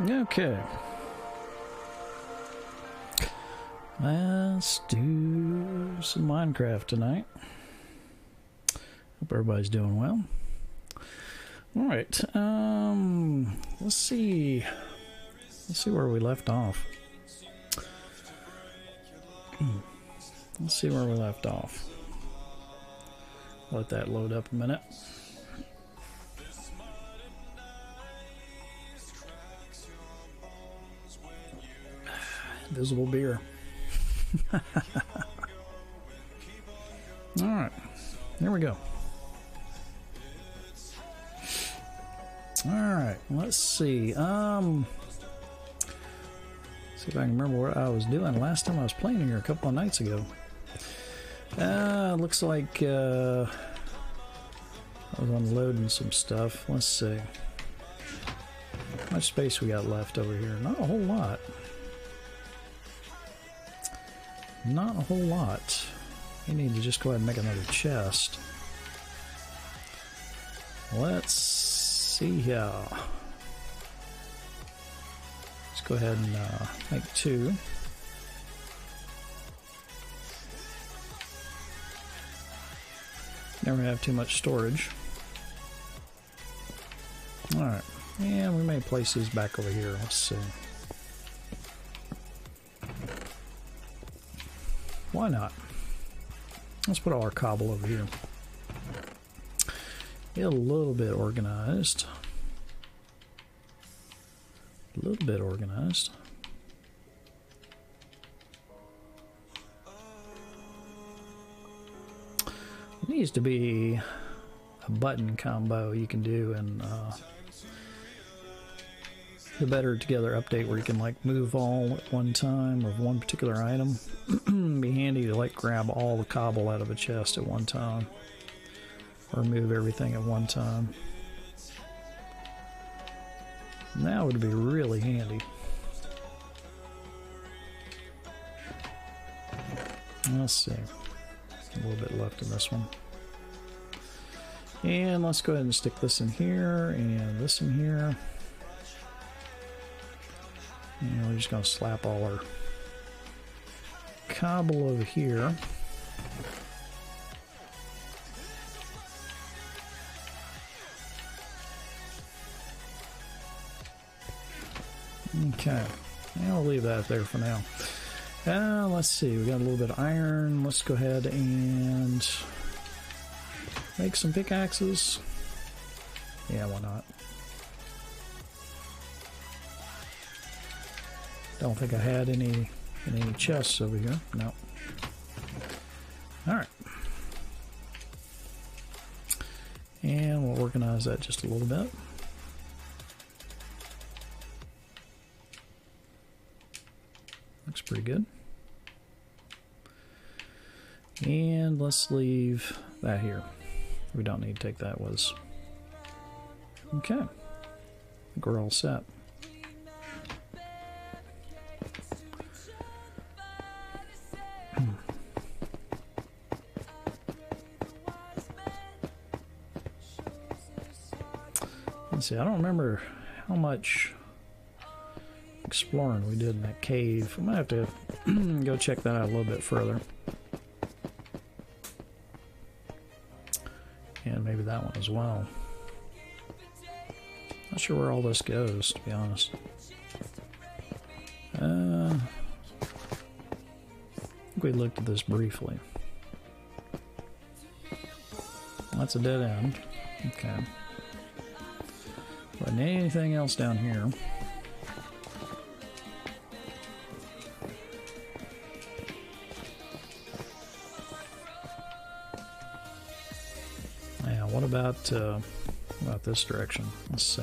Okay. Let's do some Minecraft tonight. Hope everybody's doing well. Alright, let's see where we left off. Let's see where we left off. Let that load up a minute. Invisible beer. Alright, here we go. Alright, let's see. See if I can remember what I was doing last time I was playing here a couple of nights ago. Looks like I was unloading some stuff. Let's see. How much space we got left over here? Not a whole lot. Not a whole lot. We need to just go ahead and make another chest. Let's see here. Let's go ahead and make two. Never have too much storage. Alright. And we may place these back over here. Let's see. Why not? Let's put all our cobble over here. Get a little bit organized. A little bit organized. It needs to be a button combo you can do in the Better Together update where you can like move all at one time of one particular item. Be handy to like grab all the cobble out of a chest at one time, or move everything at one time. And that would be really handy. Let's see, a little bit left in this one, and let's go ahead and stick this in here and this in here. And we're just going to slap all our cobble over here. Okay, and I'll leave that there for now. Let's see, we got a little bit of iron. Let's go ahead and make some pickaxes. Yeah, why not? Don't think I had any chests over here. No. Alright. And we'll organize that just a little bit. Looks pretty good. And let's leave that here. We don't need to take that with us. Okay. I think we're all set. Let's see, I don't remember how much exploring we did in that cave. I might have to go check that out a little bit further. And maybe that one as well. Not sure where all this goes, to be honest. I think we looked at this briefly. That's a dead end. Okay. But anything else down here? Yeah, what about this direction? Let's see.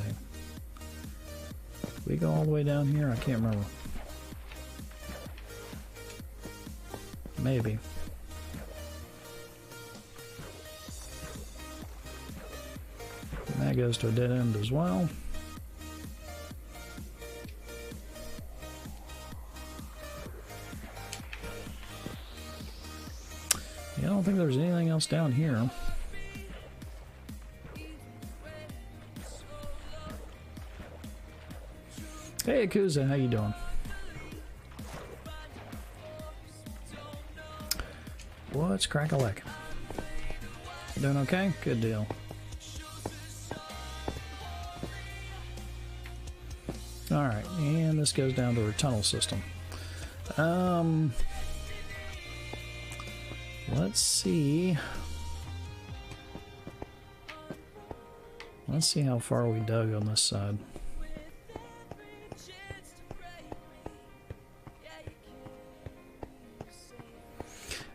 We go all the way down here? I can't remember. Maybe. And that goes to a dead end as well. Yeah, I don't think there's anything else down here. Hey, Akuza, how you doing? What's crack-a-lack? You doing okay? Good deal. Alright, and this goes down to our tunnel system. Let's see. Let's see how far we dug on this side.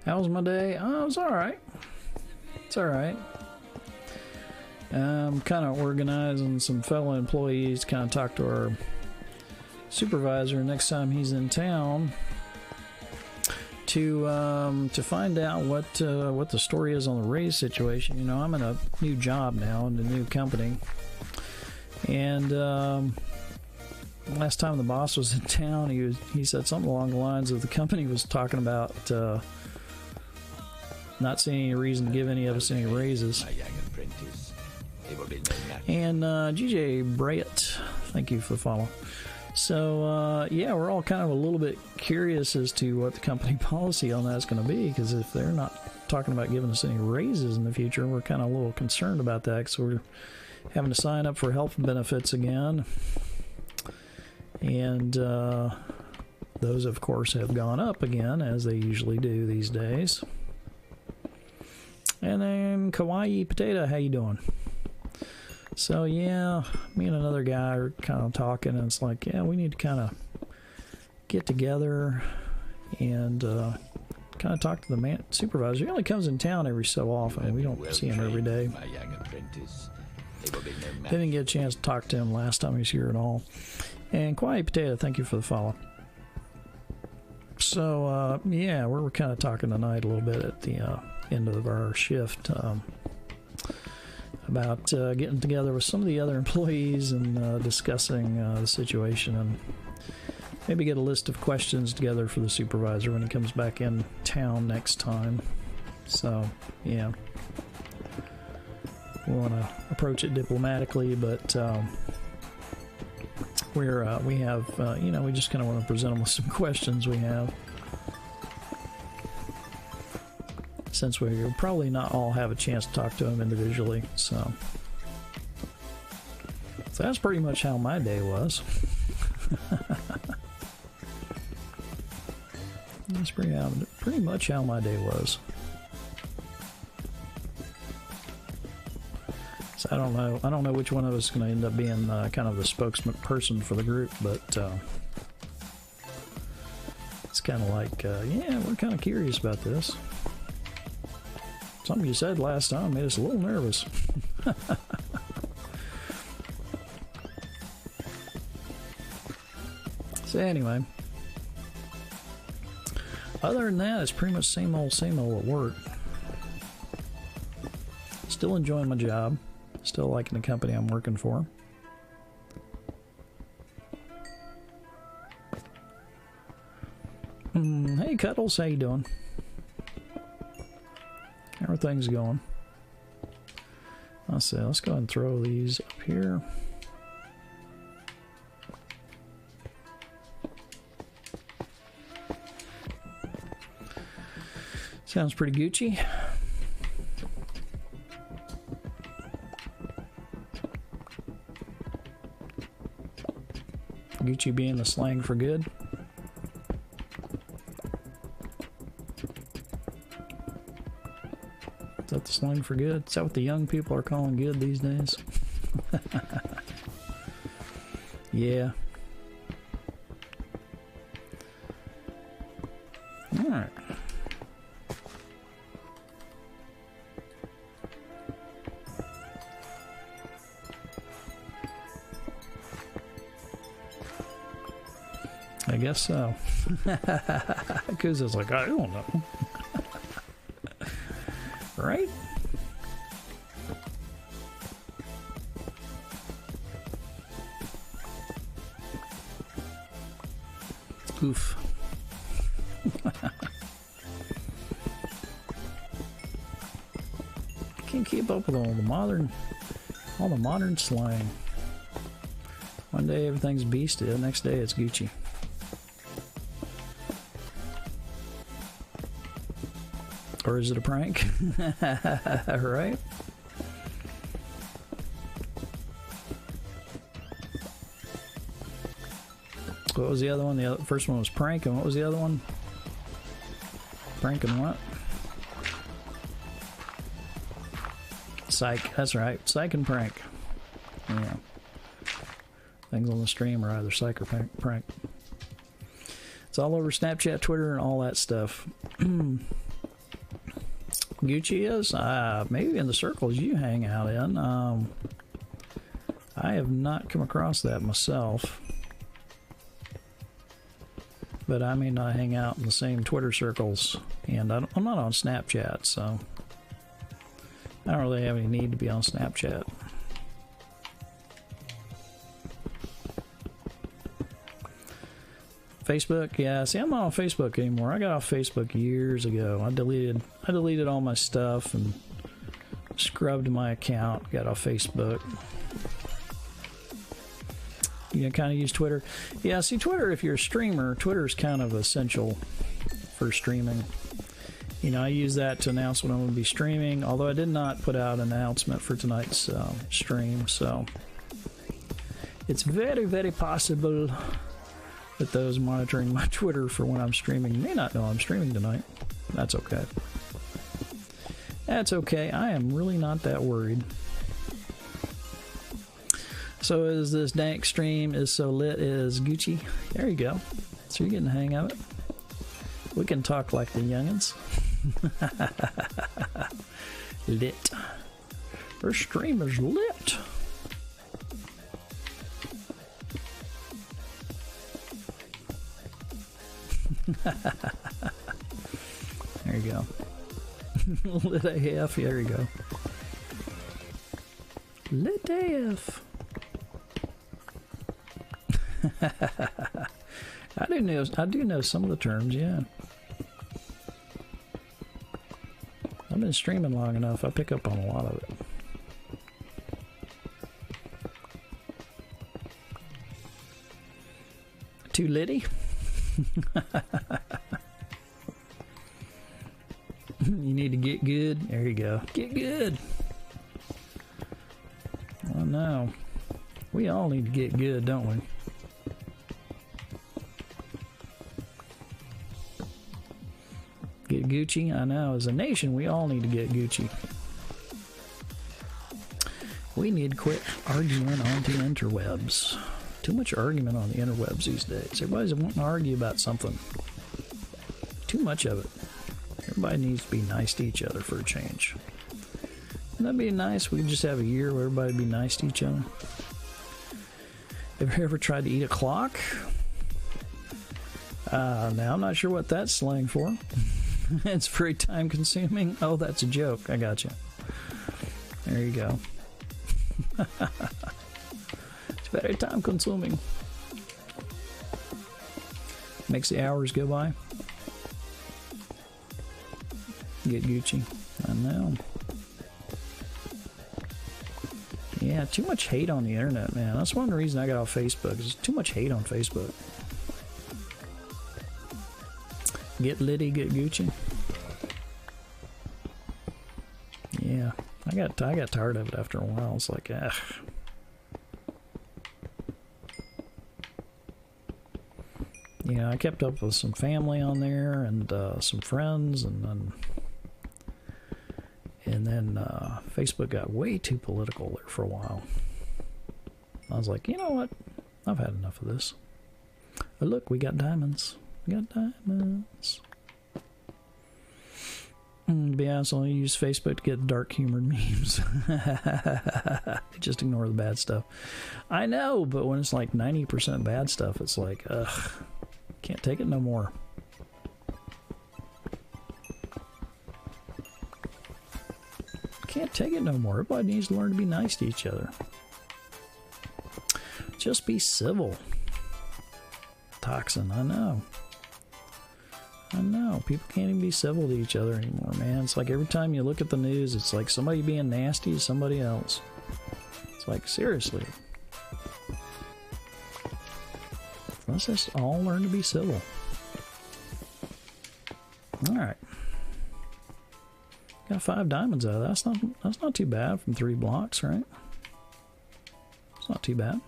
How was my day? Oh, it was alright. It's alright. I'm kind of organizing some fellow employees, kind of talk to our supervisor next time he's in town to find out what the story is on the raise situation. You know, I'm in a new job now in a new company, and last time the boss was in town, he said something along the lines of the company was talking about not seeing any reason to give any of us any raises. And GJ Bryant, thank you for the follow. So, yeah, we're all kind of a little bit curious as to what the company policy on that is going to be, because if they're not talking about giving us any raises in the future, we're kind of a little concerned about that, because we're having to sign up for health benefits again. And those, of course, have gone up again, as they usually do these days. And then, Kawaii Potato, how you doing? So yeah, me and another guy are kind of talking, and it's like, yeah, we need to kind of get together and kind of talk to the supervisor. He only comes in town every so often. We don't see him every day. Didn't get a chance to talk to him last time he was here at all. And Quiet Potato, thank you for the follow. So yeah, we're kind of talking tonight a little bit at the end of our shift. About getting together with some of the other employees and discussing the situation, and maybe get a list of questions together for the supervisor when he comes back in town next time. So, yeah. We want to approach it diplomatically, but we have, you know, we just kind of want to present them with some questions we have. Since we'll probably not all have a chance to talk to them individually, so that's pretty much how my day was. That's pretty much how my day was. So I don't know which one of us is going to end up being kind of the spokesperson for the group, but it's kind of like, yeah, we're kind of curious about this. Something you said last time made us a little nervous. So anyway, other than that, it's pretty much same old at work. Still enjoying my job. Still liking the company I'm working for. Hey Cuddles, how you doing? How are things going? Let's go ahead and throw these up here. Sounds pretty Gucci. Gucci being the slang for good. Is that the slang for good? Is that what the young people are calling good these days? Yeah. Alright. I guess so. Because it's like, I don't know. Right? Oof. Can't keep up with all the modern slang. One day everything's beastie, the next day it's Gucci. Or is it a prank? Right? What was the other one? The first one was prank, and what was the other one? Prank and what? Psych. That's right. Psych and prank. Yeah. Things on the stream are either psych or prank. It's all over Snapchat, Twitter, and all that stuff. Gucci is? Maybe in the circles you hang out in. I have not come across that myself. But I may not hang out in the same Twitter circles. And I'm not on Snapchat, so I don't really have any need to be on Snapchat. Facebook, yeah. See, I'm not on Facebook anymore. I got off Facebook years ago. I deleted all my stuff and scrubbed my account. Got off Facebook. You know, kind of use Twitter. Yeah, see, Twitter, if you're a streamer, Twitter is kind of essential for streaming. You know, I use that to announce when I'm going to be streaming, although I did not put out an announcement for tonight's stream, so it's very, very possible that those monitoring my Twitter for when I'm streaming may not know I'm streaming tonight. That's okay. That's okay. I am really not that worried. So is this dank stream is so lit as Gucci? There you go. So you're getting the hang of it. We can talk like the youngins. Lit. Her stream is lit. There you go. Lit AF. There you go. Lit AF. I do know some of the terms, yeah. I've been streaming long enough, I pick up on a lot of it. Too litty? You need to get good. There you go. Get good. Oh no. We all need to get good, don't we? Get Gucci? I know. As a nation, we all need to get Gucci. We need to quit arguing on the interwebs. Too much argument on the interwebs these days. Everybody's wanting to argue about something. Too much of it. Everybody needs to be nice to each other for a change. Wouldn't that be nice? We could just have a year where everybody be nice to each other. Have you ever tried to eat a clock? Now I'm not sure what that's slang for. It's very time consuming. Oh, that's a joke. I got you. There you go. It's very time consuming. Makes the hours go by. Get Gucci. I know. Yeah, too much hate on the internet, man. That's one reason I got off Facebook. There's too much hate on Facebook. Get Liddy, get Gucci. Yeah, I got tired of it after a while. It's like, ugh. Yeah, I kept up with some family on there and some friends, and then Facebook got way too political there for a while. I was like, you know what? I've had enough of this. But look, we got diamonds. We got diamonds. To be honest, I only use Facebook to get dark humored memes. Just ignore the bad stuff. I know, but when it's like 90% bad stuff, it's like, ugh, can't take it no more. Can't take it no more. Everybody needs to learn to be nice to each other. Just be civil. Toxin, I know. I know. People can't even be civil to each other anymore, man. It's like every time you look at the news, it's like somebody being nasty to somebody else. It's like, seriously. Let's just all learn to be civil. Alright. Got 5 diamonds out of that. That's not too bad from 3 blocks, right? It's not too bad.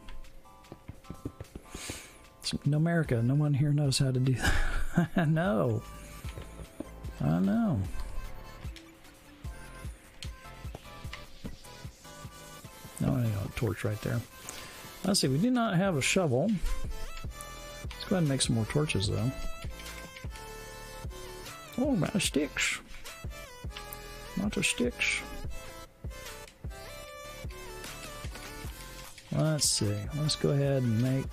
In America, no one here knows how to do that. I know. I know. No, I got a torch right there. Let's see, we do not have a shovel. Let's go ahead and make some more torches, though. Oh, my sticks. Lots of sticks. Let's see. Let's go ahead and make...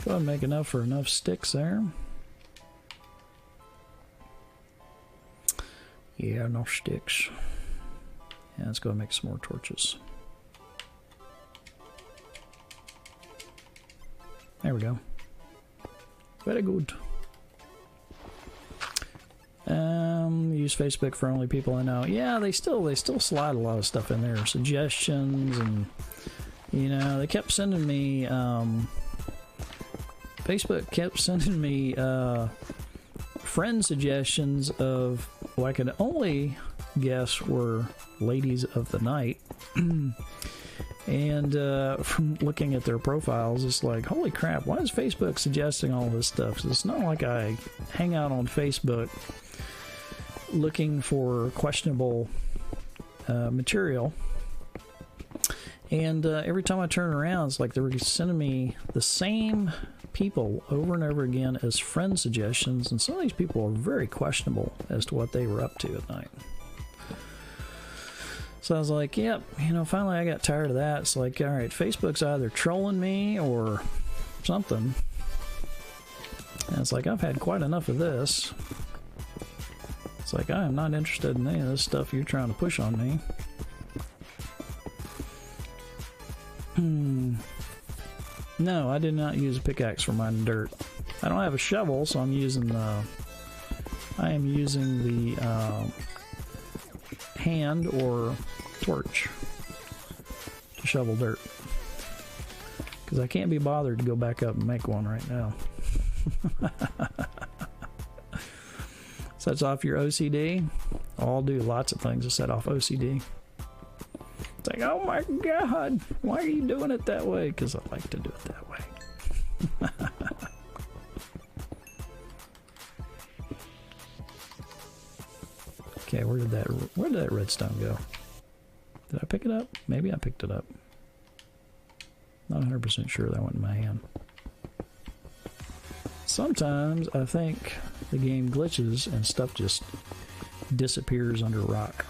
Go ahead and make enough for enough sticks there. Yeah, enough sticks. Yeah, let's go and make some more torches. There we go. Very good. Use Facebook for only people I know. Yeah, they still slide a lot of stuff in there. Suggestions and, you know, they kept sending me, Facebook kept sending me friend suggestions of who I could only guess were ladies of the night. And from looking at their profiles, it's like, holy crap, why is Facebook suggesting all this stuff? 'Cause it's not like I hang out on Facebook looking for questionable material. And every time I turn around, it's like they were sending me the same people over and over again as friend suggestions, and some of these people are very questionable as to what they were up to at night. So I was like, yep, you know, finally I got tired of that. It's like, all right, Facebook's either trolling me or something. And it's like, I've had quite enough of this. It's like, I am not interested in any of this stuff you're trying to push on me. No, I did not use a pickaxe for my dirt. I don't have a shovel, so I'm using the... I am using the hand or torch to shovel dirt. Because I can't be bothered to go back up and make one right now. Sets off your OCD. I'll do lots of things to set off OCD. It's like, oh my god, why are you doing it that way? Because I like to do it that way. Okay, where did that redstone go? Did I pick it up? Maybe I picked it up. Not 100% sure that went in my hand. Sometimes I think the game glitches and stuff just disappears under a rock.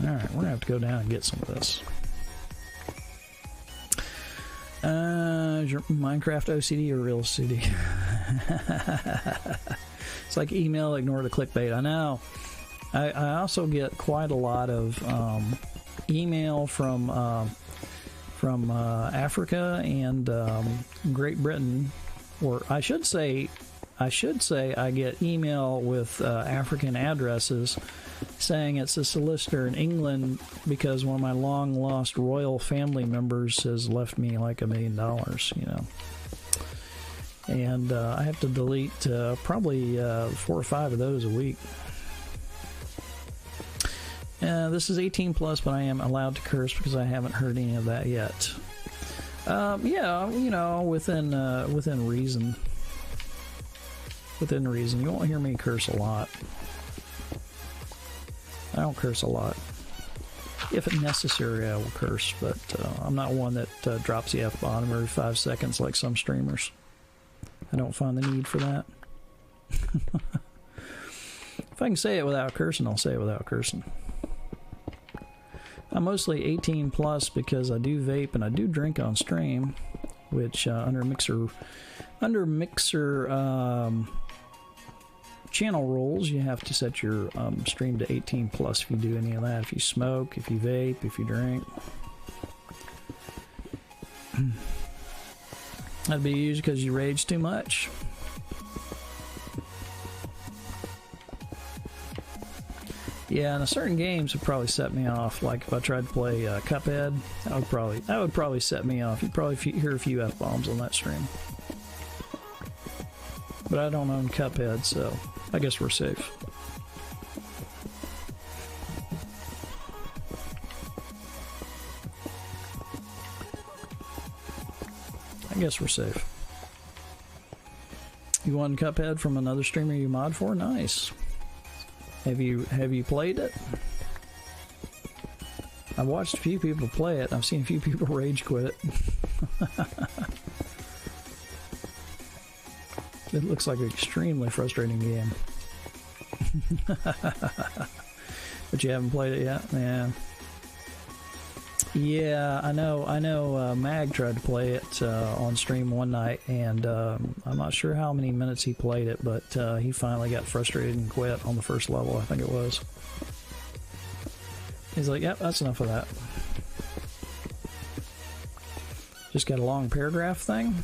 Alright, we're gonna have to go down and get some of this. Is your Minecraft OCD or real OCD? It's like email, ignore the clickbait. I know. I also get quite a lot of email from Africa and Great Britain, or I should say I get email with African addresses saying it's a solicitor in England because one of my long lost royal family members has left me like $1 million, you know. And I have to delete probably 4 or 5 of those a week. This is 18 plus, but I am allowed to curse because I haven't heard any of that yet. Yeah, you know, within reason. Within reason. You won't hear me curse a lot. I don't curse a lot. If necessary, I will curse, but I'm not one that drops the F-bomb every 5 seconds like some streamers. I don't find the need for that. If I can say it without cursing, I'll say it without cursing. I'm mostly 18 plus because I do vape and I do drink on stream, which under Mixer channel rules, you have to set your stream to 18 plus if you do any of that. If you smoke, if you vape, if you drink. That'd be usually because you rage too much. Yeah, and certain games would probably set me off. Like if I tried to play Cuphead, that would probably set me off. You'd probably hear a few F-bombs on that stream. But I don't own Cuphead, so I guess we're safe. I guess we're safe. You won Cuphead from another streamer you mod for? Nice. Have you played it? I've watched a few people play it. I've seen a few people rage quit it. It looks like an extremely frustrating game. But you haven't played it yet? Yeah. Yeah, I know Mag tried to play it on stream one night, and I'm not sure how many minutes he played it, but he finally got frustrated and quit on the first level, I think it was. He's like, yep, that's enough of that. Just got a long paragraph thing?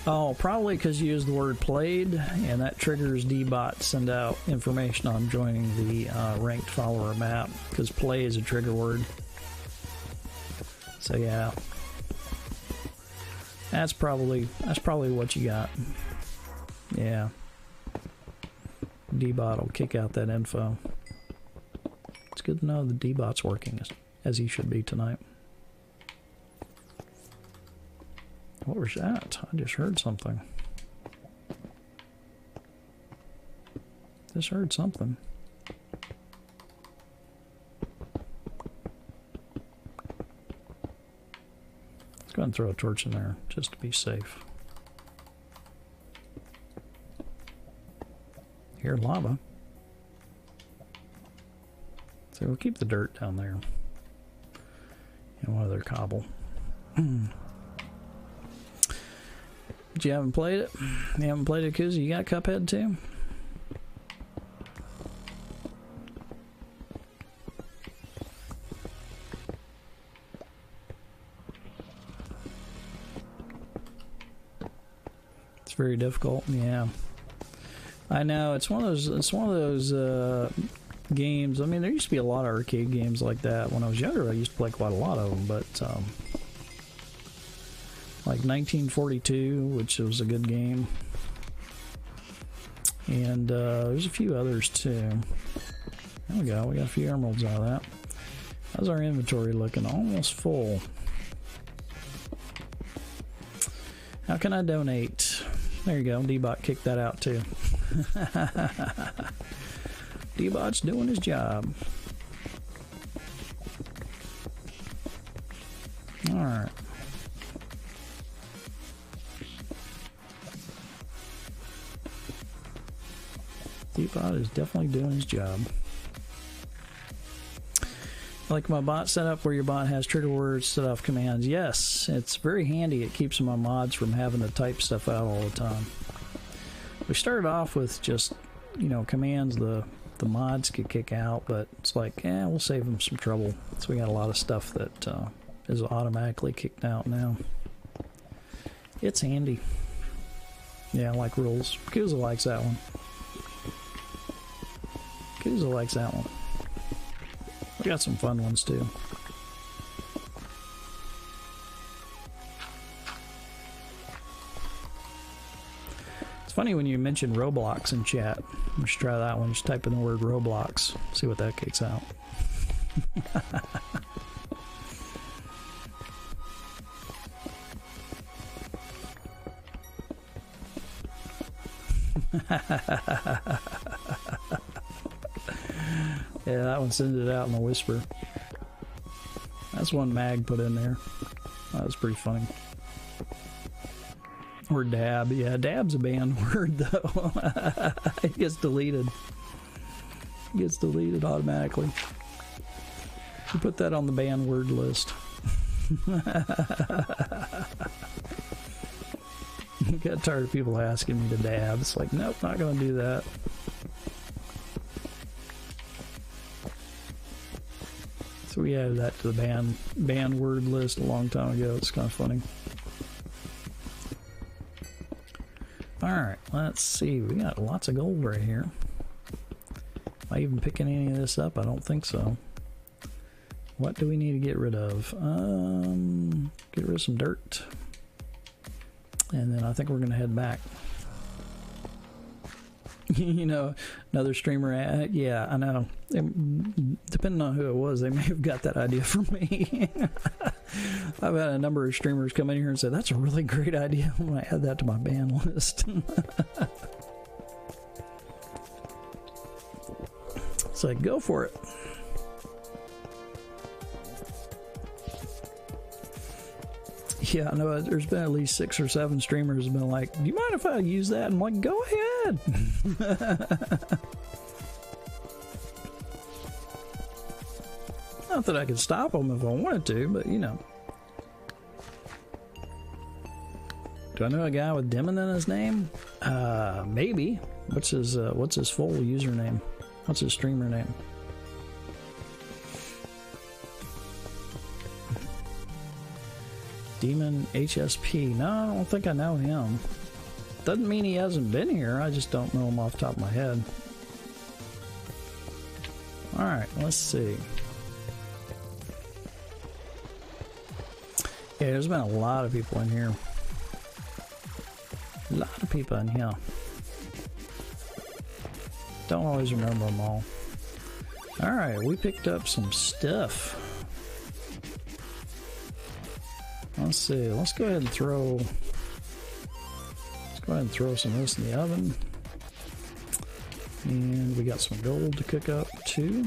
Oh, probably because you used the word played, and that triggers Dbot to send out information on joining the ranked follower map, because play is a trigger word. So yeah, that's probably what you got. Yeah, Dbot will kick out that info. It's good to know the Dbot's working as he should be tonight. What was that? I just heard something. Just heard something. Let's go ahead and throw a torch in there just to be safe. Here, lava. So we'll keep the dirt down there. And one other cobble. But you haven't played it? You haven't played it, Koozie? You got Cuphead too? It's very difficult. Yeah, I know. It's one of those games. I mean, there used to be a lot of arcade games like that when I was younger. I used to play quite a lot of them, but like 1942, which was a good game, and there's a few others too. There we go. We got a few emeralds out of that. How's our inventory looking? Almost full. How can I donate? There you go. Dbot kicked that out too. Dbot's doing his job. All right. Dbot is definitely doing his job. Like my bot setup where your bot has trigger words set off commands. Yes, it's very handy. It keeps my mods from having to type stuff out all the time. We started off with just, you know, commands the mods could kick out, but it's like, we'll save them some trouble. So we got a lot of stuff that is automatically kicked out now. It's handy. Yeah, I like rules. Koozie likes that one. Koozie likes that one. We got some fun ones too. It's funny when you mention Roblox in chat. We should try that one. Just type in the word Roblox. See what that kicks out. Yeah, that one sends it out in a whisper. That's one Mag put in there. That was pretty funny. Or dab. Yeah, dab's a banned word though. It gets deleted. It gets deleted automatically. You put that on the banned word list. Got tired of people asking me to dab. It's like, nope, not gonna do that. So we added that to the banned word list a long time ago. It's kind of funny. Alright, let's see. We got lots of gold right here. Am I even picking any of this up? I don't think so. What do we need to get rid of? Get rid of some dirt. And then I think we're going to head back. You know, another streamer, yeah, I know. Depending on who it was, they may have got that idea from me. I've had a number of streamers come in here and say, that's a really great idea. I'm going to add that to my ban list. It's like, go for it. Yeah, I know there's been at least 6 or 7 streamers have been like, do you mind if I use that? I'm like, go ahead. Not that I could stop them if I wanted to, but you know. Do I know a guy with Demon in his name? Maybe. What's his full username? What's his streamer name? Demon HSP. No, I don't think I know him. Doesn't mean he hasn't been here. I just don't know him off the top of my head. Alright, let's see. Yeah, there's been a lot of people in here. A lot of people in here. Don't always remember them all. Alright, we picked up some stuff. Let's see, let's go ahead and throw some of this in the oven. And we got some gold to cook up too.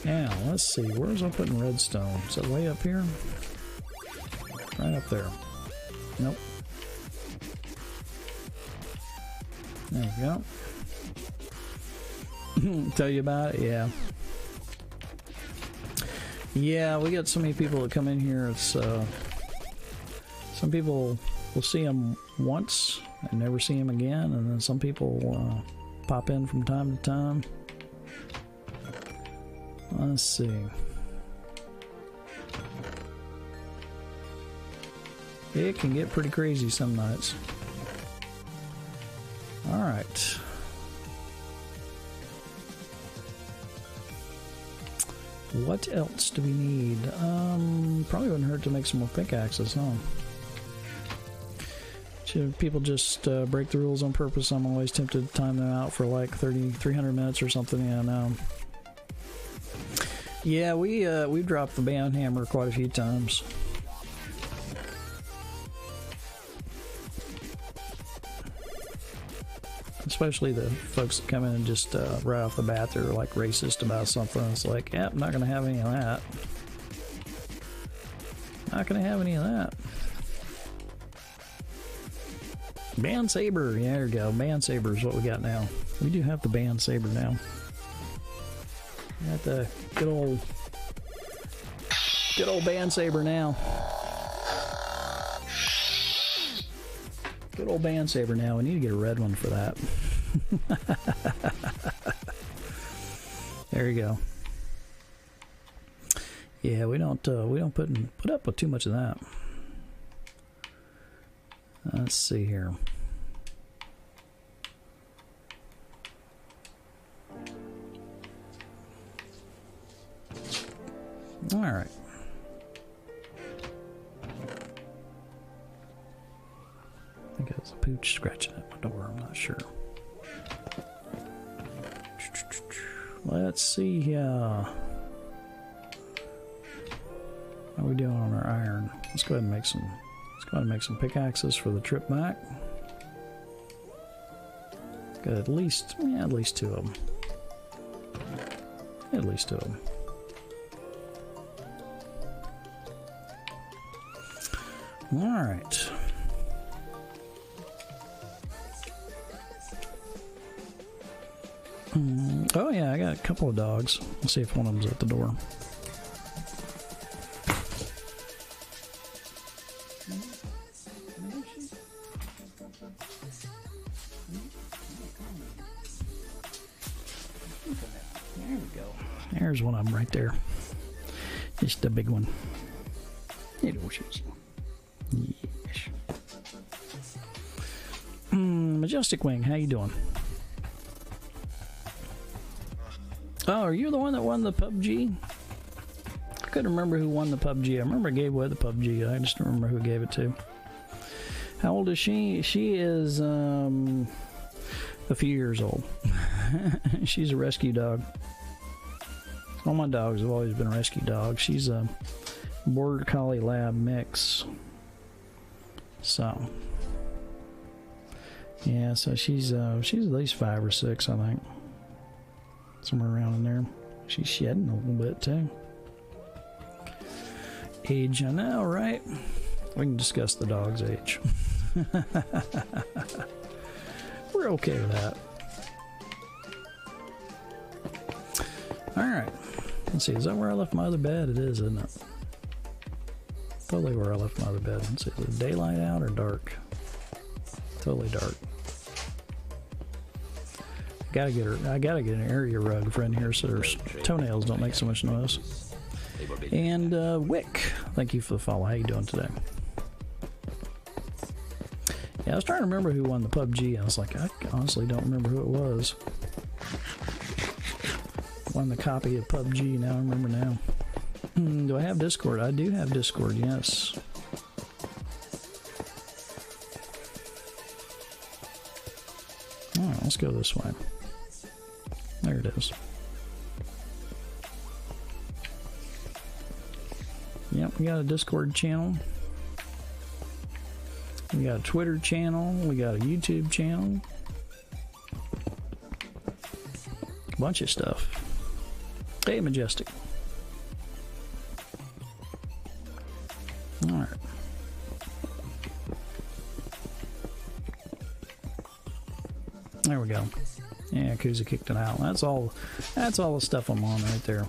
Now, let's see, where's I putting redstone? Is it way up here? Right up there. Nope. There we go. Tell you about it? Yeah. Yeah, we got so many people that come in here. It's some people will see them once and never see them again, and then some people pop in from time to time. Let's see. It can get pretty crazy some nights. All right. What else do we need? Probably wouldn't hurt to make some more pickaxes, huh? Should people just break the rules on purpose? I'm always tempted to time them out for like 300 minutes or something. Yeah, no. Yeah, we dropped the band hammer quite a few times. Especially the folks that come in and just right off the bat they're like racist about something. It's like, yeah, I'm not gonna have any of that. Not gonna have any of that. Band saber, yeah, there you go. Band saber is what we got now. We do have the band saber now. We got the good old band saber now. Good old band saber now. We need to get a red one for that. There you go. Yeah, we don't put up with too much of that. Let's see here. All right. I think it's a pooch scratching at my door. I'm not sure. Let's see here. How are we doing on our iron? Let's go ahead and make some. Let's go ahead and make some pickaxes for the trip back. Got at least 2 of them. At least 2 of them. All right. Oh yeah, I got a couple of dogs. Let's see if one of them's at the door. There we go. There's one of them right there. Just a big one. Yes. Majestic Wing, how you doing? Oh, are you the one that won the PUBG? I couldn't remember who won the PUBG. I remember I gave away the PUBG. I just don't remember who gave it to. How old is she? She is a few years old. She's a rescue dog. All my dogs have always been rescue dogs. She's a Border Collie Lab mix. So, yeah, so she's at least 5 or 6, I think. Somewhere around in there. She's shedding a little bit too. Age, I know, right? We can discuss the dog's age. We're okay with that. Alright. Let's see, is that where I left my other bed? It is, isn't it? Totally where I left my other bed. Let's see, is it daylight out or dark? Totally dark. I gotta get an area rug for in here so her toenails don't make so much noise. And Wick, thank you for the follow. How you doing today? Yeah, I was trying to remember who won the PUBG. I was like, I honestly don't remember who it was. Won the copy of PUBG. Now I remember now. Do I have Discord? I do have Discord. Yes. All right, let's go this way. There it is. Yep, we got a Discord channel. We got a Twitter channel. We got a YouTube channel. A bunch of stuff. Hey, Majestic. All right. There we go. Yeah, Kuza kicked it out. That's all the stuff I'm on right there.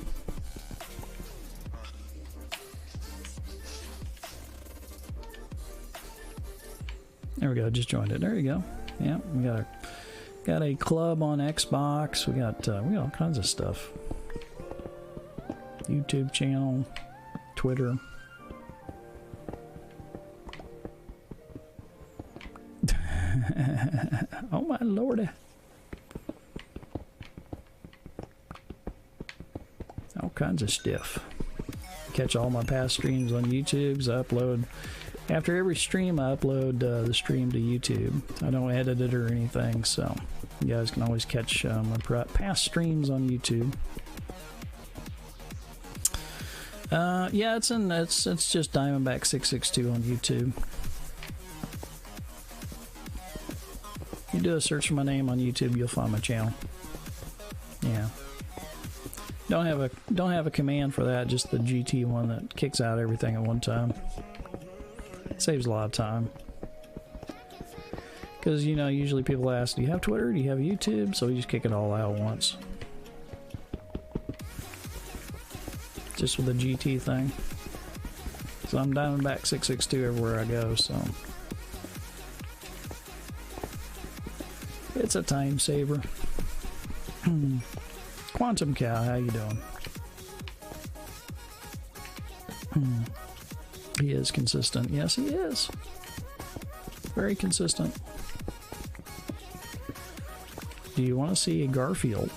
There we go. Just joined it. There you go. Yeah, we got a club on Xbox. We got all kinds of stuff. YouTube channel, Twitter. Oh my lordy. All kinds of stuff. Catch all my past streams on YouTube. I upload after every stream. I upload the stream to YouTube. I don't edit it or anything, so you guys can always catch my past streams on YouTube. Yeah, it's just Diamondback 662 on YouTube. You do a search for my name on YouTube, you'll find my channel. Yeah. Don't have a command for that, just the GT one that kicks out everything at one time. It saves a lot of time. Because, you know, usually people ask, do you have Twitter? Do you have YouTube? So we just kick it all out at once. Just with the GT thing. So I'm Diamondback 662 everywhere I go, so it's a time saver. Quantum Cow, how you doing? He is consistent. Yes, he is. Very consistent. Do you want to see a Garfield?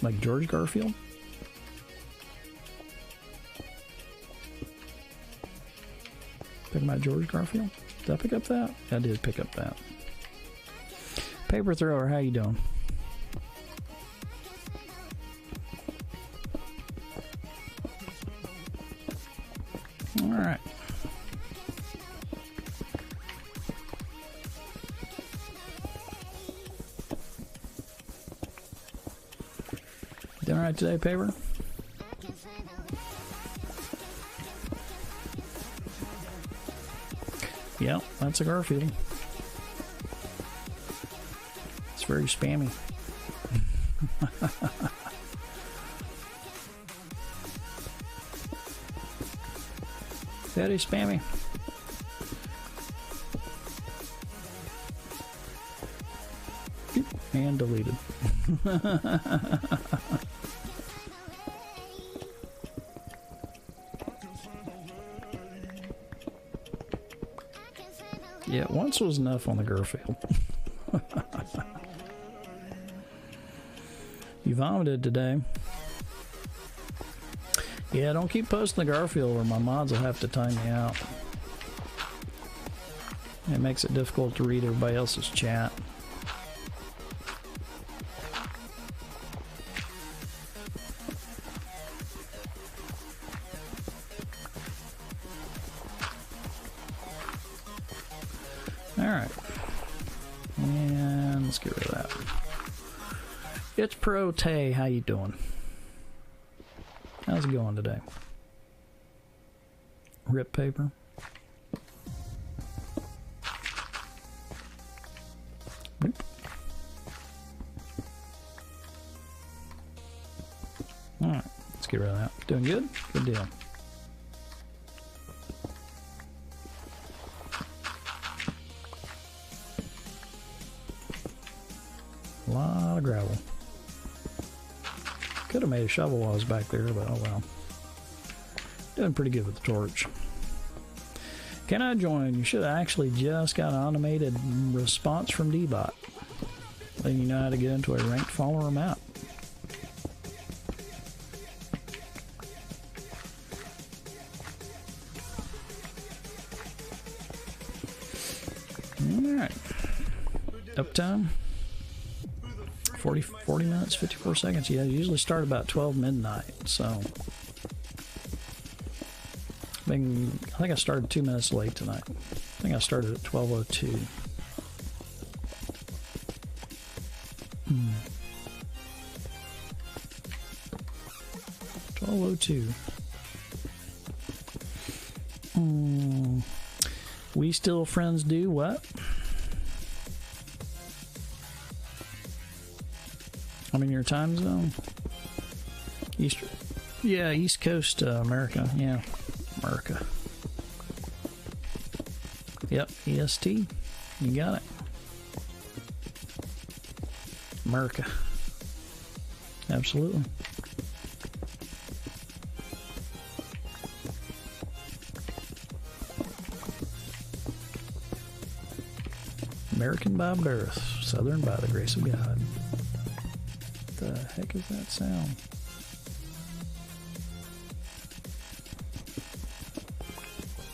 Like George Garfield? Picking about George Garfield? Did I pick up that? I did pick up that. Paper Thrower, how you doing? Alright. Doing alright today, Paper? Yep, that's a Garfield. It's very spammy. Very spammy. And deleted. Yeah, Once was enough on the Garfield. You vomited today. Yeah, don't keep posting the Garfield or my mods will have to time me out. It makes it difficult to read everybody else's chat. Alright. And let's get rid of that. It's Pro Tay, how you doing? How's it going today? Rip paper. Boop. Alright, let's get rid of that. Doing good? Good deal. A lot of gravel. Could have made a shovel while I was back there, but oh well. Doing pretty good with the torch. Can I join? You should have actually just got an automated response from Dbot, letting you know how to get into a ranked follower map. Alright. Uptime. 40 minutes, 54 seconds. Yeah, I usually start about 12 midnight, so I think I started 2 minutes late tonight. I think I started at 12:02. 12:02. We still friends do what? I'm in your time zone. East, yeah, East Coast, America. Yeah, America. Yep, EST. You got it. America. Absolutely. American by birth, Southern by the grace of God. What the heck is that sound?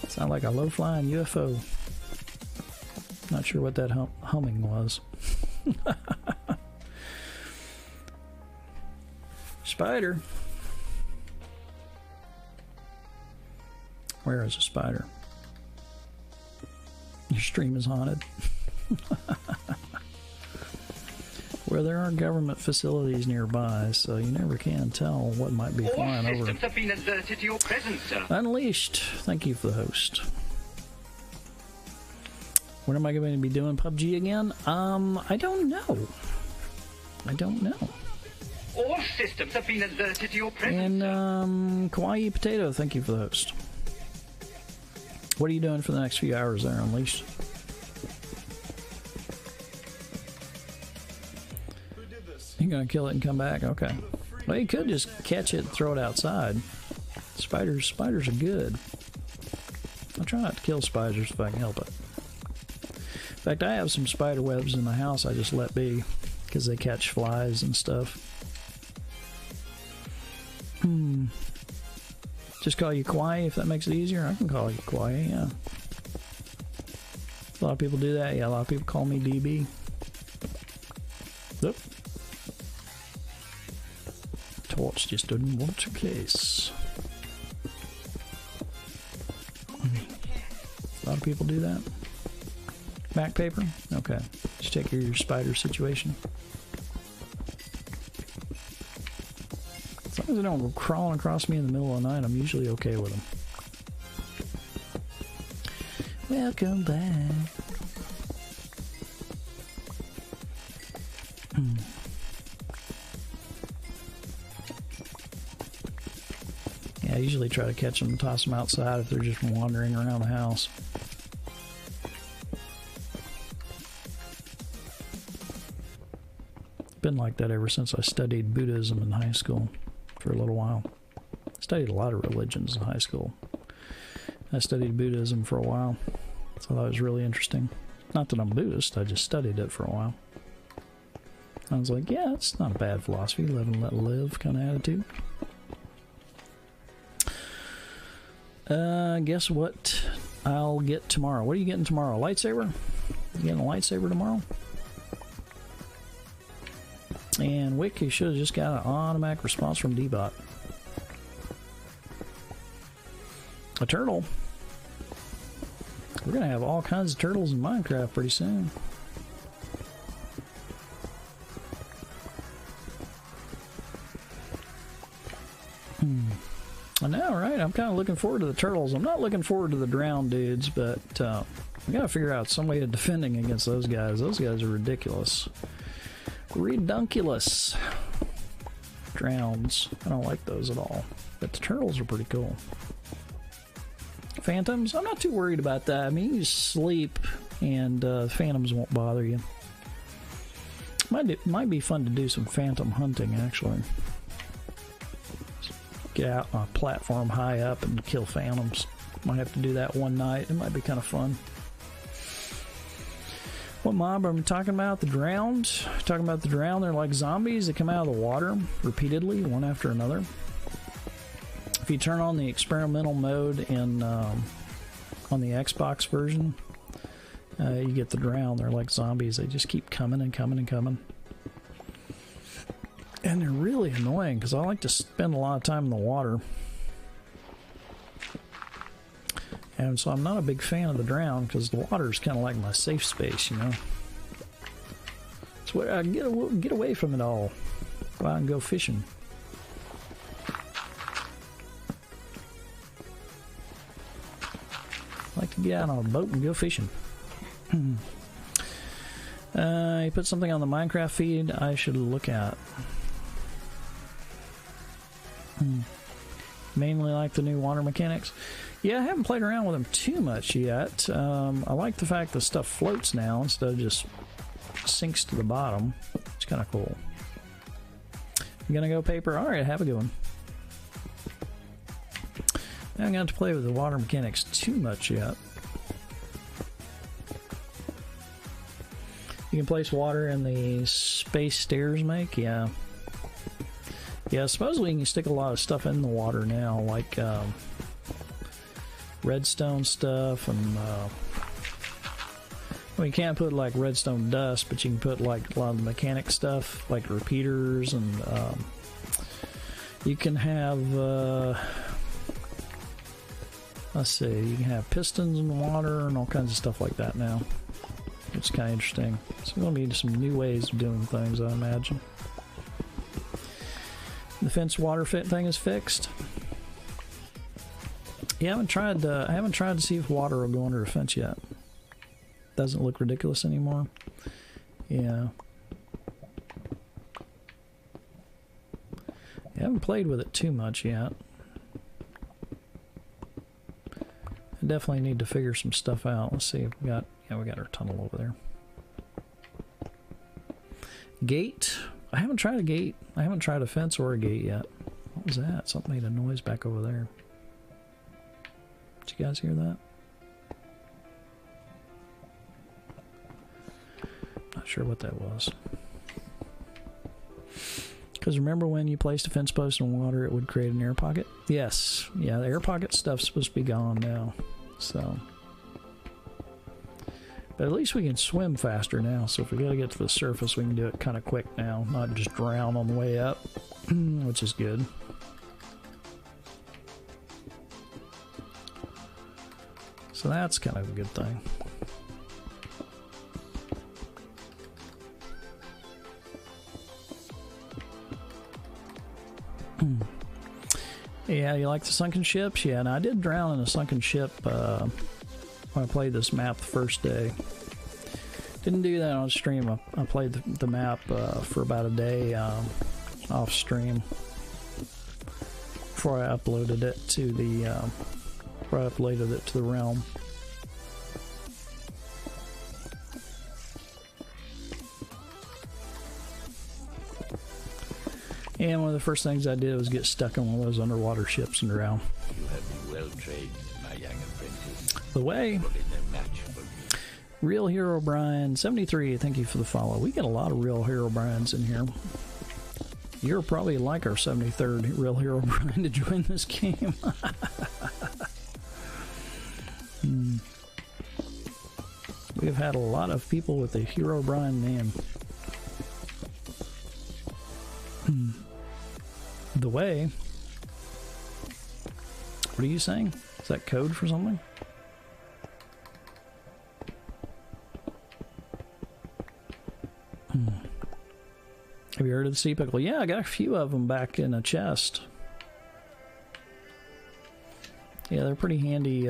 Sound like a low-flying UFO. Not sure what that humming was. Spider. Where is a spider? Your stream is haunted. Well, there are government facilities nearby, so you never can tell what might be flying over. Systems have been alerted to your presence, sir. Unleashed. Thank you for the host. When am I going to be doing PUBG again? I don't know. I don't know. All systems have been alerted to your presence, And, Kawaii Potato, thank you for the host. What are you doing for the next few hours there, Unleashed? You're gonna kill it and come back? Okay. Well, you could just catch it and throw it outside. Spiders are good. I try not to kill spiders if I can help it. In fact, I have some spider webs in the house I just let be because they catch flies and stuff. Just call you Kawaii if that makes it easier. I can call you Kawaii, yeah. A lot of people do that. Yeah, a lot of people call me DB. Oop. Torch just didn't want to place. A lot of people do that. Back paper? Okay. Just take care of your spider situation. As long as they don't go crawling across me in the middle of the night, I'm usually okay with them. Welcome back. Yeah, I usually try to catch them and toss them outside if they're just wandering around the house. Been like that ever since I studied Buddhism in high school for a little while. I studied a lot of religions in high school. I studied Buddhism for a while, so that was really interesting. Not that I'm Buddhist, I just studied it for a while. I was like, yeah, it's not a bad philosophy, live and let live kind of attitude. Guess what I'll get tomorrow? What are you getting tomorrow? A lightsaber? You getting a lightsaber tomorrow? And Wick, you should have just got an automatic response from D-Bot. A turtle. We're gonna have all kinds of turtles in Minecraft pretty soon. I know, right? I'm kind of looking forward to the turtles. I'm not looking forward to the drowned dudes, but we gotta figure out some way of defending against those guys. Those guys are ridiculous. Redunculous. Drowns. I don't like those at all. But the turtles are pretty cool. Phantoms? I'm not too worried about that. I mean, you just sleep and phantoms won't bother you. Might be fun to do some phantom hunting, actually. Get out on a platform high up and kill phantoms. Might have to do that one night. It might be kind of fun. What mob are we talking about? The drowned? Talking about the drowned. They're like zombies that come out of the water repeatedly, one after another. If you turn on the experimental mode in on the Xbox version, you get the drowned. They're like zombies. They just keep coming and coming and coming. And they're really annoying because I like to spend a lot of time in the water. And so I'm not a big fan of the drown because the water is kind of like my safe space, you know. It's where I get away from it all. Go out and go fishing. I like to get out on a boat and go fishing. You put something on the Minecraft feed I should look at. Mainly like the new water mechanics. Yeah, I haven't played around with them too much yet. I like the fact that stuff floats now instead of just sinks to the bottom. It's kind of cool. You gonna go paper? Alright, have a good one. I haven't got to play with the water mechanics too much yet. You can place water in the space stairs make? Yeah. Yeah, supposedly you can stick a lot of stuff in the water now, like redstone stuff, and well, you can't put like redstone dust, but you can put like a lot of the mechanic stuff, like repeaters, and you can have let's see, you can have pistons in the water and all kinds of stuff like that now. It's kind of interesting. It's going to be some new ways of doing things, I imagine. The fence water fit thing is fixed. Yeah, I haven't tried to see if water will go under a fence yet. Doesn't look ridiculous anymore. Yeah. I haven't played with it too much yet. I definitely need to figure some stuff out. Let's see. We got our tunnel over there. Gate. I haven't tried a gate. I haven't tried a fence or a gate yet. What was that? Something made a noise back over there. Did you guys hear that? Not sure what that was. Because remember when you placed a fence post in water, it would create an air pocket? Yes. Yeah, the air pocket stuff's supposed to be gone now. So. But at least we can swim faster now, so if we gotta get to the surface, we can do it kind of quick now, not just drown on the way up, which is good. So that's kind of a good thing. Yeah, you like the sunken ships? Yeah, and I did drown in a sunken ship when I played this map the first day. Didn't do that on stream. I played the map for about a day off stream before I uploaded it to the realm. And one of the first things I did was get stuck in one of those underwater ships and drown. You have been well trained, my young apprentice. The way. Real Hero Brian 73, thank you for the follow. We get a lot of Real Hero Brians in here. You're probably like our 73rd Real Hero Brian to join this game. We've had a lot of people with the Hero Brian name. The way. What are you saying? Is that code for something? Have you heard of the sea pickle? Yeah, I got a few of them back in a chest. Yeah, they're pretty handy.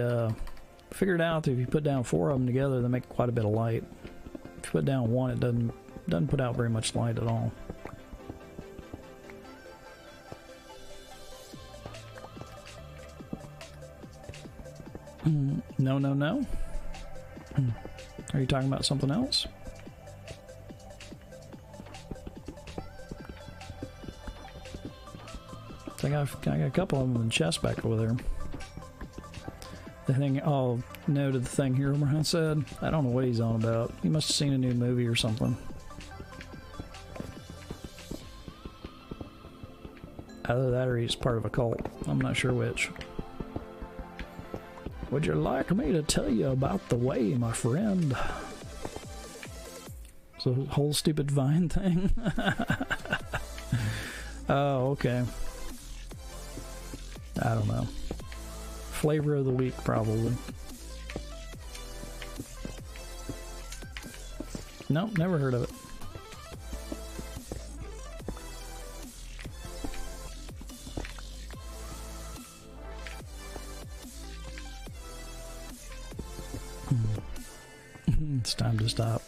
Figured out that if you put down 4 of them together, they make quite a bit of light. If you put down 1, it doesn't put out very much light at all. No, no, no. Are you talking about something else? I got a couple of them in the chest back over there. The thing, oh, no to the thing here, Brian said. I don't know what he's on about. He must have seen a new movie or something. Either that or he's part of a cult. I'm not sure which. Would you like me to tell you about the way, my friend? So, whole stupid Vine thing? Oh, okay. I don't know. Flavor of the week, probably. Nope, never heard of it. It's time to stop.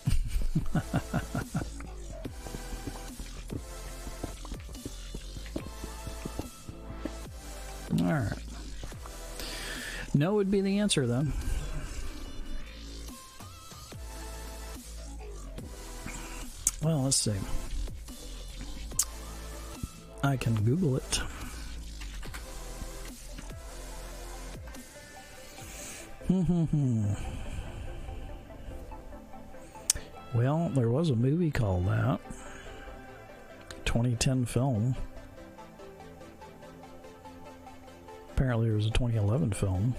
Alright. No would be the answer, though. Well, let's see. I can Google it. Well, there was a movie called that. 2010 film. Apparently there was a 2011 film.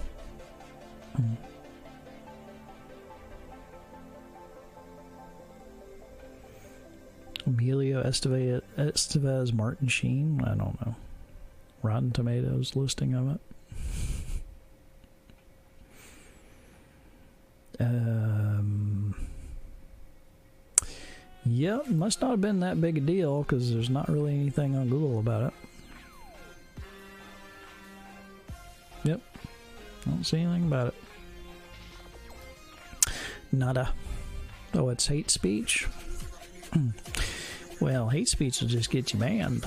Emilio Estevez, Martin Sheen. I don't know. Rotten Tomatoes listing of it. Yep, must not have been that big a deal because there's not really anything on Google about it. Yep, don't see anything about it. Nada. Oh, it's hate speech? Well, hate speech will just get you banned.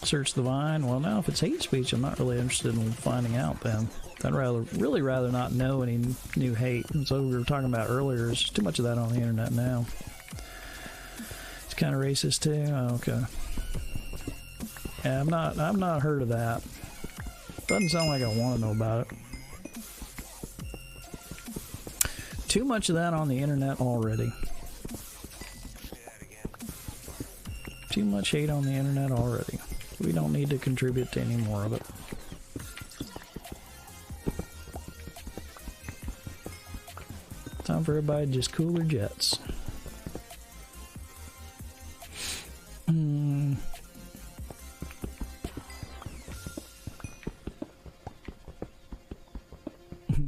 Search the Vine. Well, now if it's hate speech, I'm not really interested in finding out then. I'd really rather not know any new hate. And so we were talking about earlier, there's too much of that on the internet now. It's kind of racist too. Oh, okay. Yeah, I've not heard of that. Doesn't sound like I want to know about it. Too much of that on the internet already. Too much hate on the internet already. We don't need to contribute to any more of it. Time for everybody to just cool their jets.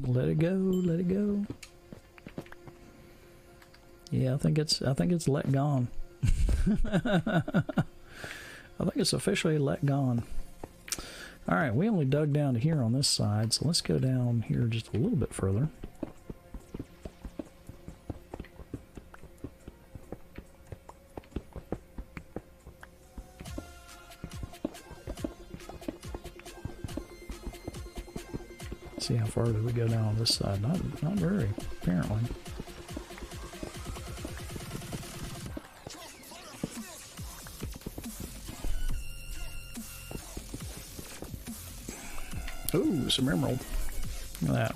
Let it go, let it go. Yeah, I think it's let gone. I think it's officially let gone. Alright, we only dug down to here on this side, so let's go down here just a little bit further. See how far do we go down on this side? Not very, apparently. Ooh, some emerald. Look at that.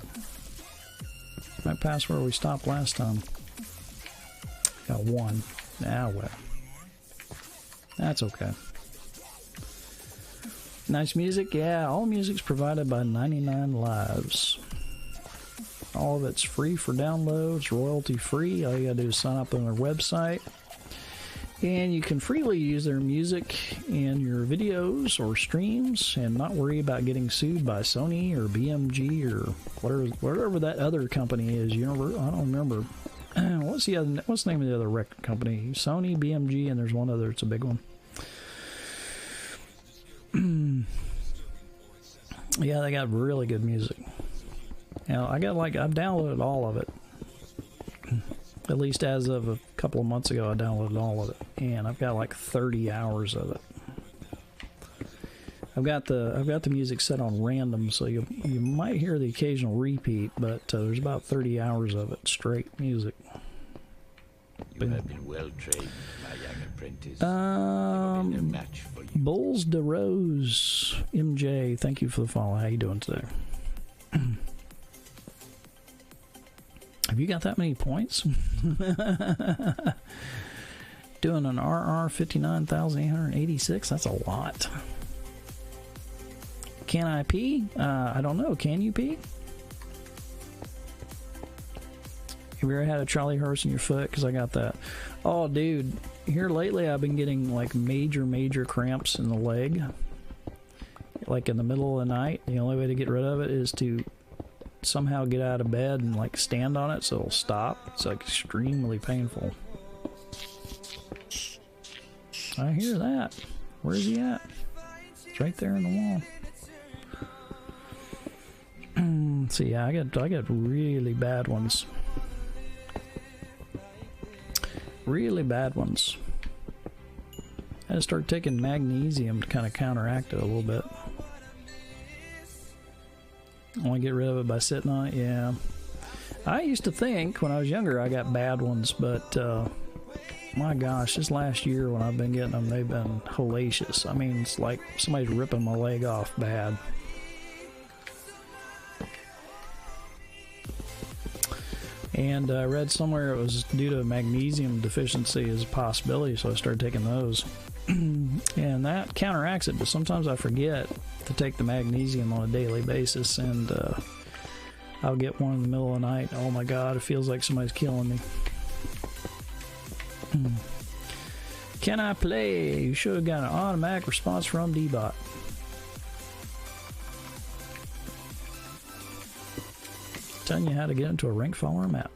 past where we stopped last time. Got one. Ah, well. That's okay. Nice music? Yeah, all music's provided by 99 Lives. All of it's free for download. It's royalty free. All you gotta do is sign up on their website. And you can freely use their music in your videos or streams and not worry about getting sued by Sony or BMG or whatever that other company is. I don't remember. What's the name of the other record company? Sony, BMG, and there's one other. It's a big one. Yeah, they got really good music. Now, I've downloaded all of it. At least as of a couple of months ago, I downloaded all of it, and I've got like 30 hours of it. I've got the music set on random, so you might hear the occasional repeat, but there's about 30 hours of it straight music. You have been well trained, my young apprentice. A match for you. Bulls de Rose MJ, thank you for the follow. How you doing today? Have you got that many points? Doing an RR 59,886. That's a lot. Can I pee? I don't know. Can you pee? Have you ever had a Charlie horse in your foot? Because I got that. Oh, dude. Here lately, I've been getting like major cramps in the leg. Like in the middle of the night. The only way to get rid of it is to somehow get out of bed and like stand on it so it'll stop. It's like extremely painful. I hear that. Where's he at? It's right there in the wall. See, yeah, I got really bad ones. Really bad ones. I had to start taking magnesium to kind of counteract it a little bit. I want to get rid of it by sitting on it. Yeah, I used to think when I was younger I got bad ones, but my gosh, this last year when I've been getting them, they've been hellacious. I mean, it's like somebody's ripping my leg off bad. And I read somewhere it was due to magnesium deficiency as a possibility, so I started taking those. And that counteracts it, but sometimes I forget to take the magnesium on a daily basis, and I'll get one in the middle of the night. Oh my god, it feels like somebody's killing me. Can I play? You should have got an automatic response from D-Bot. Telling you how to get into a rank follower map.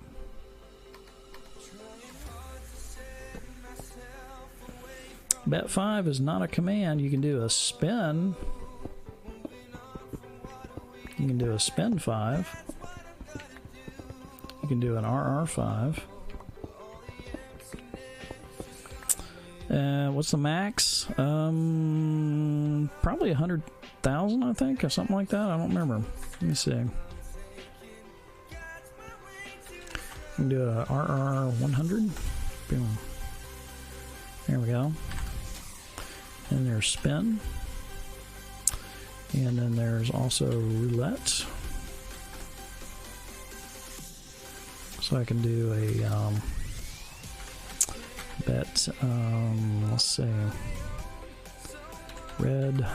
Bet 5 is not a command. You can do a spin. You can do a spin 5. You can do an RR5. What's the max? Probably 100,000, I think, or something like that. I don't remember. Let me see. You can do a RR 100. Boom. There we go. And there's spin. And then there's also roulette. So I can do a bet, let's say red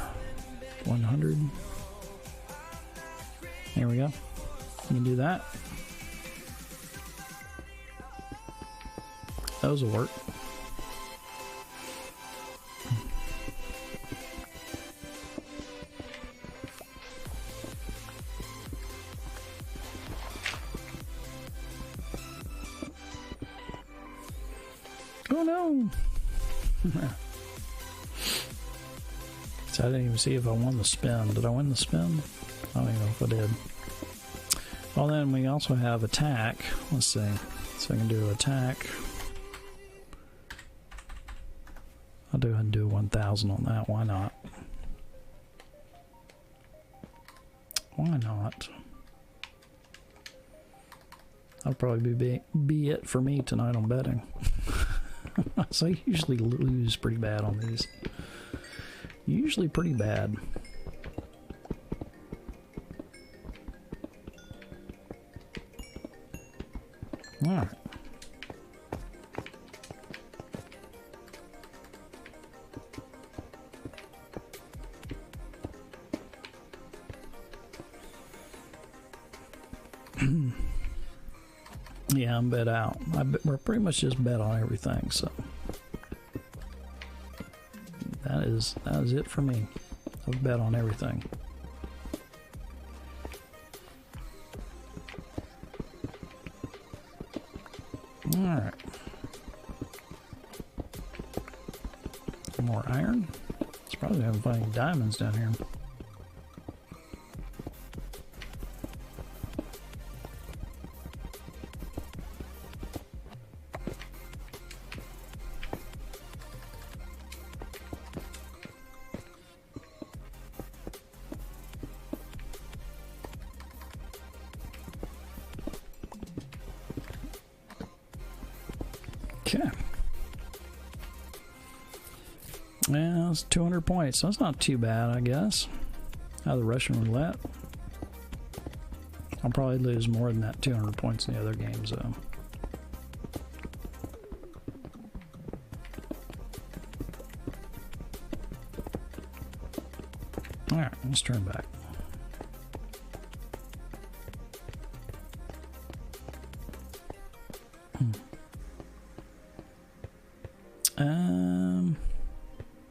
100. There we go. You can do that. Those will work. Oh no! So I didn't even see if I won the spin. Did I win the spin? I don't even know if I did. Well, then we also have attack. Let's see. So I can do attack. I'll do ahead and do 1,000 on that. Why not? Why not? That'll probably be it for me tonight on betting. So I usually lose pretty bad on these. Usually pretty bad. Alright. Yeah, I'm bet out. We're pretty much just bet on everything, so that is it for me. I've bet on everything. All right. More iron. It's probably haven't found any diamonds down here. Okay. Yeah, it's 200 points. So that's not too bad, I guess. Out of the Russian roulette. I'll probably lose more than that 200 points in the other games, though. Alright, let's turn back.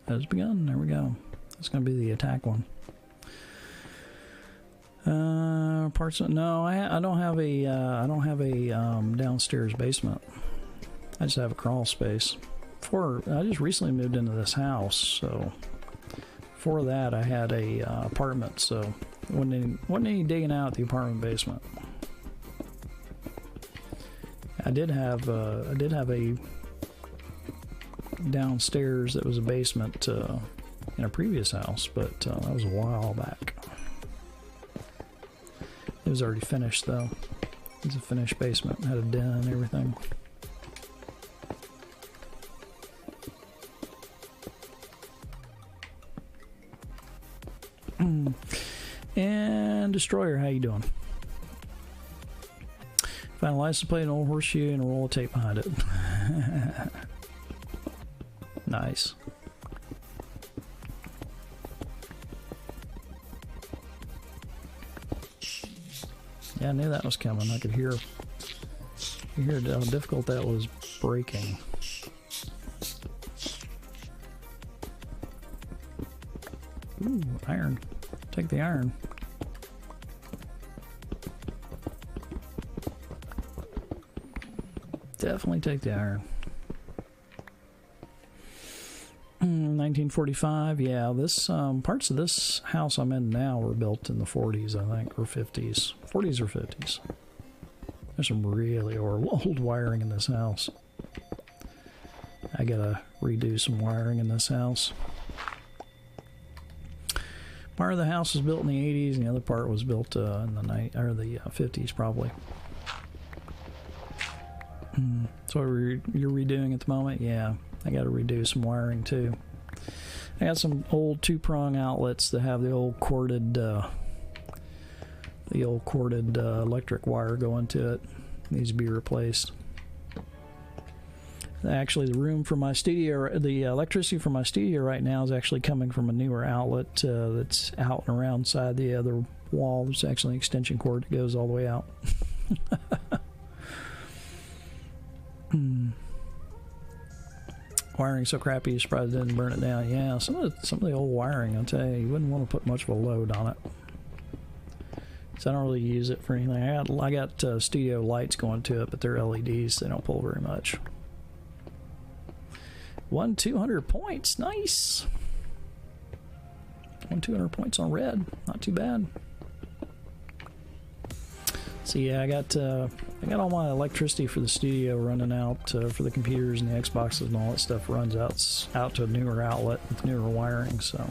Has begun. There we go. That's going to be the attack one. Parts of, no, I don't have a I don't have a downstairs basement. I just have a crawl space. I just recently moved into this house, so before that I had a apartment, so wasn't any digging out the apartment basement. I did have a downstairs that was a basement in a previous house, but that was a while back. It was already finished though. It was a finished basement, had a den and everything. And Destroyer, how you doing? Found a license plate, an old horseshoe, and a roll of tape behind it. Nice. Yeah, I knew that was coming. I could hear how difficult that was breaking. Ooh, iron. Take the iron. Definitely take the iron. 1945, yeah, this parts of this house I'm in now were built in the 40s, I think, or 50s. 40s or 50s. There's some really old wiring in this house. I gotta redo some wiring in this house. Part of the house was built in the 80s, and the other part was built in the 50s, probably. So you're redoing at the moment? Yeah, I got to redo some wiring too. I got some old two-prong outlets that have the old corded electric wire going to it. Needs to be replaced. Actually, the room for my studio, the electricity for my studio right now is actually coming from a newer outlet that's out and around side the other wall. There's actually an extension cord that goes all the way out. Wiring so crappy, you surprised it didn't burn it down. Yeah, some of the old wiring, I'll tell you, you wouldn't want to put much of a load on it. So I don't really use it for anything. I got studio lights going to it, but they're LEDs. They don't pull very much. 200 points, nice. 200 points on red, not too bad. So yeah, I got all my electricity for the studio running out for the computers and the Xboxes and all that stuff runs out to a newer outlet with newer wiring. So,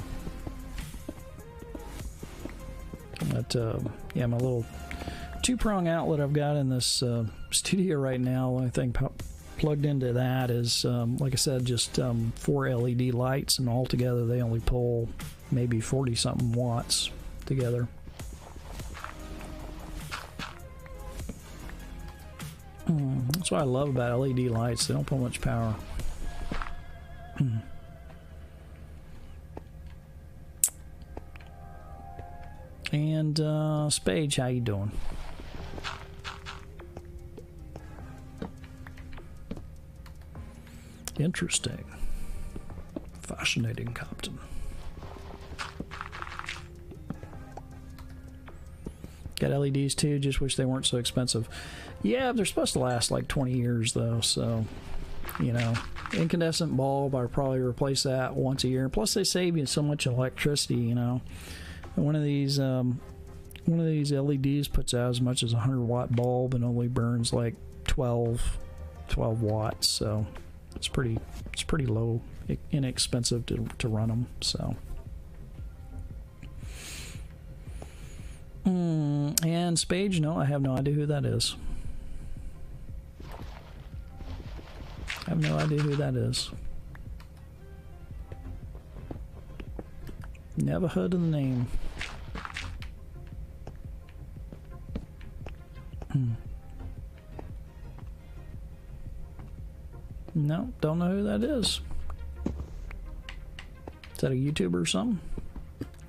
but yeah, my little two-prong outlet I've got in this studio right now. The only thing plugged into that is, like I said, just 4 LED lights, and altogether they only pull maybe 40-something watts together. That's what I love about LED lights. They don't put much power. And Spage, how you doing? Interesting. Fascinating, Captain. Got LEDs too, just wish they weren't so expensive. Yeah, they're supposed to last like 20 years though, so, you know, incandescent bulb, I'll probably replace that once a year. Plus they save you so much electricity, you know. One of these LEDs puts out as much as a 100-watt bulb and only burns like 12 watts, so it's pretty low, inexpensive to run them, so. And Spage, no, I have no idea who that is. I have no idea who that is. Never heard of the name. No, don't know who that is. Is that a YouTuber or something?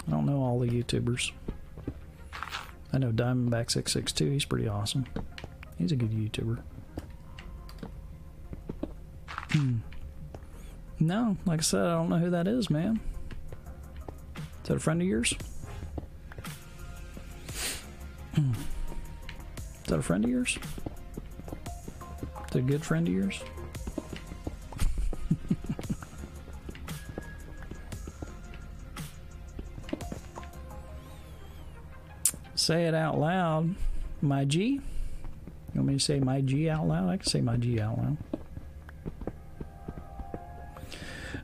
I don't know all the YouTubers. I know Diamondback662, he's pretty awesome. He's a good YouTuber. No, like I said, I don't know who that is, man. Is that a friend of yours? Is that a friend of yours? Is that a good friend of yours? Say it out loud. My G? You want me to say my G out loud? I can say my G out loud.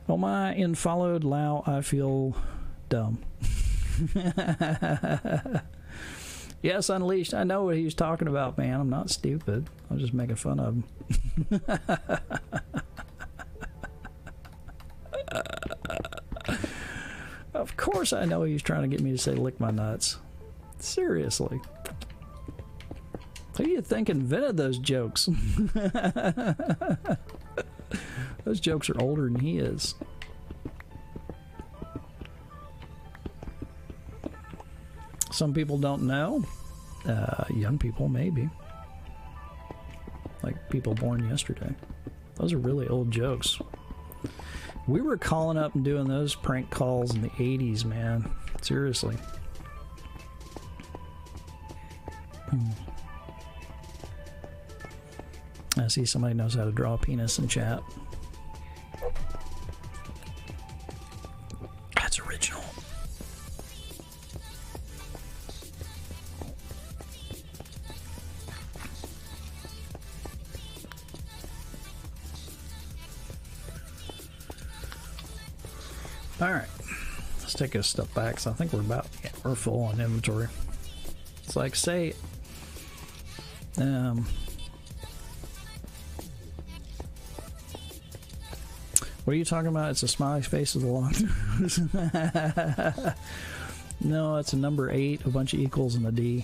Oh my, in followed Lao, I feel dumb. Yes, Unleashed. I know what he was talking about, man. I'm not stupid. I was just making fun of him. Of course I know he was trying to get me to say lick my nuts. Seriously. Who do you think invented those jokes? Those jokes are older than he is. Some people don't know. Young people, maybe. Like people born yesterday. Those are really old jokes. We were calling up and doing those prank calls in the 80s, man. Seriously. I see somebody knows how to draw a penis in chat. That's original. Alright. Let's take a step back, because I think we're full on inventory. It's like, say, what are you talking about? It's a smiley face with a long No, it's a number 8, a bunch of equals, and a D.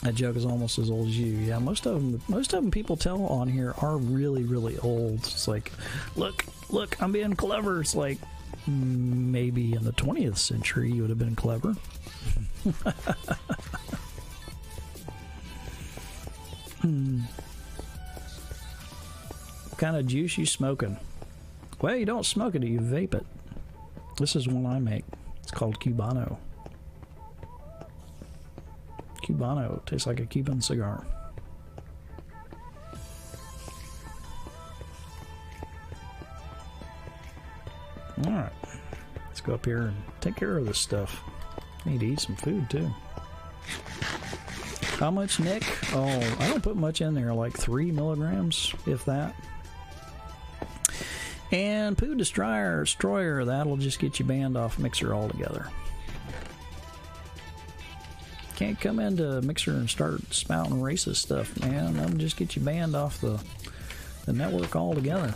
That joke is almost as old as you. Yeah, most of them people tell on here are really, really old. It's like, look, I'm being clever. It's like, maybe in the 20th century you would have been clever. What kind of juice you smoking? Well, you don't smoke it, you vape it. This is one I make. It's called Cubano. Cubano tastes like a Cuban cigar. Alright, let's go up here and take care of this stuff. Need to eat some food too. How much, Nick? Oh, I don't put much in there, like 3 milligrams, if that. And Poo Destroyer, that'll just get you banned off Mixer altogether. Can't come into Mixer and start spouting racist stuff, man. That'll just get you banned off the network altogether.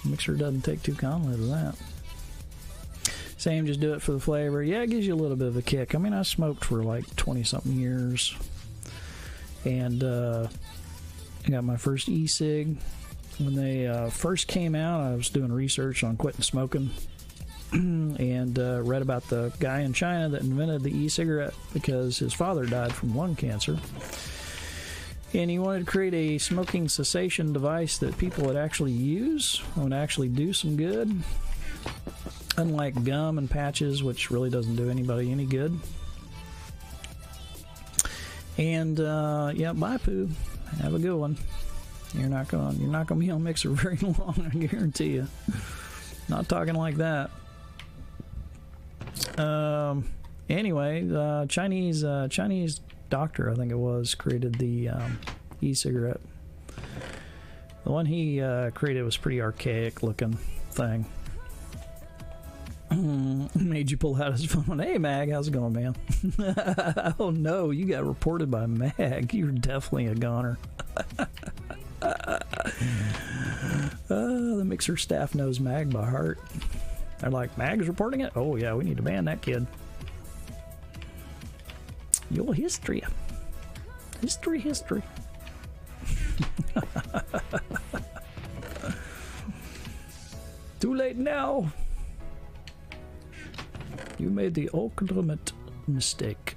Mixer doesn't take too kindly to that. Same, just do it for the flavor. Yeah, it gives you a little bit of a kick. I mean, I smoked for like 20-something years. And I got my first e-cig. When they first came out, I was doing research on quitting smoking. And read about the guy in China that invented the e-cigarette because his father died from lung cancer. And he wanted to create a smoking cessation device that people would actually use, would actually do some good. Unlike gum and patches, which really doesn't do anybody any good. And yeah, bye Pooh. Have a good one. You're not gonna be on Mixer very long, I guarantee you. Not talking like that. Anyway, Chinese doctor, I think it was, created the e-cigarette. The one he created was pretty archaic looking thing. Made you pull out his phone. Hey Mag, how's it going, man? Oh no, you got reported by Mag. You're definitely a goner. The Mixer staff knows Mag by heart. They're like, Mag's reporting it? Oh yeah, we need to ban that kid. Your history. History. Too late now. You made the ultimate mistake.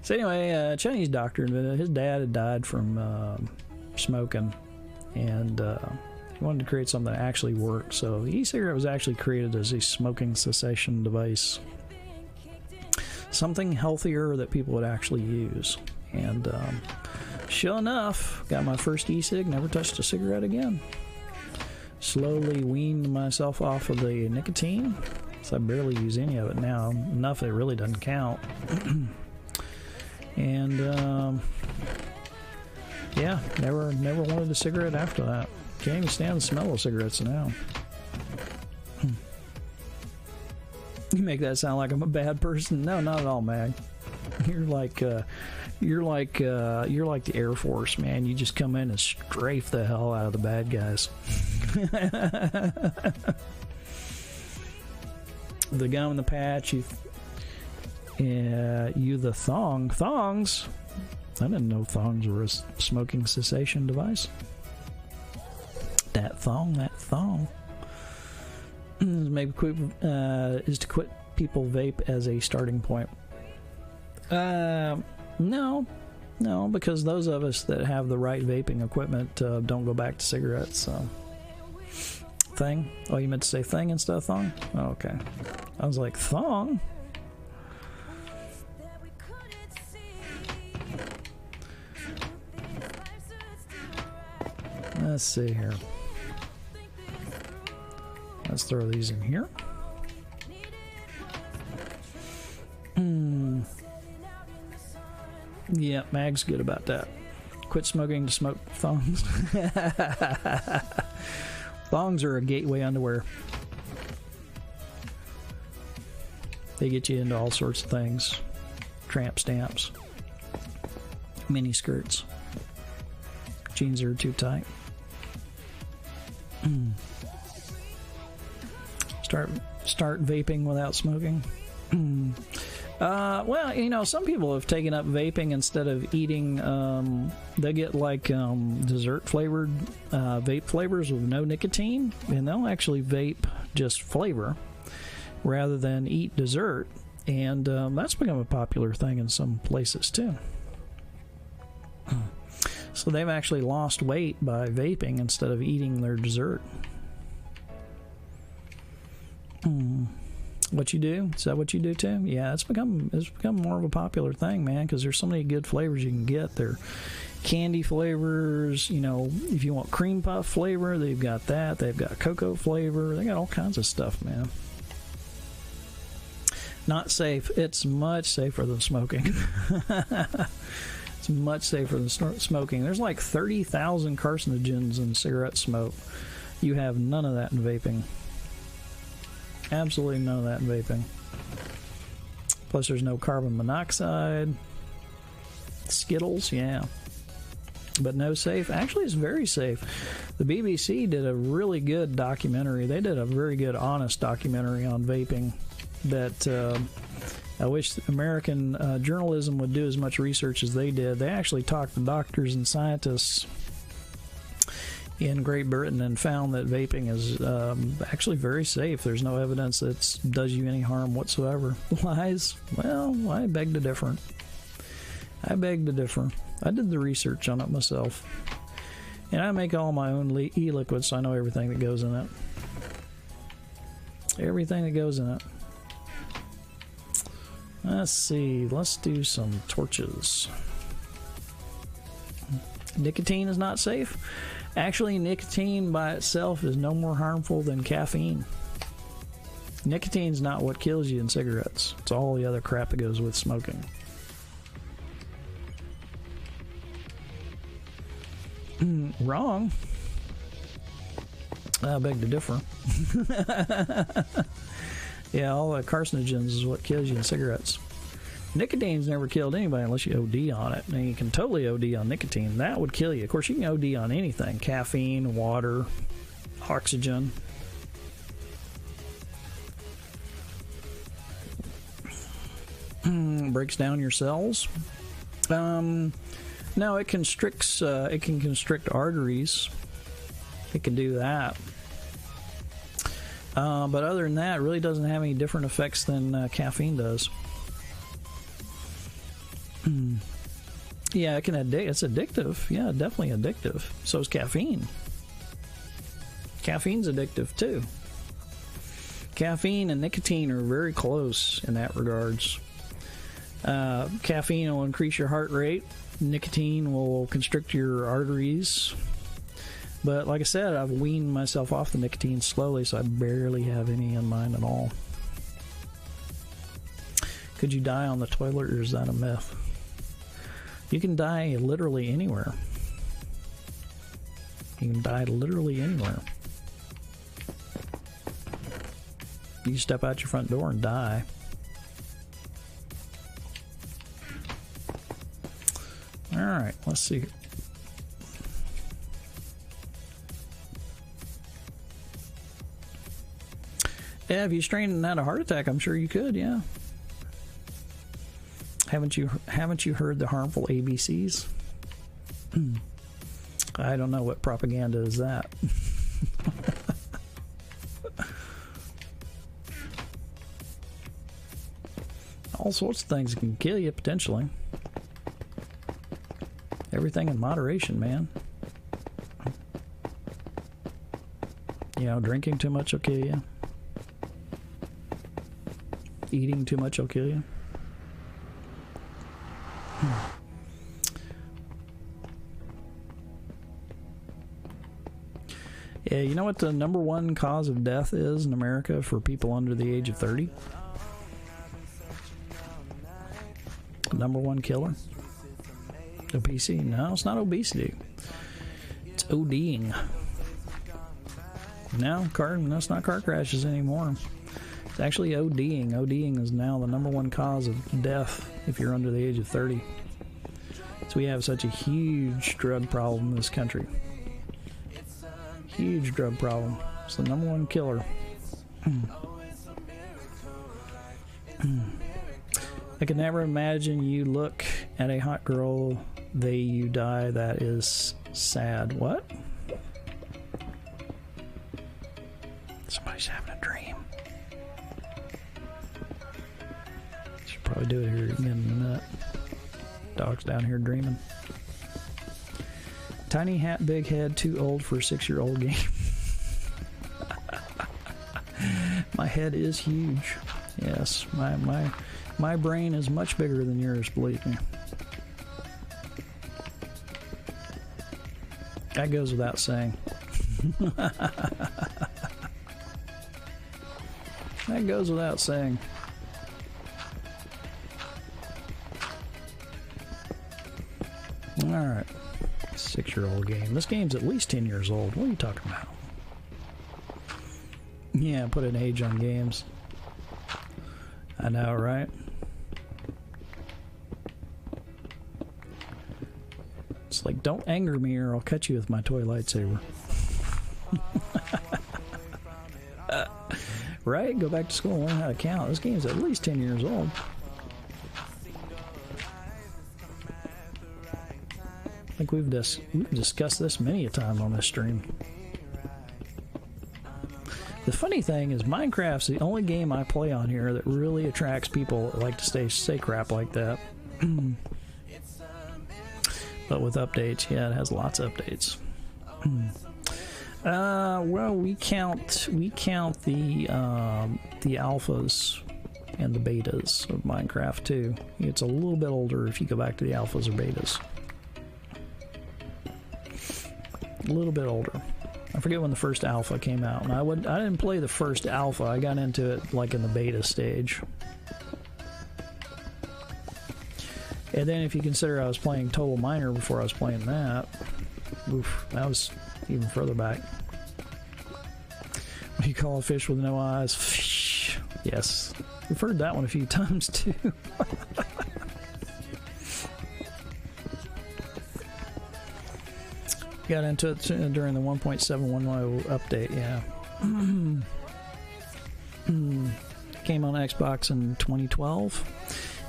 So anyway, Chinese doctor, his dad had died from smoking, and he wanted to create something that actually worked. So the e-cigarette was actually created as a smoking cessation device, something healthier that people would actually use. And sure enough, got my first e-cig, never touched a cigarette again. Slowly weaned myself off of the nicotine, so I barely use any of it now. Enough that it really doesn't count. And yeah, never wanted a cigarette after that. Can't even stand the smell of cigarettes now. You make that sound like I'm a bad person. No, not at all, Mag. You're like the Air Force, man. You just come in and strafe the hell out of the bad guys. The gum and the patch, you the thongs. I didn't know thongs were a smoking cessation device. That thong. Maybe is to quit people vape as a starting point. No, because those of us that have the right vaping equipment don't go back to cigarettes. So. Thing? Oh, you meant to say thing instead of thong? Oh, okay. I was like, thong? Let's see here. Let's throw these in here. Yeah, Mag's good about that. Quit smoking to smoke thongs. Thongs are a gateway underwear. They get you into all sorts of things. Tramp stamps. Mini skirts. Jeans that are too tight. Start vaping without smoking. Well, you know, some people have taken up vaping instead of eating. They get like dessert flavored vape flavors with no nicotine, and they'll actually vape just flavor rather than eat dessert. And that's become a popular thing in some places too. So they've actually lost weight by vaping instead of eating their dessert. What you do? Is that what you do too? Yeah, it's become more of a popular thing, man, because there's so many good flavors you can get. They're candy flavors, you know, if you want cream puff flavor, they've got that. They've got cocoa flavor. They got all kinds of stuff, man. Not safe. It's much safer than smoking. It's much safer than smoking. There's like 30,000 carcinogens in cigarette smoke. You have none of that in vaping. Absolutely none of that in vaping. Plus there's no carbon monoxide. Skittles, yeah. But no safe. Actually, it's very safe. The BBC did a really good documentary. They did a very good, honest documentary on vaping that I wish American journalism would do as much research as they did. They actually talked to doctors and scientists in Great Britain and found that vaping is actually very safe. There's no evidence that it does you any harm whatsoever. Lies? Well, I beg to differ. I beg to differ. I did the research on it myself. And I make all my own e-liquids, so I know everything that goes in it. Everything that goes in it. Let's see. Let's do some torches. Nicotine is not safe. Actually, nicotine by itself is no more harmful than caffeine. Nicotine's not what kills you in cigarettes. It's all the other crap that goes with smoking. Wrong. I beg to differ. Yeah, all the carcinogens is what kills you in cigarettes. Nicotine's never killed anybody unless you OD on it. And you can totally OD on nicotine. That would kill you. Of course, you can OD on anything. Caffeine, water, oxygen. Breaks down your cells. No, it constricts. It can constrict arteries. It can do that. But other than that, it really doesn't have any different effects than caffeine does. Yeah, it can it's addictive. Yeah, definitely addictive. So is caffeine. Caffeine's addictive too. Caffeine and nicotine are very close in that regards. Caffeine will increase your heart rate. Nicotine will constrict your arteries. But like I said, I've weaned myself off the nicotine slowly, so I barely have any in mine at all. Could you die on the toilet, or is that a myth? You can die literally anywhere. You can die literally anywhere. You step out your front door and die. Alright, let's see. Yeah, if you strained and had a heart attack, I'm sure you could, yeah. Haven't you heard the harmful ABCs? I don't know what propaganda is that. All sorts of things can kill you potentially. Everything in moderation, man. You know, drinking too much will kill you. Eating too much will kill you. Yeah, you know what the number one cause of death is in America for people under the age of 30? The number one killer? Obesity? No, it's not obesity. It's ODing. No, it's not car crashes anymore. It's actually ODing. ODing is now the number one cause of death if you're under the age of 30. So we have such a huge drug problem in this country. Huge drug problem. It's the number one killer. I can never imagine you look at a hot girl, you die. That is sad. What? Somebody's having a dream. Should probably do it here again in a minute. Dog's down here dreaming. Tiny hat, big head, too old for a 6-year-old game. My head is huge. Yes, my brain is much bigger than yours, believe me. That goes without saying. That goes without saying. Alright. 6-year-old game. This game's at least 10 years old. What are you talking about? Yeah, put an age on games. I know, right? It's like, don't anger me or I'll cut you with my toy lightsaber. Right? Go back to school and learn how to count. This game's at least 10 years old. I think we've discussed this many a time on this stream. The funny thing is, Minecraft's the only game I play on here that really attracts people that like to say crap like that. But with updates, yeah, it has lots of updates. Well, we count the alphas and the betas of Minecraft too. It's a little bit older if you go back to the alphas or betas. A little bit older. I forget when the first alpha came out, and I didn't play the first alpha. I got into it like in the beta stage. And then if you consider I was playing Total Miner before I was playing that, oof, that was even further back. What do you call a fish with no eyes? Fish. Yes. We've heard that one a few times too. Got into it during the 1.710 update, yeah. Came on Xbox in 2012.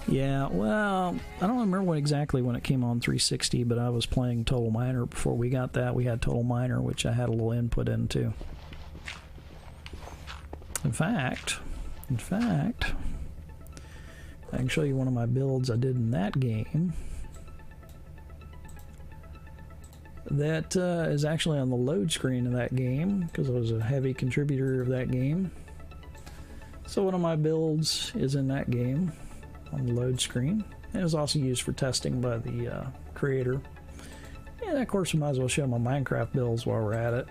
Yeah, well, I don't remember exactly when it came on 360, but I was playing Total Miner before we got that. We had Total Miner, which I had a little input into. In fact, I can show you one of my builds I did in that game. That is actually on the load screen of that game, because I was a heavy contributor of that game. So one of my builds is in that game on the load screen. It was also used for testing by the creator. And of course, we might as well show my Minecraft builds while we're at it.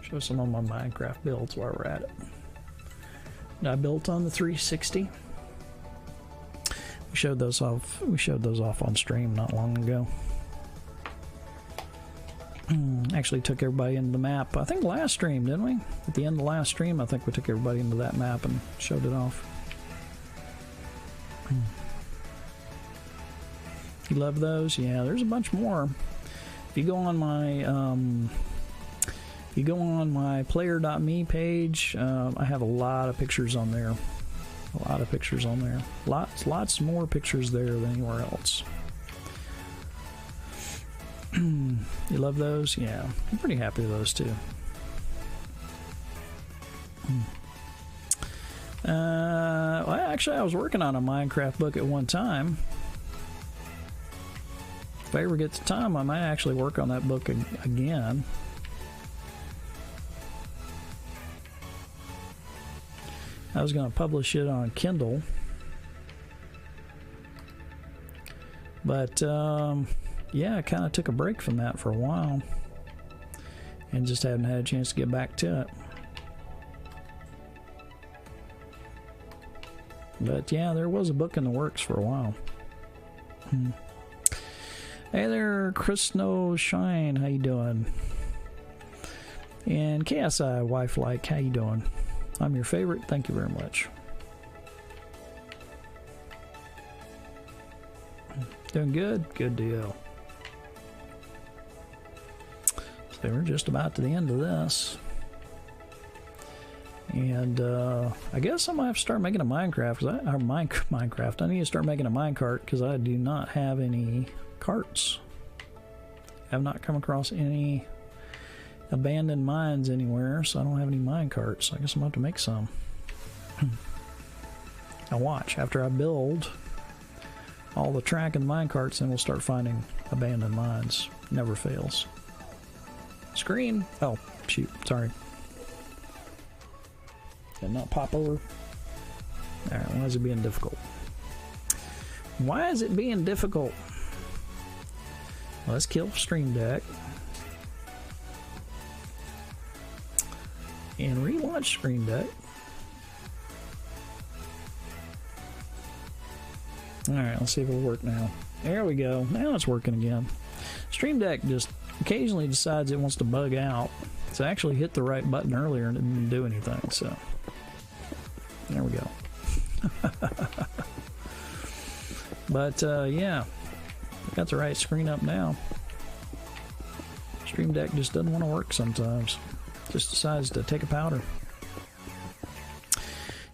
Show some of my Minecraft builds while we're at it. I built on the 360. We showed those off on stream not long ago. Actually took everybody into the map, I think last stream, didn't we? At the end of the last stream, I think we took everybody into that map and showed it off. You love those? Yeah, there's a bunch more. If you go on my player.me page, I have a lot of pictures on there. Lots more pictures there than anywhere else. You love those? Yeah, I'm pretty happy with those too. Well, actually, I was working on a Minecraft book at one time. If I ever get the time, I might actually work on that book again. I was going to publish it on Kindle, but yeah, I kind of took a break from that for a while and just haven't had a chance to get back to it. But yeah, there was a book in the works for a while. Hey there, Chris Snow Shine, how you doing? And KSI Wife Like, how you doing? I'm your favorite, thank you very much. Doing good? Good deal. So we're just about to the end of this. And I guess I might have to start making a Minecraft, Minecraft. I need to start making a minecart because I do not have any carts. I have not come across any abandoned mines anywhere, so I don't have any minecarts. I guess I'm going to have to make some. Now watch, after I build all the track and minecarts, then we'll start finding abandoned mines. Never fails. Screen. Oh, shoot. Sorry. Did not pop over. Alright, why is it being difficult? Why is it being difficult? Well, let's kill Stream Deck. And relaunch Stream Deck. Alright, let's see if it'll work now. There we go. Now it's working again. Stream Deck just occasionally decides it wants to bug out. So I actually hit the right button earlier and it didn't do anything, so there we go. But yeah, I got the right screen up now. Stream Deck just doesn't want to work sometimes. Just decides to take a powder.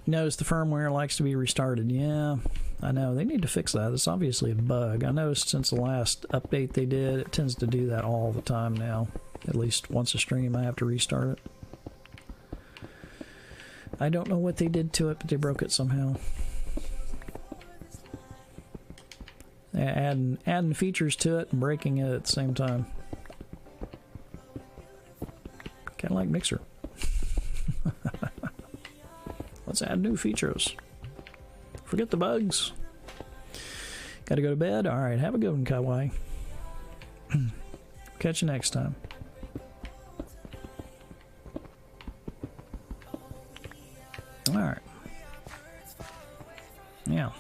You notice the firmware likes to be restarted. Yeah, I know. They need to fix that. It's obviously a bug. I noticed since the last update they did, it tends to do that all the time now. At least once a stream, I have to restart it. I don't know what they did to it, but they broke it somehow. Adding features to it and breaking it at the same time. Kind of like Mixer. Let's add new features. Forget the bugs. Gotta go to bed? Alright, have a good one, Kawaii. Catch you next time. Alright. Yeah.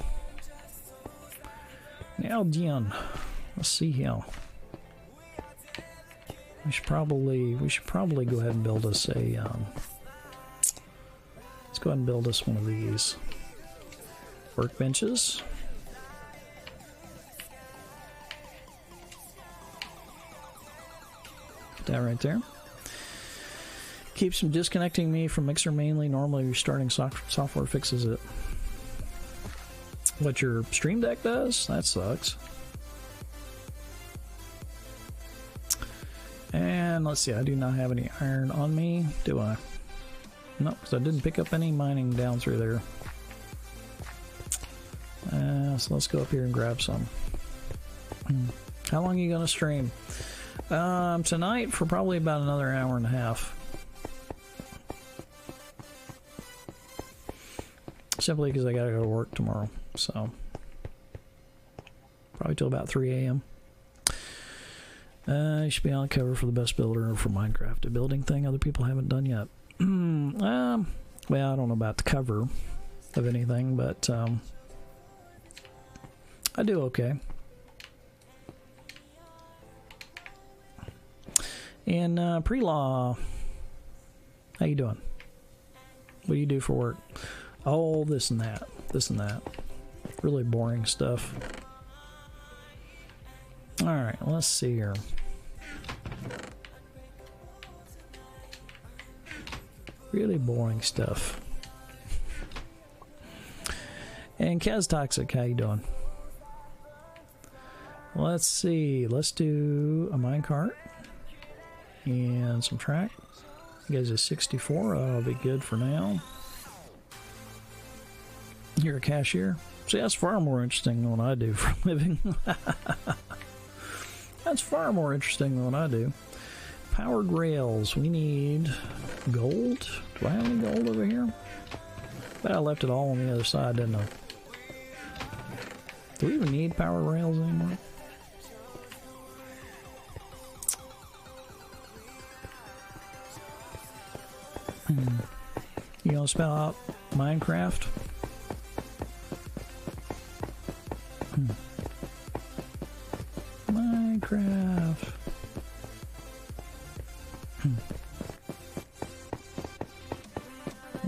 Now, Dion. Let's see here. We should probably go ahead and build us a let's go ahead and build us one of these workbenches. Put that right there. Keeps from disconnecting me from Mixer mainly. Normally restarting software fixes it. What your Stream Deck does? That sucks. And let's see, I do not have any iron on me, do I? No, because I didn't pick up any mining down through there. So let's go up here and grab some. How long are you going to stream? Tonight for probably about another hour and a half. Simply because I got to go to work tomorrow. So, probably till about 3 a.m. You should be on the cover for the best builder for Minecraft, a building thing other people haven't done yet. Well, I don't know about the cover of anything, but I do okay. And Pre-Law, how you doing? What do you do for work? Oh, this and that. This and that. Really boring stuff. Alright, let's see here. Really boring stuff. And Kaz Toxic, how you doing? Let's see. Let's do a minecart. And some track. You guys are 64. That'll be good for now. You're a cashier. See, that's far more interesting than what I do for a living. That's far more interesting than what I do. Powered rails. We need gold. Do I have any gold over here? Bet I left it all on the other side, didn't I? Do we even need powered rails anymore? You gonna spell out Minecraft? Minecraft.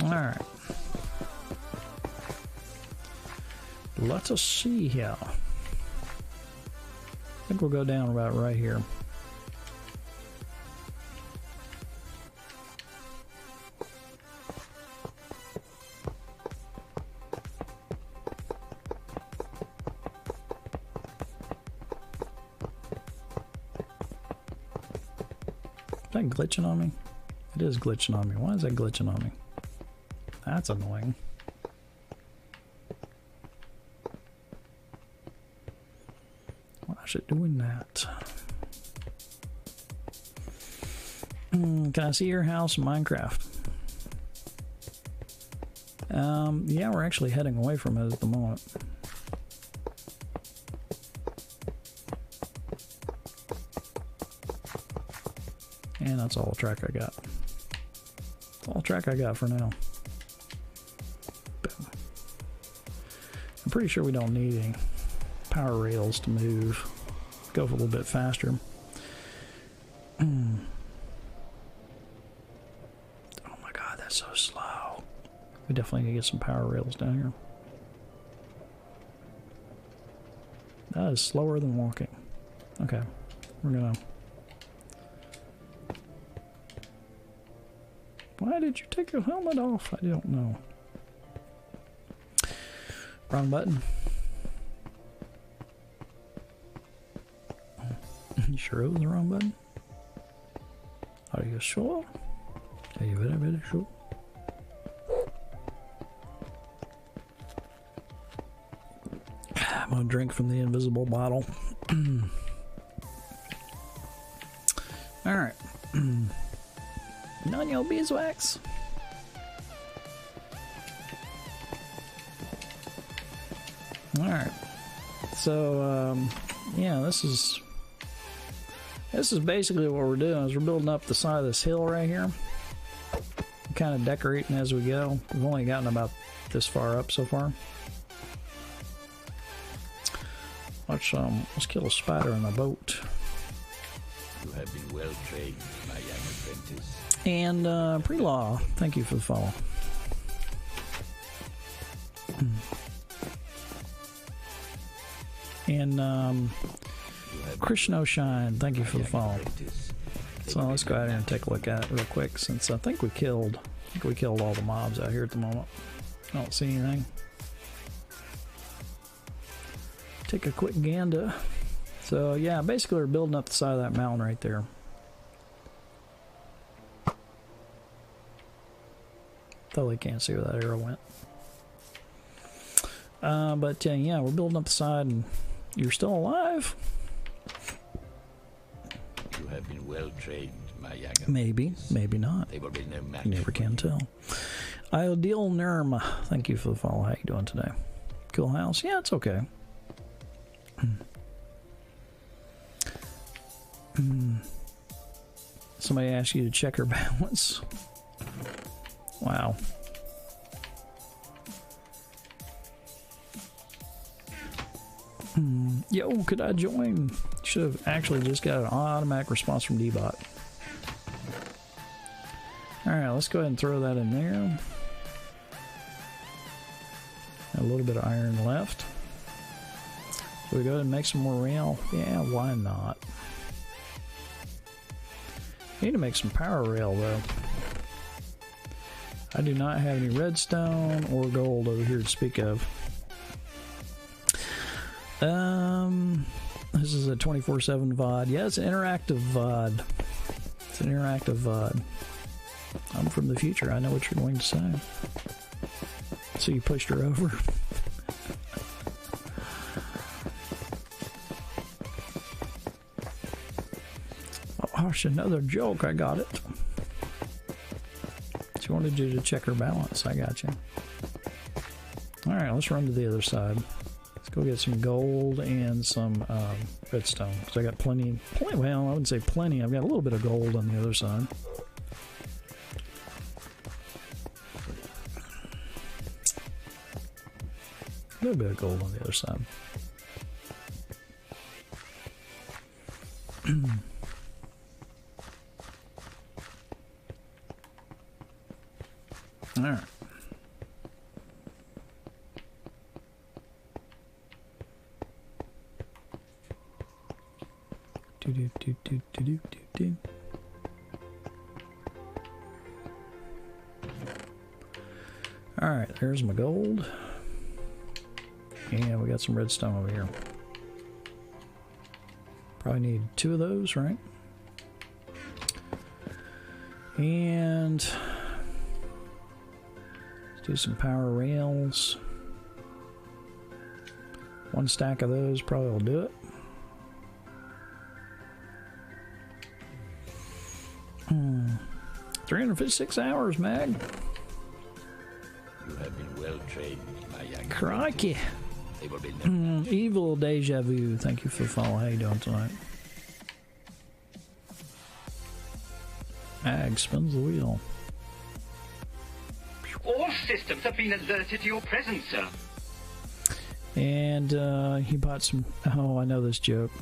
Alright. Let us see here. I think we'll go down about right here. Is that glitching on me? It is glitching on me. Why is that glitching on me? That's annoying. Why is it doing that? Can I see your house in Minecraft? Yeah, we're actually heading away from it at the moment. And that's all the track I got. That's all the track I got for now. Boom. I'm pretty sure we don't need any power rails to move. Go a little bit faster. Oh my god, that's so slow. We definitely need to get some power rails down here. That is slower than walking. Okay, we're gonna Why did you take your helmet off? I don't know. Wrong button. You sure it was the wrong button? Are you sure? Are you very, very sure? I'm gonna drink from the invisible bottle. Alright. None your beeswax. Alright. So, yeah, this is basically what we're doing, is we're building up the side of this hill right here. Kind of decorating as we go. We've only gotten about this far up so far. Let's kill a spider in a boat. You have been well trained, my young apprentice. And Pre-Law, thank you for the follow. And Krishna Shine, thank you for the follow. So let's go out here and take a look at it real quick, since I think we killed all the mobs out here at the moment. I don't see anything. Take a quick gander. So yeah, basically we're building up the side of that mountain right there. Totally can't see where that arrow went. But yeah, we're building up the side, and you're still alive. You have been well trained, my young Maybe, maybe not. They will be no match. You never can tell. Ideal Nerm, thank you for the follow. How you doing today? Cool house? Yeah, it's okay. Somebody asked you to check her balance. Wow. Yo, could I join? Should have actually just got an automatic response from D-Bot. Alright, let's go ahead and throw that in there. A little bit of iron left. So we go ahead and make some more rail. Yeah, why not? Need to make some power rail though. I do not have any redstone or gold over here to speak of. This is a 24/7 VOD. Yeah, it's an interactive VOD. It's an interactive VOD. I'm from the future. I know what you're going to say. So you pushed her over. Oh, it's another joke. I got it. She wanted you to check her balance. I got you. Alright, let's run to the other side. Let's go get some gold and some redstone. Because I got plenty. Well, I wouldn't say plenty. I've got a little bit of gold on the other side. A little bit of gold on the other side. All right. Do. All right, there's my gold. And we got some redstone over here. Probably need 2 of those, right? And let's do some power rails. 1 stack of those probably will do it. Hmm. 356 hours, Mag. You have been well trained, my young Crikey. They will be no Evil Deja Vu, thank you for the follow. How you doing tonight? Ag spins the wheel. All systems have been alerted to your presence, sir. And he bought some. Oh, I know this joke.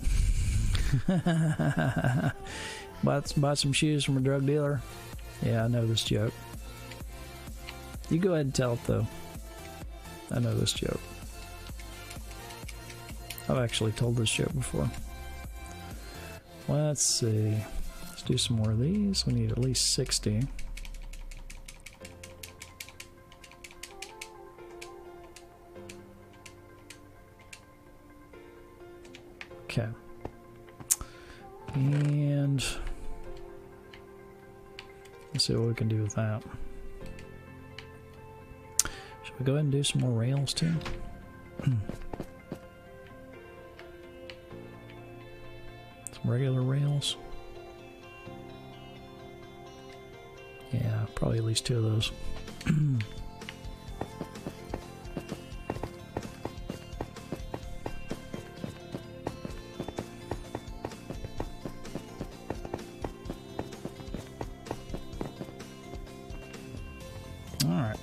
bought some shoes from a drug dealer. Yeah, I know this joke. You go ahead and tell it though. I know this joke. I've actually told this joke before. Let's see. Let's do some more of these. We need at least 60. Okay. And let's see what we can do with that. Should we go ahead and do some more rails too? Some regular rails. Yeah, probably at least 2 of those. Alright.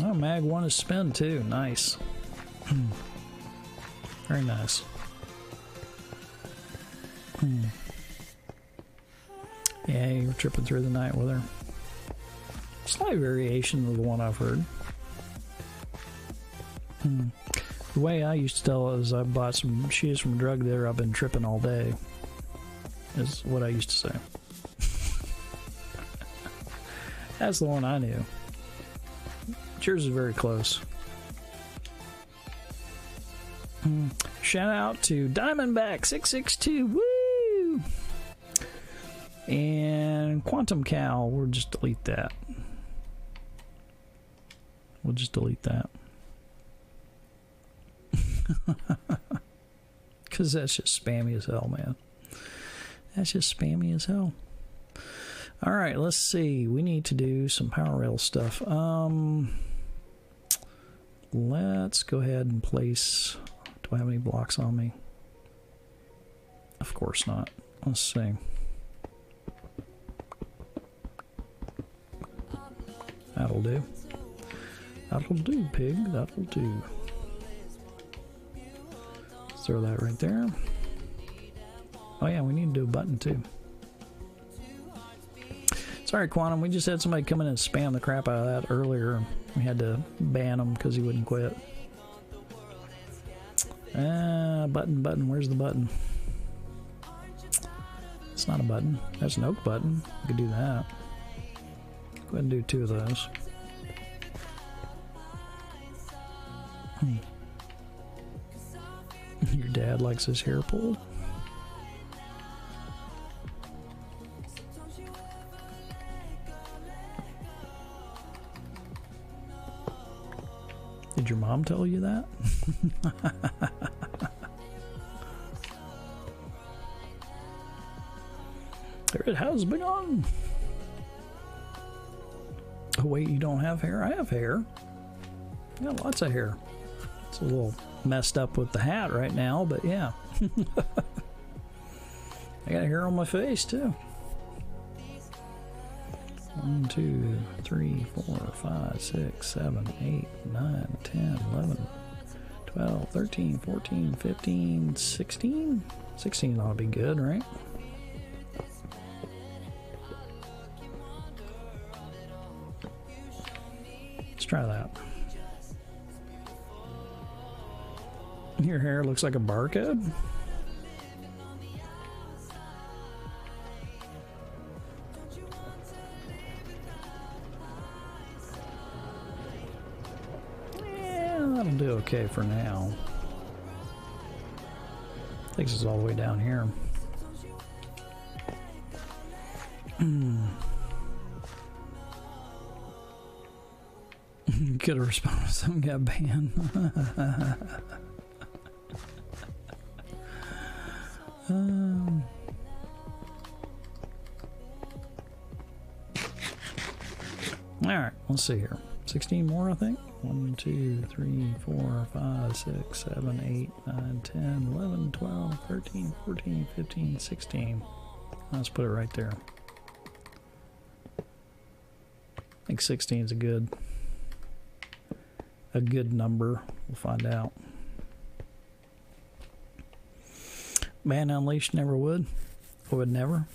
Oh, Mag 1 is spin too. Nice. Very nice. Yeah, you were tripping through the night with her. Slight variation of the one I've heard. The way I used to tell it is I bought some shoes from a drug dealer. I've been tripping all day. Is what I used to say. That's the one I knew. Yours is very close. Shout out to Diamondback662. Woo! And Quantum Cow. We'll just delete that. We'll just delete that. Because that's just spammy as hell, man. That's just spammy as hell. Alright, let's see. We need to do some power rail stuff. Let's go ahead and place... Do I have any blocks on me? Of course not. Let's see. That'll do. That'll do, pig. That'll do. Let's throw that right there. Oh yeah, we need to do a button too. Sorry, Quantum. We just had somebody come in and spam the crap out of that earlier. We had to ban him because he wouldn't quit. Button. Where's the button? It's not a button. That's an oak button. We could do that. Go ahead and do 2 of those. Your dad likes his hair pulled. Did your mom tell you that? There it has been on. Oh wait, you don't have hair? I have hair. I got lots of hair. It's a little messed up with the hat right now, but yeah. I got hair on my face too. 1, 2, 3, 4, 5, 6, 7, 8, 9, 10, 11, 12, 13, 14, 15, 16? 16 ought to be good, right? Let's try that. Your hair looks like a barcode? That'll do okay for now. Takes us all the way down here. Could have responded if something got banned. Alright, let's see here. 16 more, I think. 1, 2, 3, 4, 5, 6, 7, 8, 9, 10, 11, 12, 13, 14, 15, 16. Let's put it right there. I think 16 is a good number. We'll find out. Man Unleashed never would. Would never.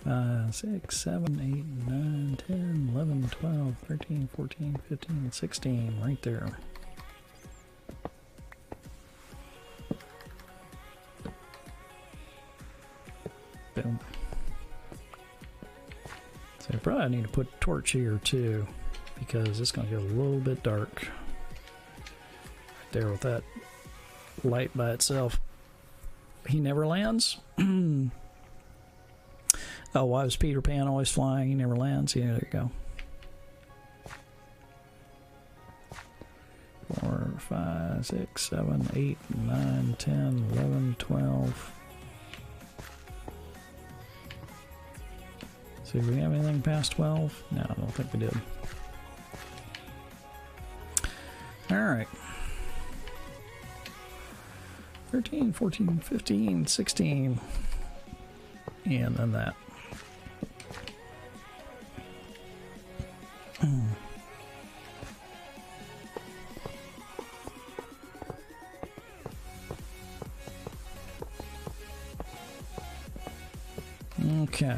5, 6, 7, 8, 9, 10, 11, 12, 13, 14, 15, 16. Right there. Boom. So Probably need to put a torch here too, because it's going to get a little bit dark right there with that light by itself. He never lands. Oh, why was Peter Pan always flying? He never lands. Yeah, there you go. 4, 5, 6, 7, 8, 9, 10, 11, 12. See, do we have anything past 12? No, I don't think we did. Alright. 13, 14, 15, 16. And then that. Okay.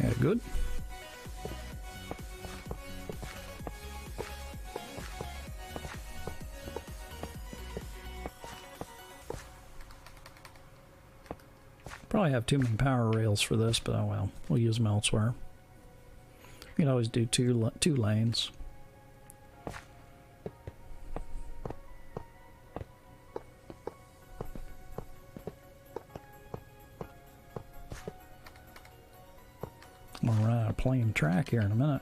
Yeah, good. Probably have too many power rails for this, but oh well, we'll use them elsewhere. You can always do two lanes. I'll run out of plain track here in a minute.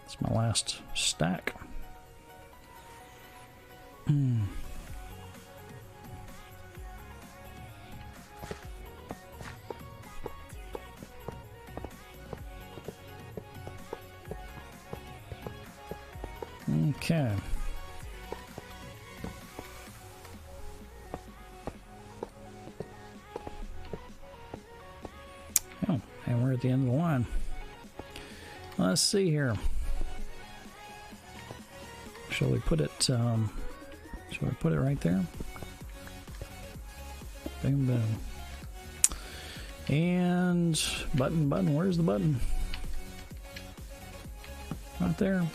It's my last stack. Okay. Oh, and we're at the end of the line. Let's see here. Shall we put it? Shall we put it right there? Boom, boom. And button. Where's the button? Right there.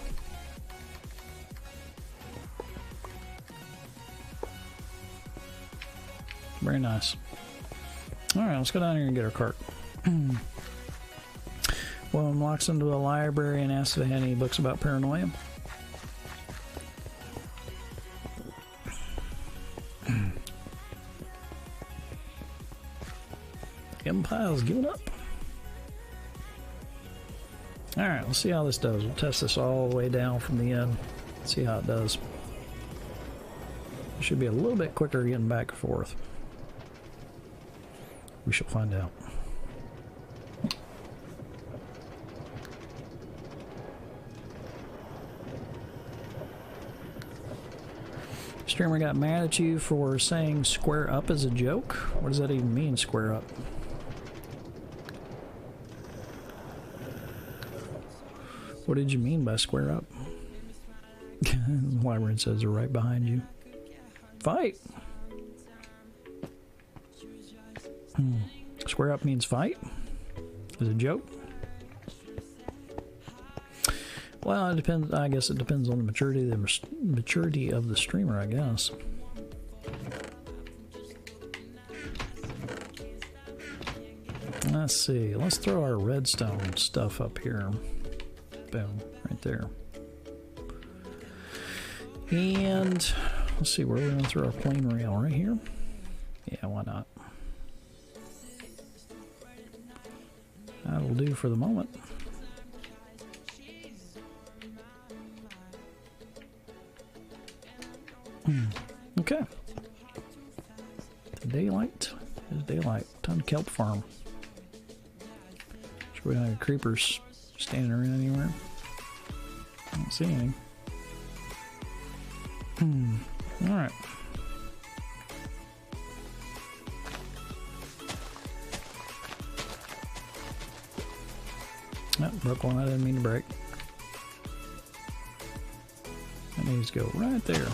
Very nice. Alright, let's go down here and get our cart. Willem walks into the library and asks if they had any books about paranoia. Empire's giving up. Alright, let's see how this does. We'll test this all the way down from the end. See how it does. It should be a little bit quicker getting back and forth. We shall find out. Streamer got mad at you for saying square up as a joke? What does that even mean, square up? What did you mean by square up? Wyvern says they're right behind you. Fight! Square up means fight? Is it a joke? Well, it depends. I guess it depends on the maturity of the streamer, I guess. Let's see. Let's throw our redstone stuff up here. Boom, right there. And let's see, where are we going to throw our plane rail? Right here? Yeah, why not? That'll do for the moment. Okay. Daylight is daylight. Time to kelp farm. Sure we don't have creepers standing around anywhere. I don't see any. Alright. Oh, broke one I didn't mean to break. That needs to go right there.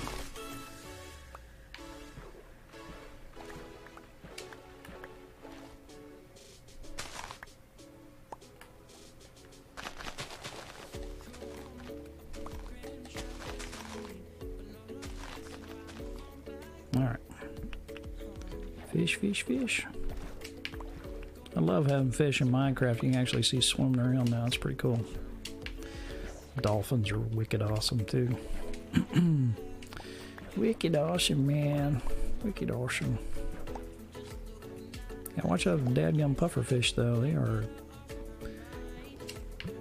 Fish, fish, fish. I love having fish in Minecraft. You can actually see swimming around now. It's pretty cool. Dolphins are wicked awesome too. Wicked awesome, man. Wicked awesome. Yeah, watch out for dadgum pufferfish though. They are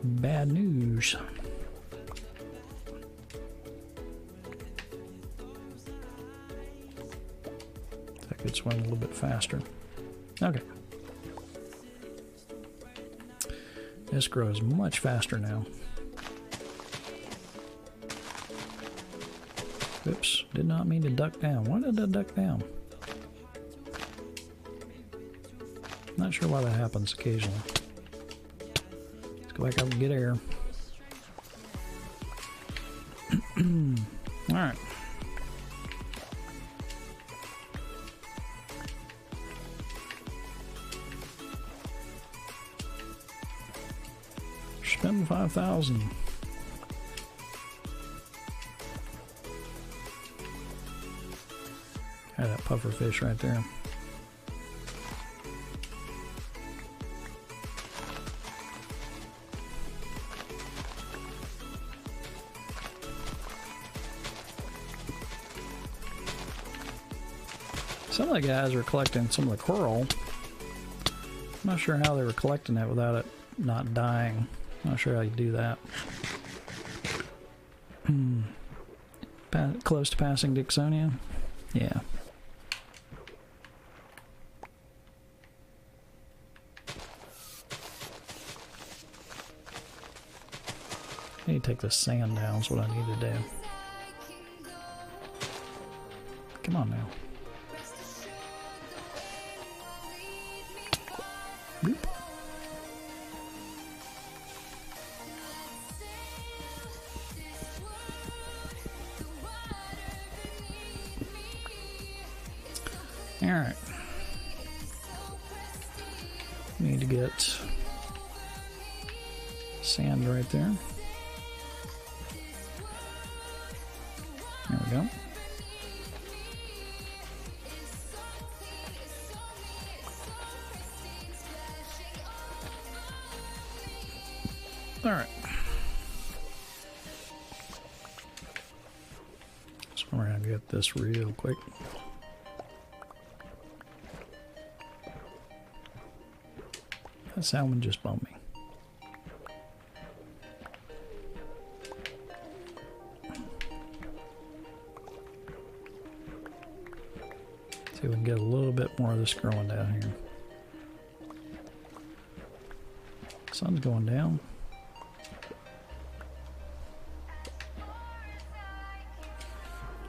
bad news. I could swim a little bit faster. Okay. This grows much faster now. Oops, did not mean to duck down. Why did I duck down? Not sure why that happens occasionally. Let's go back up and get air. Alright. Spend 5,000. Got that puffer fish right there. Some of the guys were collecting some of the coral. I'm not sure how they were collecting it without it not dying. Not sure how you do that. Close to passing Dixonia? Yeah. I need to take this sand down is what I need to do. Come on now. Boop. Alright. Need to get sand right there. There we go. Alright. So we're going to get this real quick. That salmon just bumped me. See if we can get a little bit more of this growing down here. Sun's going down.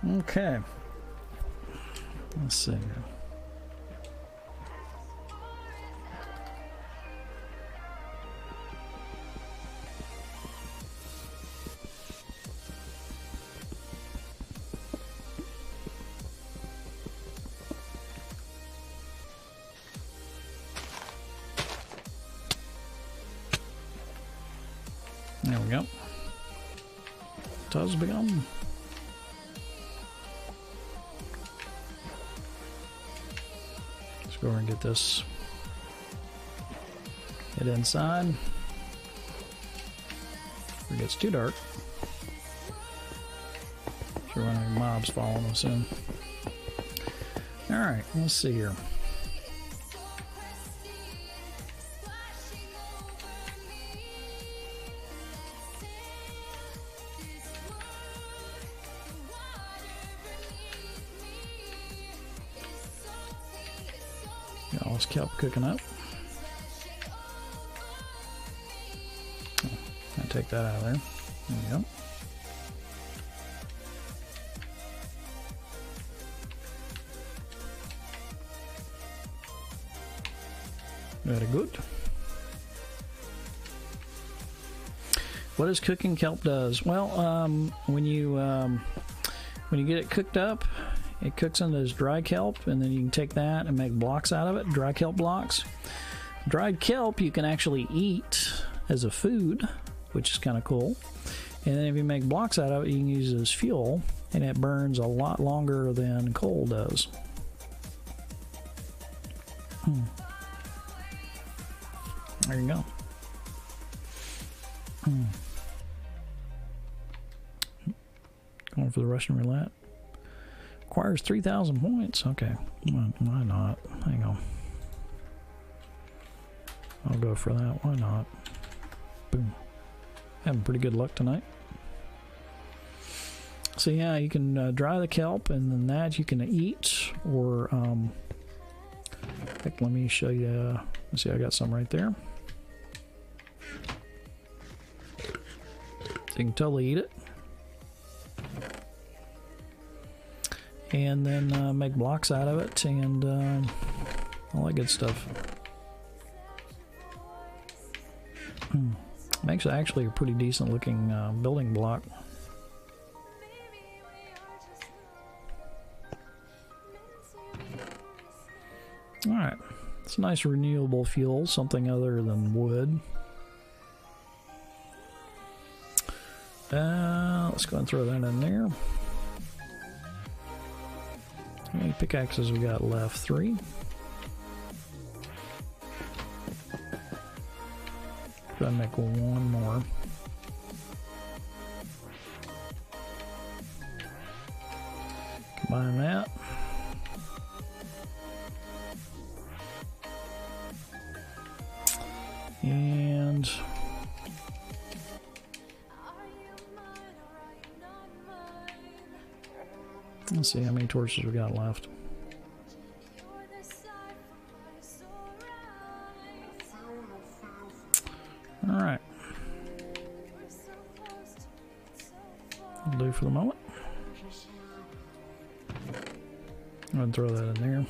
Okay. Let's see. There we go. Does begun. Let's go over and get this. Get inside. It gets too dark. Sure, we're any mobs following us soon. All right, let's see here. Got all this kelp cooking up. Oh, I'll take that out of there. There we go. Very good. What does cooking kelp does? Well, when you get it cooked up, it cooks into this dry kelp, and then you can take that and make blocks out of it, dry kelp blocks. Dried kelp you can actually eat as a food, which is kind of cool. And then if you make blocks out of it, you can use it as fuel, and it burns a lot longer than coal does. There you go. Going for the Russian roulette. Requires 3,000 points. Okay. Why not? Hang on. I'll go for that. Why not? Boom. Having pretty good luck tonight. So yeah, you can dry the kelp, and then that you can eat, or heck, let me show you. Let's see, I got some right there. So you can totally eat it, and then make blocks out of it, and all that good stuff. Makes actually a pretty decent looking building block. Alright, it's a nice renewable fuel, something other than wood. Let's go and throw that in there. How many pickaxes we got left? 3. Try to make one more. Combine that. And let's see how many torches we got left. All right, I'll do for the moment. I'm gonna throw that in there.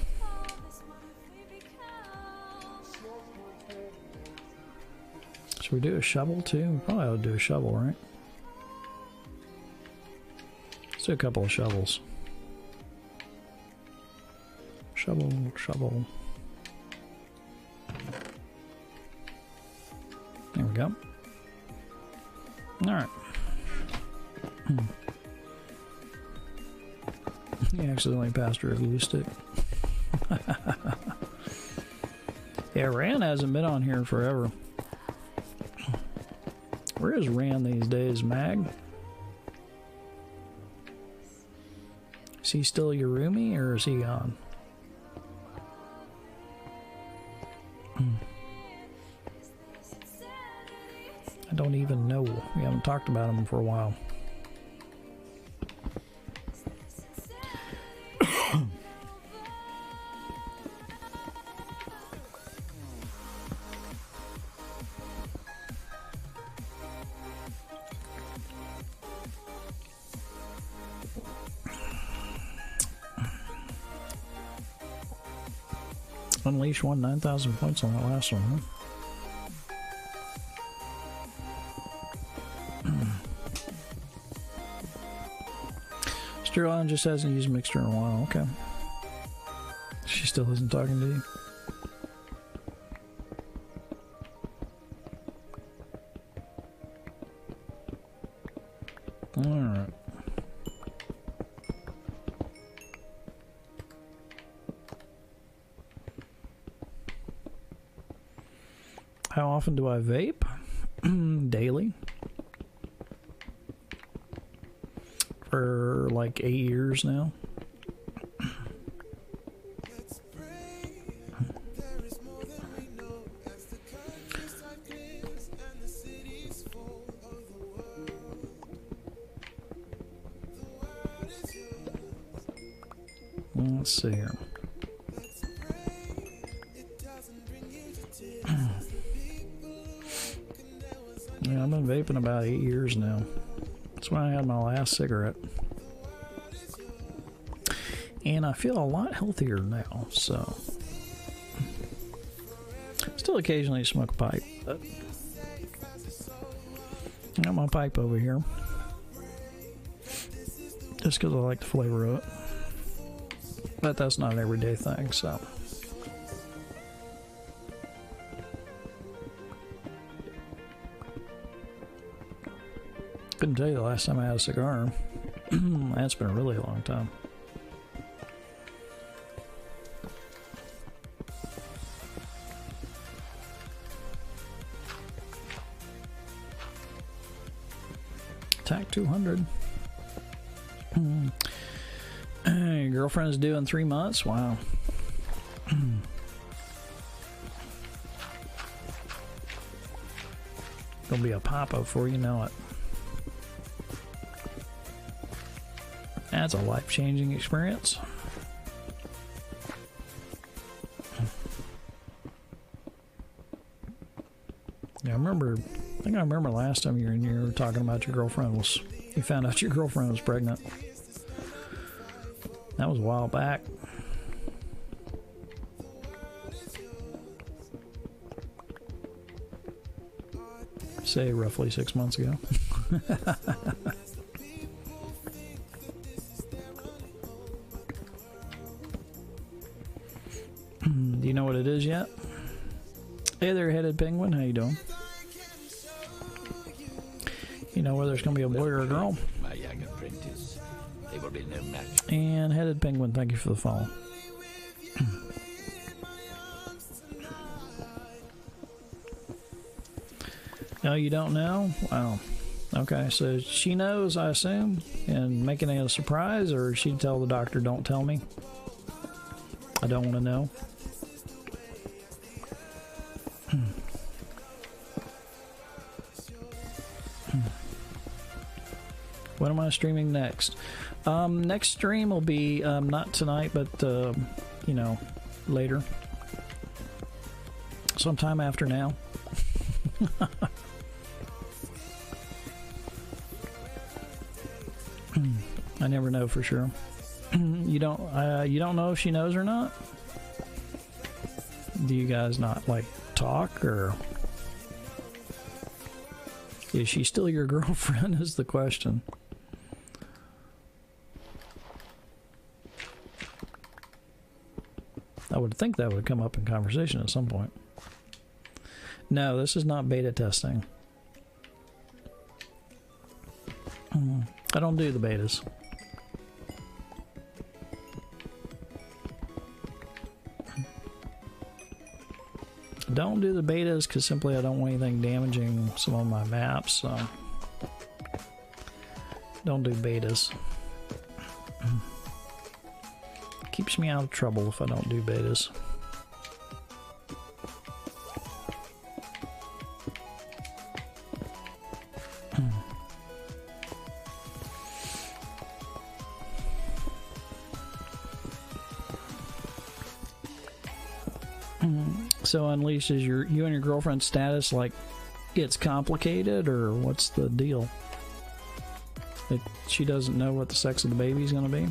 Should we do a shovel too? We probably ought to do a shovel, right? Let's do a couple of shovels. Shovel, shovel. There we go. Alright. He accidentally passed her a glue stick. Yeah, Rand hasn't been on here forever. Where is Rand these days, Mag? Is he still your roomie, or is he gone? I don't even know. We haven't talked about him for a while. Unleash won 9,000 points on that last one, huh? Sterling just hasn't used Mixer in a while, okay. She still isn't talking to you. Alright. How often do I vape? Daily. For like 8 years now. Let's see here. Yeah, I've been vaping about 8 years now. That's when I had my last cigarette. And I feel a lot healthier now, so. Still occasionally smoke a pipe, but. I got my pipe over here. Just because I like the flavor of it. But that's not an everyday thing, so. Couldn't tell you the last time I had a cigar. That's been a really long time. TAC 200. Your girlfriend is due in 3 months? Wow. Gonna be a papa before you know it. That's a life-changing experience. Yeah, I think I remember last time you were talking about your girlfriend you found out your girlfriend was pregnant. That was a while back. Say roughly 6 months ago. Do you know what it is yet? Hey there, headed penguin. How you doing? You know whether it's going to be a boy or a girl? My young apprentice, they will be no match. And headed penguin, thank you for the follow. No, you don't know? Wow. Okay, so she knows, I assume, and making it a surprise, or she'd tell the doctor, don't tell me? I don't want to know. What am I streaming next? Next stream will be not tonight, but you know, later, sometime after now. I never know for sure. You don't know if she knows or not? Do you guys not like talk, or is she still your girlfriend is the question. I would think that would come up in conversation at some point. No, this is not beta testing. I don't do the betas. Don't do the betas because simply I don't want anything damaging some of my maps, so don't do betas. Keeps me out of trouble if I don't do betas. So Unleashed, is you and your girlfriend's status like it's complicated, or what's the deal? She doesn't know what the sex of the baby's going to be?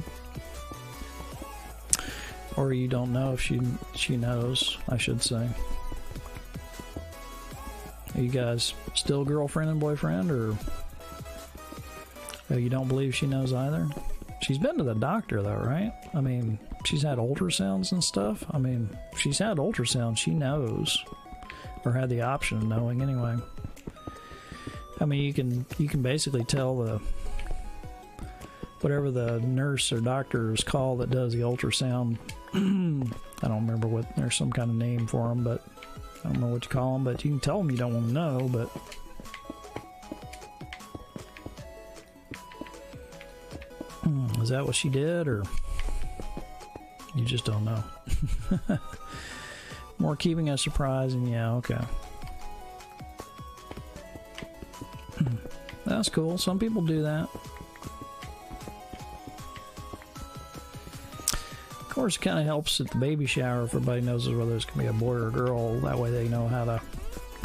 Or you don't know if she knows, I should say. Are you guys still girlfriend and boyfriend, or you don't believe she knows either? She's been to the doctor though, right? I mean, she's had ultrasounds and stuff. I mean, if she's had ultrasounds, she knows, or had the option of knowing anyway. I mean, you can basically tell the whatever the nurse or doctor is called that does the ultrasound. I don't remember what, there's some kind of name for them, but I don't know what you call them, but you can tell them you don't want to know, but is that what she did, or you just don't know? More keeping a surprise, and yeah, okay. That's cool. Some people do that. Of course, it kind of helps at the baby shower if everybody knows whether it's going to be a boy or a girl. That way they know how to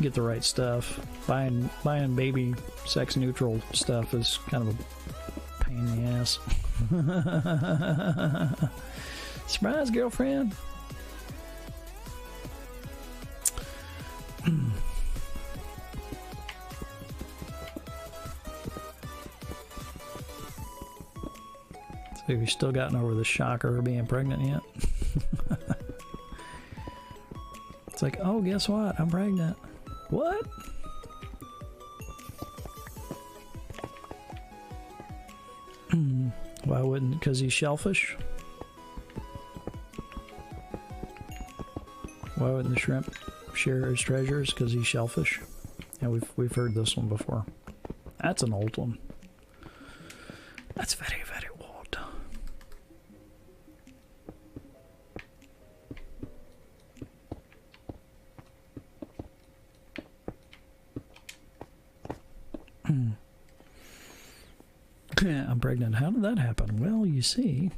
get the right stuff. Buying baby sex neutral stuff is kind of a pain in the ass. Surprise, girlfriend. So have you still gotten over the shock of her being pregnant yet? It's like, oh, guess what? I'm pregnant. What? Why wouldn't? Because he's shellfish? Why wouldn't the shrimp share his treasures? Because he's shellfish? Yeah, we've heard this one before. That's an old one. That's very, very odd. I'm pregnant. How did that happen? Well, you see.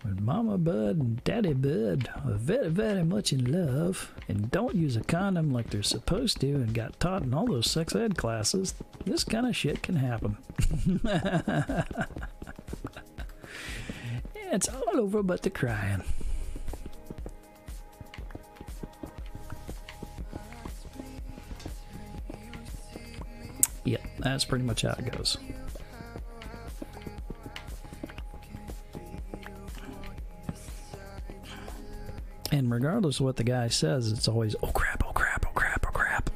When Mama Bud and Daddy Bud are very, very much in love and don't use a condom like they're supposed to and got taught in all those sex ed classes, this kind of shit can happen. Yeah, it's all over but the crying. Yep, that's pretty much how it goes. And regardless of what the guy says, it's always, oh crap, oh crap, oh crap, oh crap.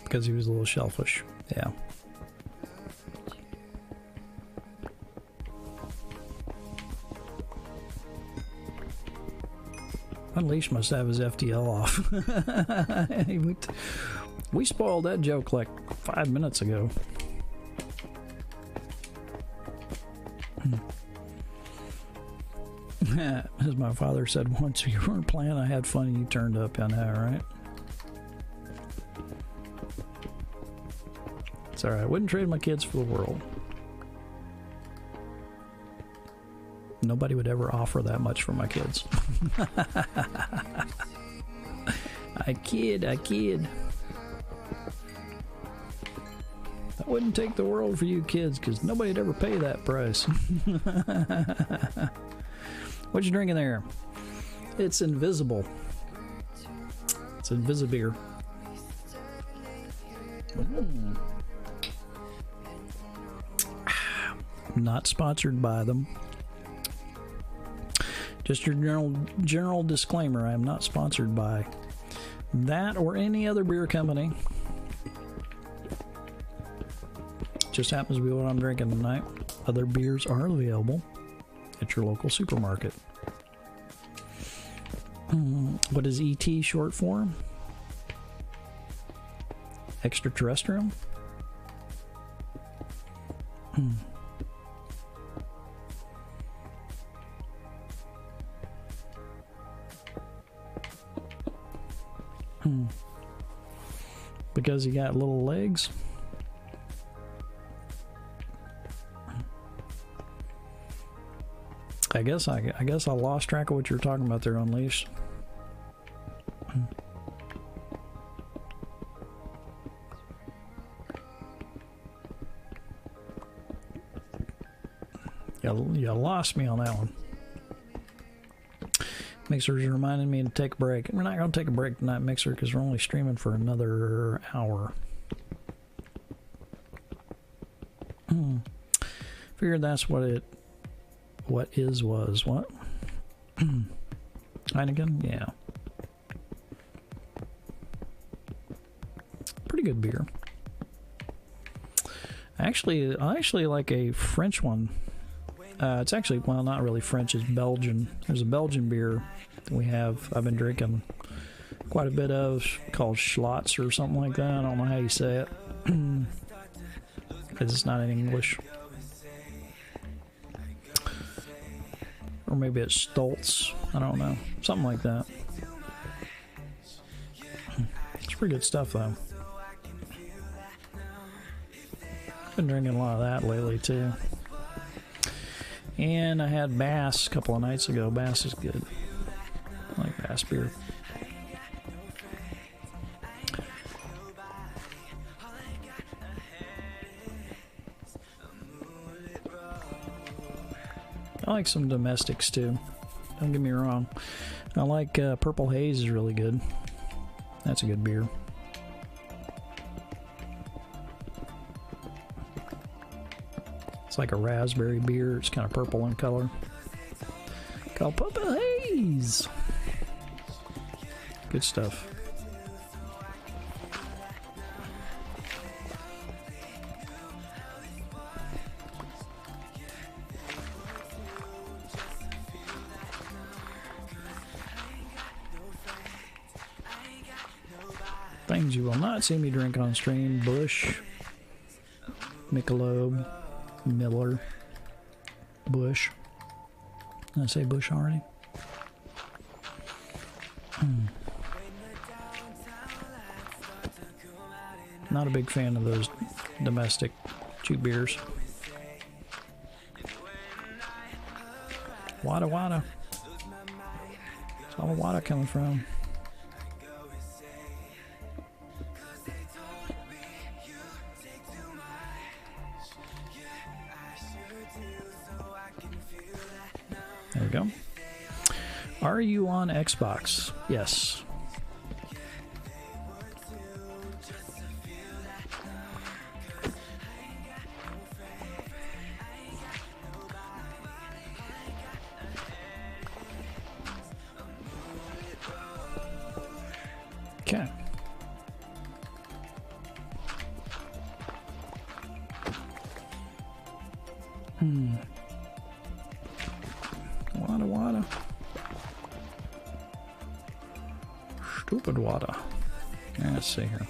Because he was a little shellfish, yeah. Unleash must have his FTL off. We spoiled that joke like 5 minutes ago. As my father said once, you weren't playing, I had fun and you turned up. I know, right? It's alright. Wouldn't trade my kids for the world. Nobody would ever offer that much for my kids. I kid. I wouldn't take the world for you kids, because nobody'd ever pay that price. What you drinking there? It's Invisible. It's Invisibeer. Not sponsored by them. Just your general disclaimer, I am not sponsored by that or any other beer company. Just happens to be what I'm drinking tonight. Other beers are available at your local supermarket. What is ET short for? Extraterrestrial? Because he got little legs? I guess I lost track of what you were talking about there, Unleashed. You lost me on that one. Mixer's reminding me to take a break. We're not going to take a break tonight, Mixer, because we're only streaming for another hour. Figured that's what it... What was. What? Heineken? Yeah. Pretty good beer. I actually like a French one. It's actually, well, not really French, it's Belgian. There's a Belgian beer that I've been drinking quite a bit of, called Schlotz or something like that. I don't know how you say it. Because it's not in English. Or maybe it's Stoltz. I don't know. Something like that. It's pretty good stuff, though. Been drinking a lot of that lately, too. And I had Bass a couple of nights ago. Bass is good. I like Bass beer. I like some domestics too. Don't get me wrong. I like Purple Haze is really good. That's a good beer. It's like a raspberry beer. It's kind of purple in color. Called Purple Haze. Good stuff. Things you will not see me drink on stream: Bush, Michelob, Miller, Bush. Did I say Bush already? Not a big fan of those domestic cheap beers. Wada Wada. That's all the Wada coming from. There we go. Are you on Xbox? Yes. Okay. Wada Wada. Stupid Wada. Yeah, let's see here.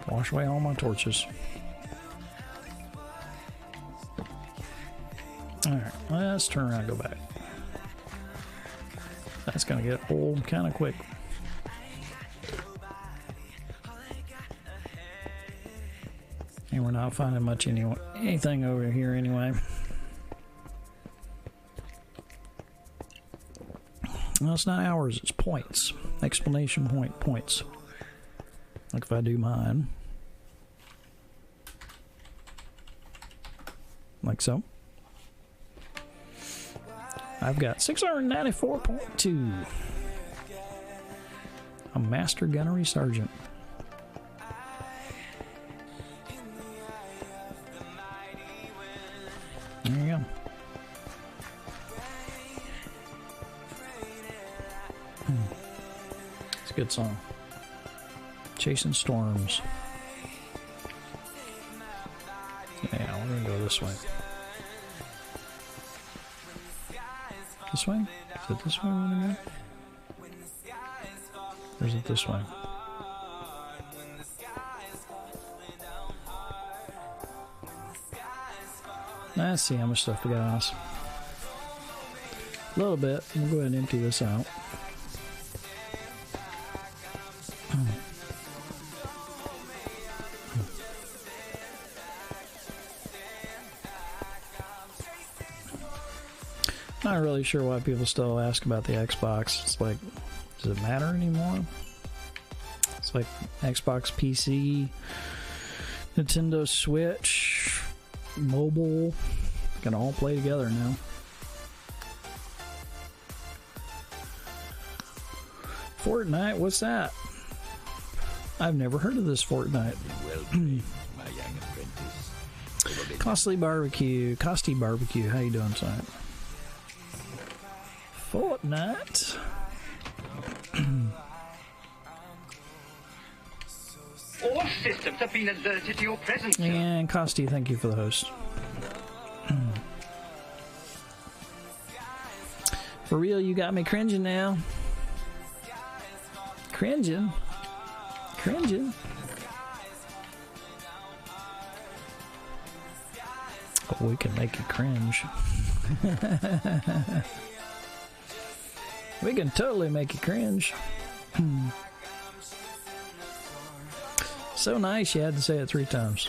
Wash away all my torches. Alright, let's turn around and go back. That's gonna get old kind of quick. And we're not finding much anything over here anyway. Well, it's not hours, it's points. Exclamation point points. Like if I do mine. Like so. I've got 694.2. A Master Gunnery Sergeant. There you go. It's a good song. Chasing Storms. Yeah, we're gonna go this way. This way? Is it this way we want to go? Or is it this way? Let's see how much stuff we got on us. A little bit. We'll go ahead and empty this out. Not really sure why people still ask about the Xbox. It's like, does it matter anymore? It's like Xbox PC, Nintendo Switch, mobile, can all play together now. Fortnite, what's that? I've never heard of this Fortnite. Costly Barbecue, Costy Barbecue, how you doing tonight? Fortnite. All systems have been alerted to your presence. And Costy, thank you for the host. For real, you got me cringing now. Cringing. Cringing. But we can make you cringe. We can totally make you cringe. So nice you had to say it 3 times.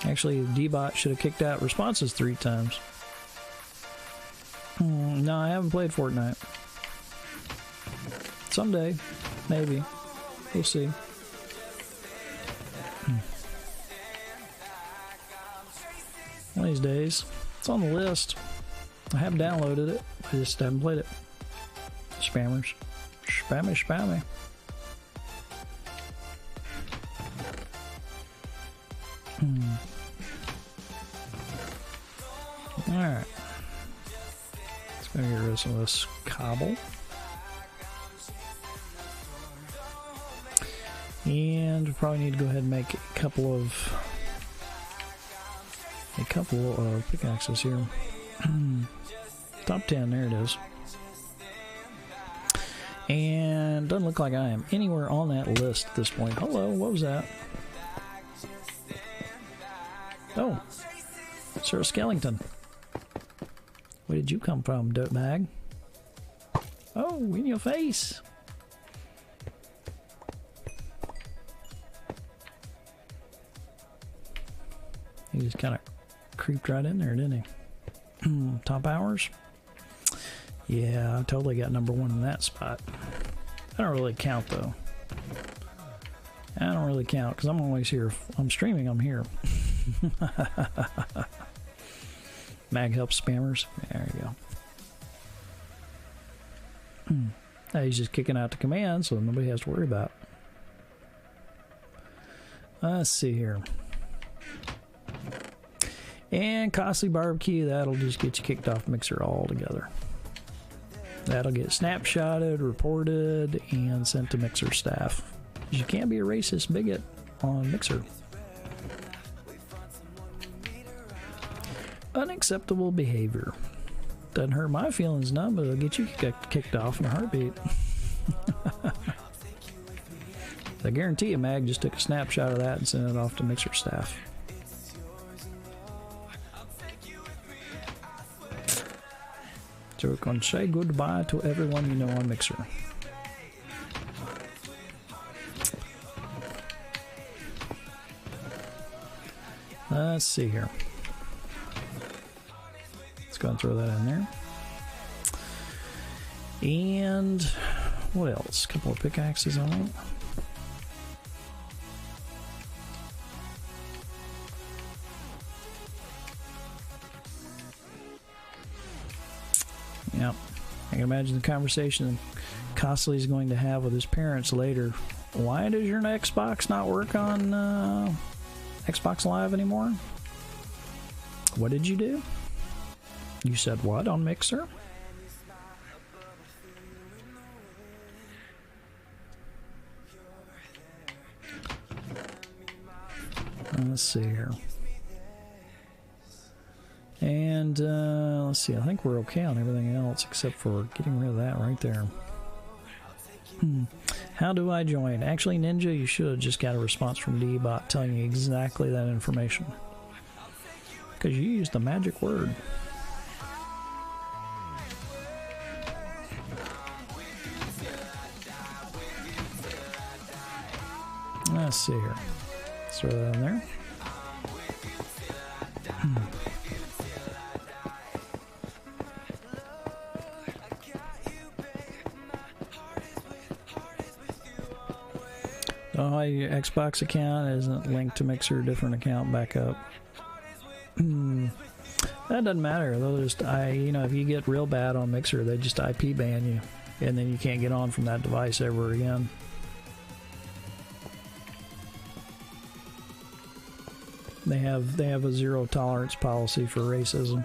Actually, D-Bot should have kicked out responses 3 times. No, I haven't played Fortnite. Someday, maybe. We'll see. One of these days. It's on the list. I have downloaded it. I just haven't played it. Spammers. Spammy, spammy. Alright. Let's go get rid of some of this cobble. And we probably need to go ahead and make a couple of a couple of pickaxes here. Top 10, there it is. And doesn't look like I am anywhere on that list at this point. Hello, what was that? Oh, Sir Skellington. Where did you come from, dirtbag? Oh, in your face. He just kind of creeped right in there, didn't he? Top hours? Yeah, I totally got number 1 in that spot. I don't really count, though. I don't really count, because I'm always here. If I'm streaming, I'm here. Mag helps spammers. There you go. Now he's just kicking out the command, so nobody has to worry about it. Let's see here. And costly barbecue, that'll just get you kicked off Mixer altogether. That'll get snapshotted, reported, and sent to Mixer staff. You can't be a racist bigot on Mixer. Unacceptable behavior. Doesn't hurt my feelings none, but it'll get you kicked off in a heartbeat. I guarantee you, Mag just took a snapshot of that and sent it off to Mixer staff. So we're going to say goodbye to everyone you know on Mixer. Let's see here. Let's go and throw that in there. And what else? A couple of pickaxes on it. Yep. I can imagine the conversation Costly is going to have with his parents later. Why does your Xbox not work on Xbox Live anymore? What did you do? You said what on Mixer? Let's see here. And let's see, I think we're okay on everything else except for getting rid of that right there. How do I join? Actually, Ninja, you should have just got a response from D-Bot telling you exactly that information. Because you used the magic word. Let's see here. Let's throw that in there. Oh, your Xbox account isn't linked to Mixer, different account backup. That doesn't matter. They'll just, you know, if you get real bad on Mixer, they just IP ban you, and then you can't get on from that device ever again. They have a zero tolerance policy for racism.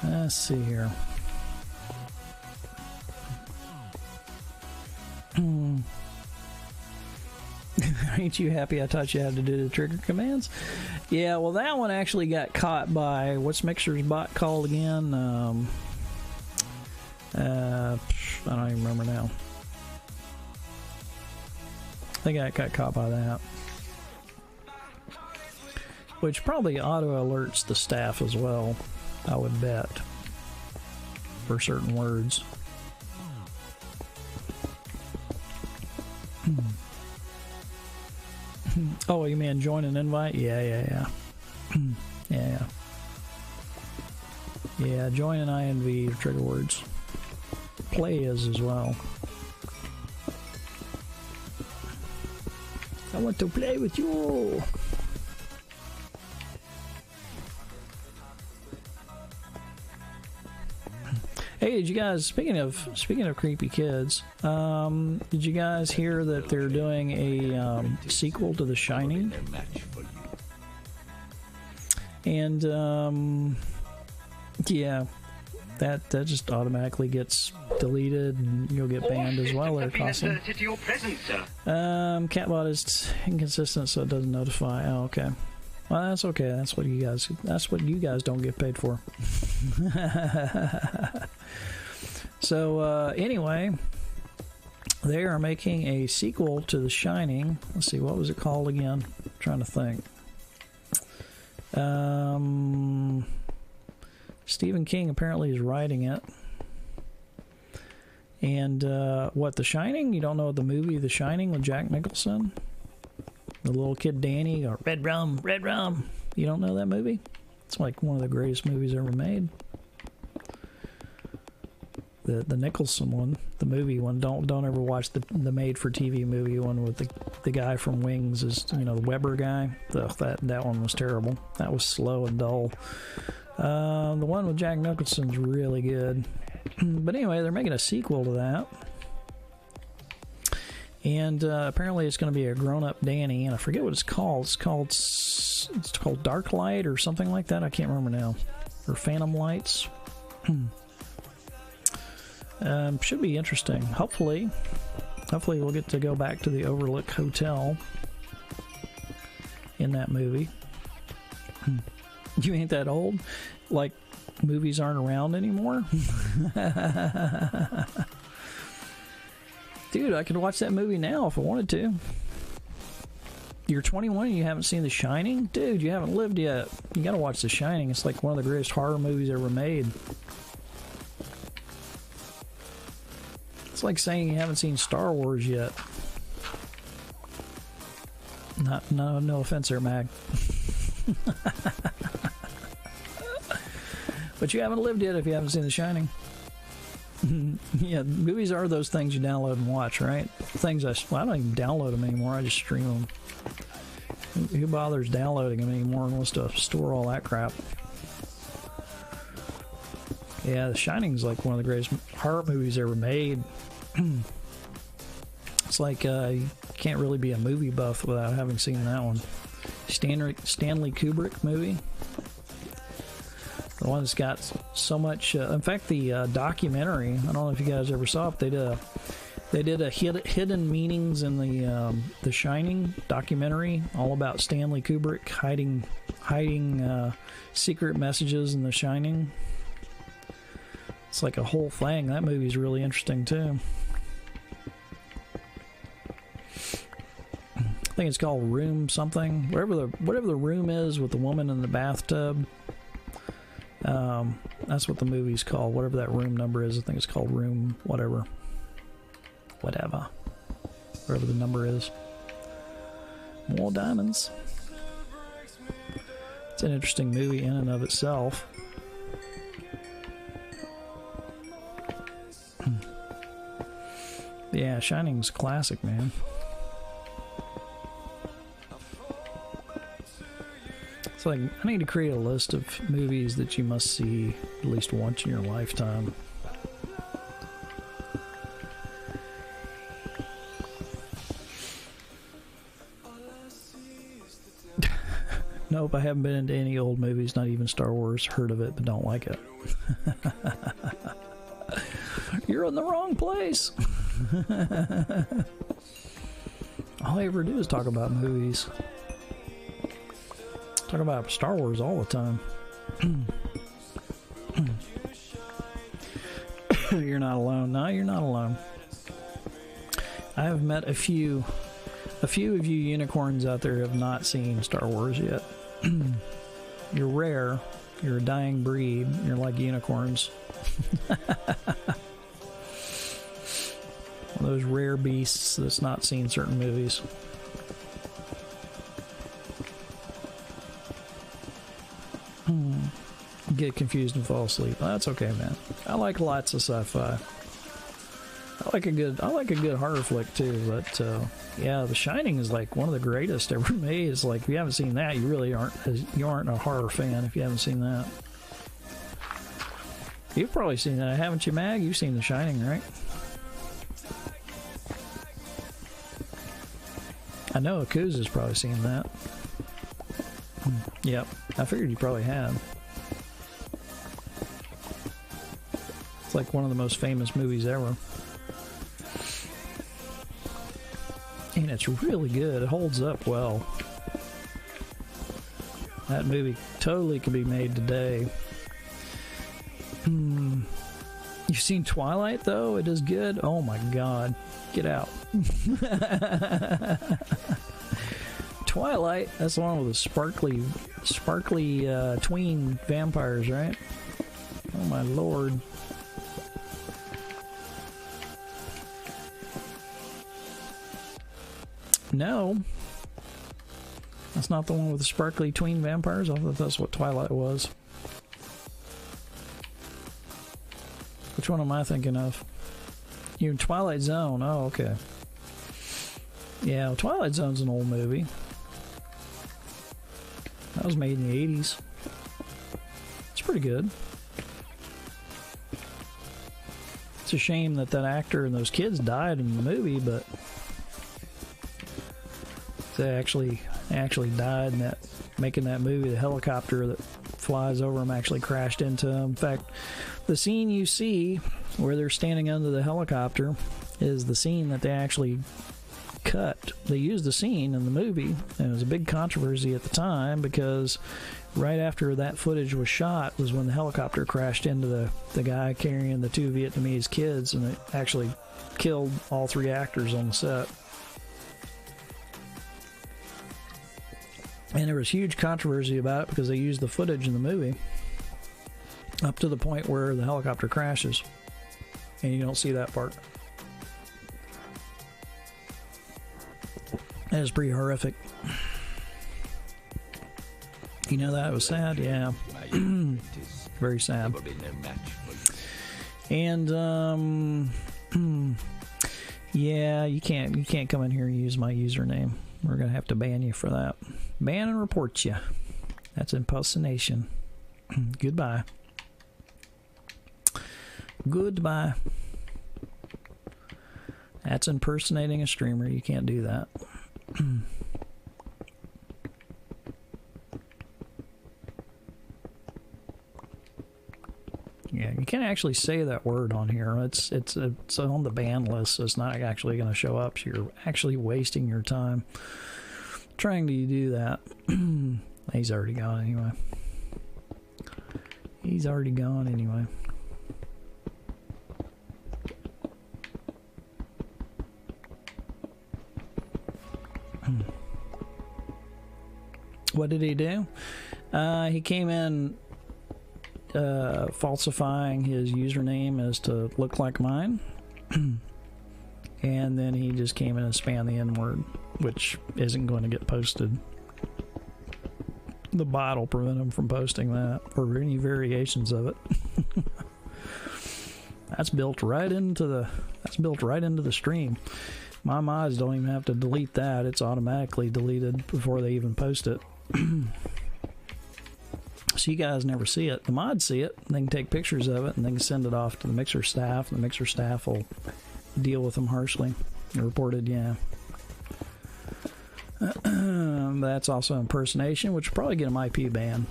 Let's see here. Ain't you happy I taught you how to do the trigger commands? Yeah, well, that one actually got caught by, what's Mixer's bot called again? I don't even remember now. I think I got caught by that. Which probably auto alerts the staff as well, I would bet, for certain words. Oh, you mean join an invite? Yeah. Yeah, join an INV, trigger words. Play is as well. I want to play with you. Hey, did you guys, speaking of creepy kids, did you guys hear that they're doing a sequel to The Shining? And yeah, that just automatically gets deleted, and you'll get banned as well. They're costly. Catbot is inconsistent, so it doesn't notify. Oh, okay. Well, that's okay. That's what you guys don't get paid for. So anyway, they are making a sequel to The Shining. Let's see, what was it called again? I'm trying to think. Stephen King apparently is writing it. And what, The Shining? You don't know the movie The Shining with Jack Nicholson? The little kid Danny, or red rum, red rum. You don't know that movie? It's like one of the greatest movies ever made. The Nicholson one, the movie one. Don't ever watch the made-for-TV movie one with the guy from Wings, is, you know, the Weber guy. That one was terrible. That was slow and dull. The one with Jack Nicholson's really good. But anyway, they're making a sequel to that. And apparently it's going to be a grown-up Danny, and I forget what it's called. It's called Darklight or something like that. I can't remember now. Or Phantom Lights. Should be interesting. Hopefully we'll get to go back to the Overlook Hotel in that movie. You ain't that old? Like, movies aren't around anymore? Dude, I could watch that movie now if I wanted to. You're 21 and you haven't seen The Shining? Dude, you haven't lived yet. You gotta watch The Shining. It's like one of the greatest horror movies ever made. It's like saying you haven't seen Star Wars yet. No offense there, Mag. But you haven't lived yet if you haven't seen The Shining. Yeah, movies are those things you download and watch, right? Things I don't even download them anymore. I just stream them. Who bothers downloading them anymore and wants to store all that crap? Yeah, The Shining's like one of the greatest horror movies ever made. It's like you can't really be a movie buff without having seen that one. Stanley Kubrick movie. The one that's got so much. In fact, the documentary. I don't know if you guys ever saw it. They did a hidden meanings in the Shining documentary, all about Stanley Kubrick hiding secret messages in The Shining. It's like a whole thing. That movie's really interesting too. I think it's called Room something. Whatever the room is with the woman in the bathtub. That's what the movie's called. Whatever that room number is, I think it's called Room whatever. Whatever the number is. More diamonds. It's an interesting movie in and of itself. Yeah, Shining's classic, man. It's like, I need to create a list of movies that you must see at least once in your lifetime. Nope, I haven't been into any old movies, not even Star Wars. Heard of it, but don't like it. You're in the wrong place. All I ever do is talk about movies. Talk about Star Wars all the time. You're not alone. No, you're not alone. I have met a few of you unicorns out there who have not seen Star Wars yet. You're rare. You're a dying breed. You're like unicorns. One of those rare beasts that's not seen certain movies. Get confused and fall asleep. That's okay, man. I like lots of sci-fi. I like a good horror flick too, but yeah, The Shining is like one of the greatest ever made. It's like, if you haven't seen that, you really aren't a horror fan if you haven't seen that. You've probably seen that, haven't you, Mag? You've seen The Shining, right? I know Akuza's probably seen that. Yep, I figured you probably had. It's like one of the most famous movies ever. And it's really good. It holds up well. That movie totally could be made today. You've seen Twilight, though? It is good. Oh my god. Get out. Twilight, that's the one with the sparkly tween vampires, right? Oh my lord. No. That's not the one with the sparkly tween vampires. I thought that's what Twilight was. Which one am I thinking of? You're in Twilight Zone. Oh, okay. Yeah, well, Twilight Zone's an old movie. That was made in the 80s. It's pretty good. It's a shame that that actor and those kids died in the movie, but they actually died in that, making that movie. The helicopter that flies over them actually crashed into them. In fact, the scene you see where they're standing under the helicopter is the scene that they actually cut. They used the scene in the movie, and it was a big controversy at the time because right after that footage was shot was when the helicopter crashed into the guy carrying the two Vietnamese kids, and it actually killed all three actors on the set. And there was huge controversy about it because they used the footage in the movie up to the point where the helicopter crashes, and you don't see that part. That is pretty horrific. You know that? It was sad? Yeah. Very sad. And, yeah, you can't come in here and use my username. We're going to have to ban you for that. Ban and report you. That's impersonation. Goodbye. Goodbye. That's impersonating a streamer. You can't do that. Yeah, you can't actually say that word on here. It's on the ban list, so it's not actually going to show up. So you're actually wasting your time trying to do that. He's already gone anyway. He's already gone anyway. What did he do? He came in falsifying his username as to look like mine. And then he just came in and spammed the N-word, which isn't going to get posted. The bot will prevent him from posting that, or any variations of it. That's built right into the stream. My mods don't even have to delete that. It's automatically deleted before they even post it. So you guys never see it. The mods see it. They can take pictures of it and they can send it off to the Mixer staff, and the Mixer staff will deal with them harshly. Reported, yeah. That's also impersonation, which will probably get them IP ban.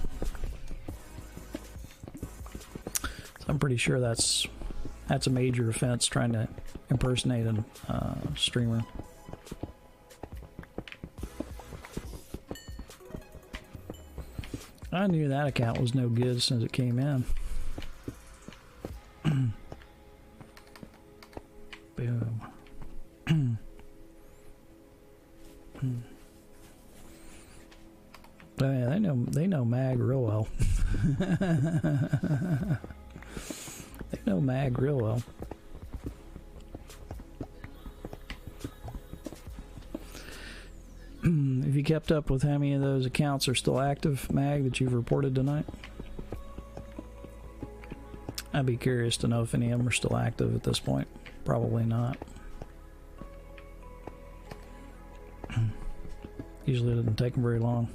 So I'm pretty sure that's a major offense, trying to impersonate a streamer. I knew that account was no good since it came in. Boom. Oh yeah, they know Mag real well. They know Mag real well. Have you kept up with how many of those accounts are still active, Mag, that you've reported tonight? I'd be curious to know if any of them are still active at this point. Probably not. Usually it doesn't take them very long.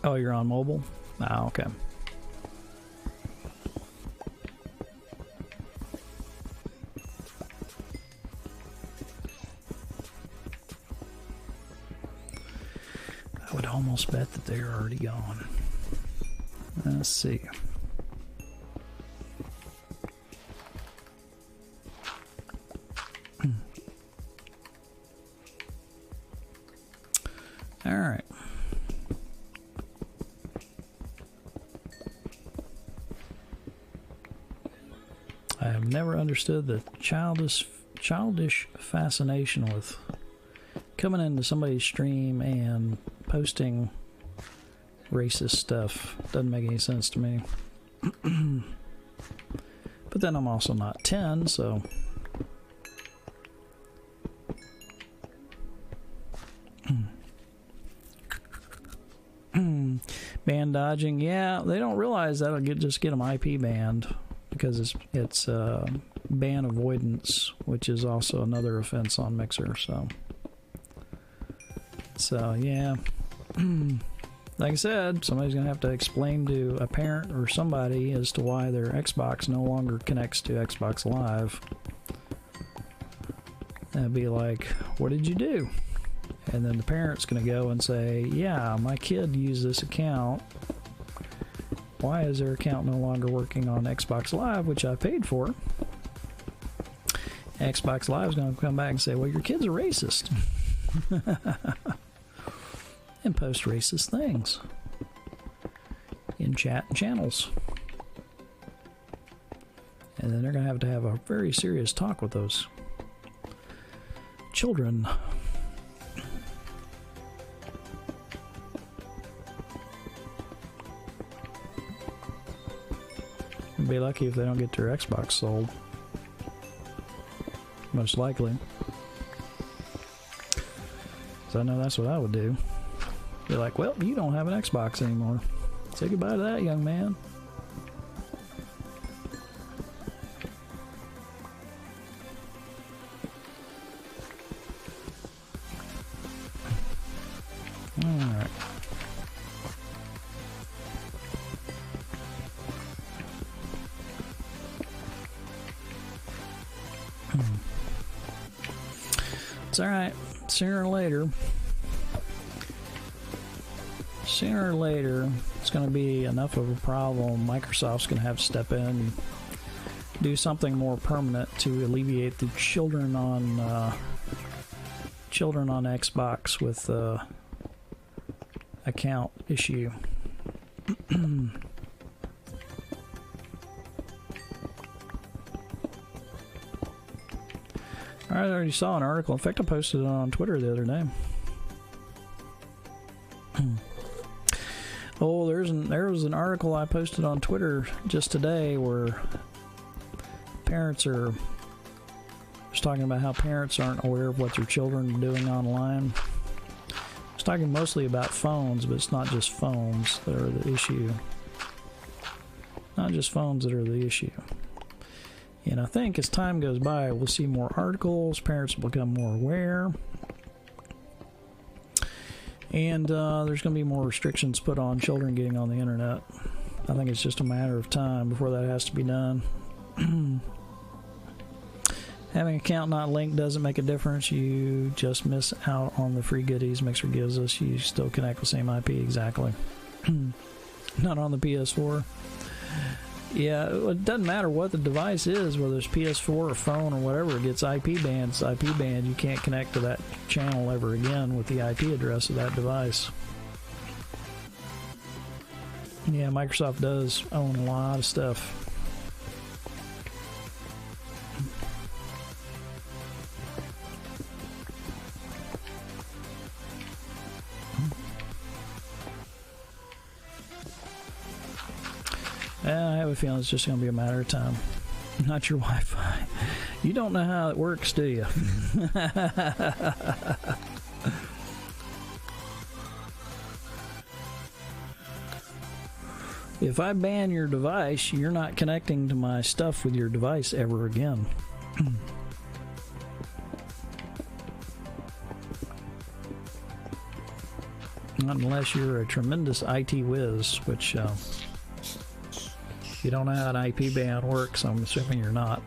Oh, you're on mobile? Ah, okay. I would almost bet that they're already gone. Let's see. All right. I have never understood the childish fascination with coming into somebody's stream and posting racist stuff. Doesn't make any sense to me. But then I'm also not 10, so... Ban dodging, yeah, they don't realize that'll just get them IP banned because it's ban avoidance, which is also another offense on Mixer. So yeah, like I said, somebody's gonna have to explain to a parent or somebody as to why their Xbox no longer connects to Xbox Live. That'd be like, what did you do? And then the parent's going to go and say, yeah, my kid used this account. Why is their account no longer working on Xbox Live, which I paid for? Xbox Live is going to come back and say, well, your kid's a racist. And post racist things in chat and channels. And then they're going to have a very serious talk with those children. Be lucky if they don't get their Xbox sold. Most likely. So I know that's what I would do. Be like, well, you don't have an Xbox anymore. Say goodbye to that, young man. Alright. It's alright. Sooner or later, it's going to be enough of a problem. Microsoft's going to have to step in and do something more permanent to alleviate the children on Xbox with account issue. I already saw an article. In fact, I posted it on Twitter the other day. Oh, there was an article I posted on Twitter just today where parents are just talking about how parents aren't aware of what their children are doing online. It's talking mostly about phones, but it's not just phones that are the issue. Not just phones that are the issue. And I think as time goes by, we'll see more articles, parents will become more aware, and there's going to be more restrictions put on children getting on the internet. I think it's just a matter of time before that has to be done. Having an account not linked doesn't make a difference. You just miss out on the free goodies Mixer gives us. You still connect with same IP, exactly. Not on the PS4. Yeah, it doesn't matter what the device is, whether it's PS4 or phone or whatever, it gets IP banned. It's IP banned. You can't connect to that channel ever again with the IP address of that device. Yeah, Microsoft does own a lot of stuff. I have a feeling it's just going to be a matter of time. Not your Wi-Fi. You don't know how it works, do you? If I ban your device, you're not connecting to my stuff with your device ever again. Not unless you're a tremendous IT whiz, which... you don't know how an IP ban works, I'm assuming you're not.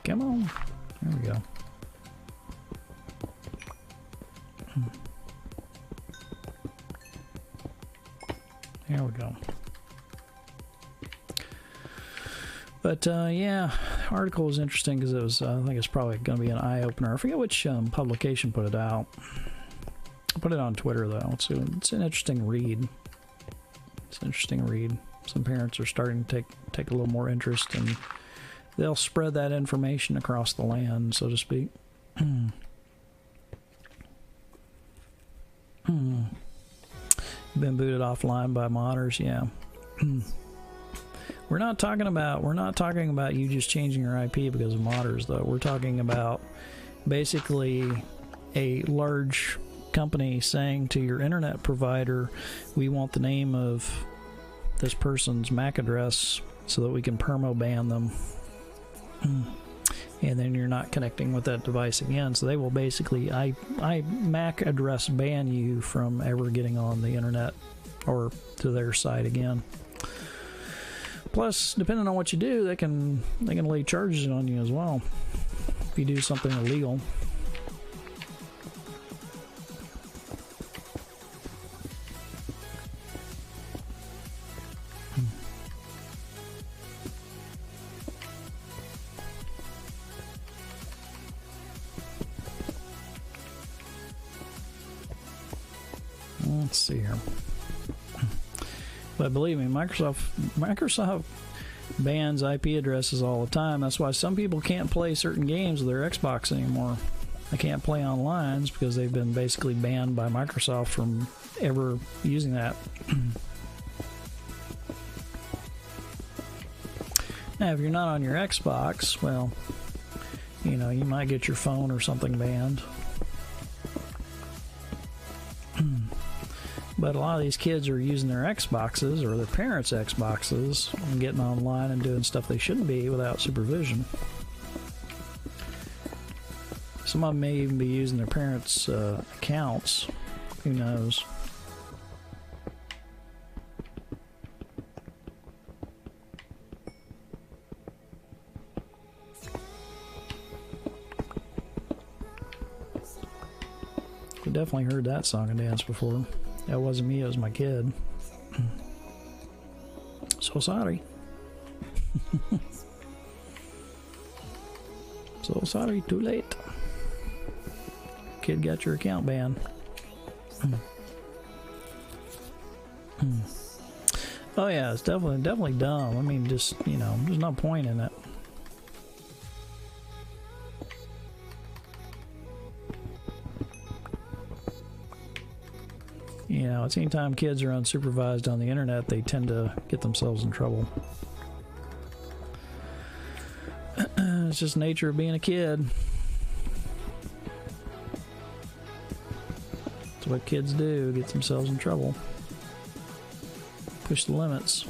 Come on. There we go. There we go. But yeah, the article was interesting because it was, I think it's probably going to be an eye-opener. I forget which publication put it out. I put it on Twitter, though. It's an interesting read. It's an interesting read. Some parents are starting to take a little more interest, and they'll spread that information across the land, so to speak. Been booted offline by modders, yeah. We're not talking about you just changing your IP because of modders, though. We're talking about basically a large company saying to your internet provider, we want the name of this person's MAC address so that we can perma ban them. And then you're not connecting with that device again. So they will basically MAC address ban you from ever getting on the internet or to their site again. Plus, depending on what you do, they can lay charges on you as well if you do something illegal. Let's see here. But believe me, Microsoft bans IP addresses all the time. That's why some people can't play certain games with their Xbox anymore. They can't play online because they've been basically banned by Microsoft from ever using that. Now, if you're not on your Xbox, well, you know, you might get your phone or something banned. But a lot of these kids are using their Xboxes or their parents' Xboxes and getting online and doing stuff they shouldn't be without supervision. Some of them may even be using their parents' accounts. Who knows? We definitely heard that song and dance before. That wasn't me, it was my kid. So sorry. So sorry, too late. Kid got your account banned. Oh yeah, it's definitely dumb. I mean, just, you know, there's no point in it. You know, it's anytime kids are unsupervised on the internet, they tend to get themselves in trouble. It's just the nature of being a kid. It's what kids do, get themselves in trouble. Push the limits.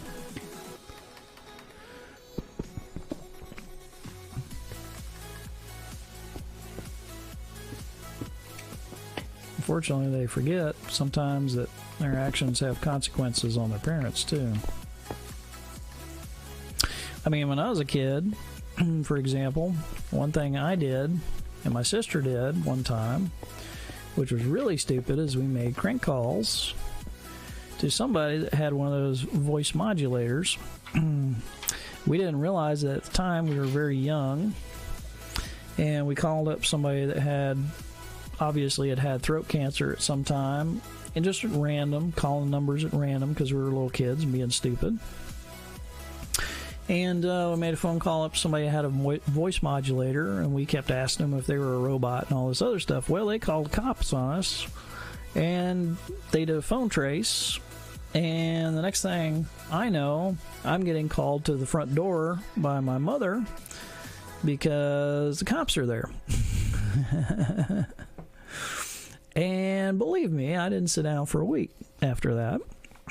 Unfortunately, they forget sometimes that their actions have consequences on their parents, too. I mean, when I was a kid, for example, one thing I did, and my sister did one time, which was really stupid, is we made crank calls to somebody that had one of those voice modulators. We didn't realize that at the time we were very young, and we called up somebody that had obviously had throat cancer at some time, and just at random, calling numbers at random because we were little kids and being stupid. And we made a phone call up to somebody that had a voice modulator, and we kept asking them if they were a robot and all this other stuff. Well, they called cops on us, and they did a phone trace, and the next thing I know, I'm getting called to the front door by my mother because the cops are there. And believe me, I didn't sit down for a week after that.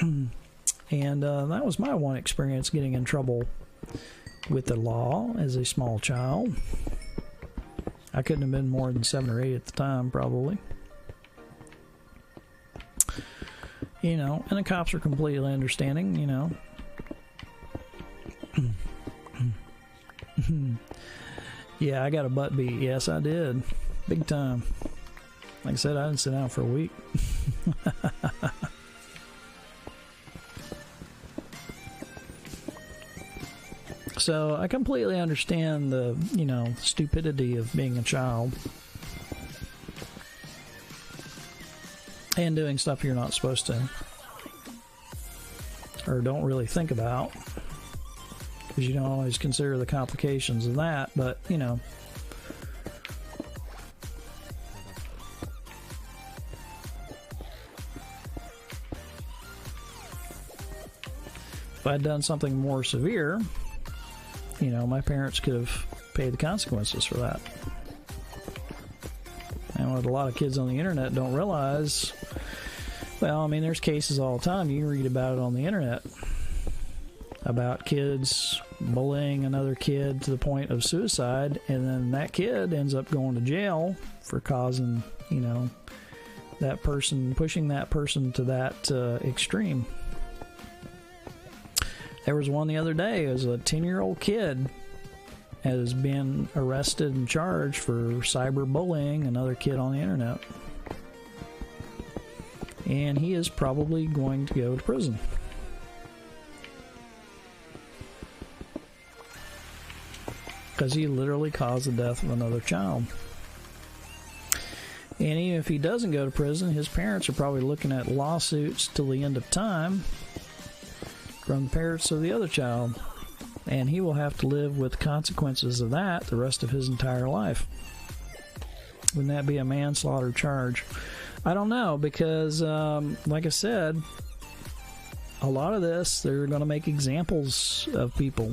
And that was my one experience getting in trouble with the law as a small child. I couldn't have been more than 7 or 8 at the time, probably. You know, and the cops are completely understanding, you know. Yeah, I got a butt beat. Yes, I did. Big time. Like I said, I didn't sit down for a week. So I completely understand the, stupidity of being a child and doing stuff you're not supposed to or don't really think about, because you don't always consider the complications of that. But if I'd done something more severe, my parents could have paid the consequences for that. And what a lot of kids on the internet don't realize, well, I mean, there's cases all the time. You can read about it on the internet about kids bullying another kid to the point of suicide, and then that kid ends up going to jail for causing, that person, pushing that person to that extreme. There was one the other day. It was a 10-year-old kid has been arrested and charged for cyberbullying another kid on the internet. And he is probably going to go to prison. Because he literally caused the death of another child. And even if he doesn't go to prison, his parents are probably looking at lawsuits till the end of time from the parents of the other child, and he will have to live with the consequences of that the rest of his entire life. Wouldn't that be a manslaughter charge? I don't know, because like I said, a lot of this, they're going to make examples of people.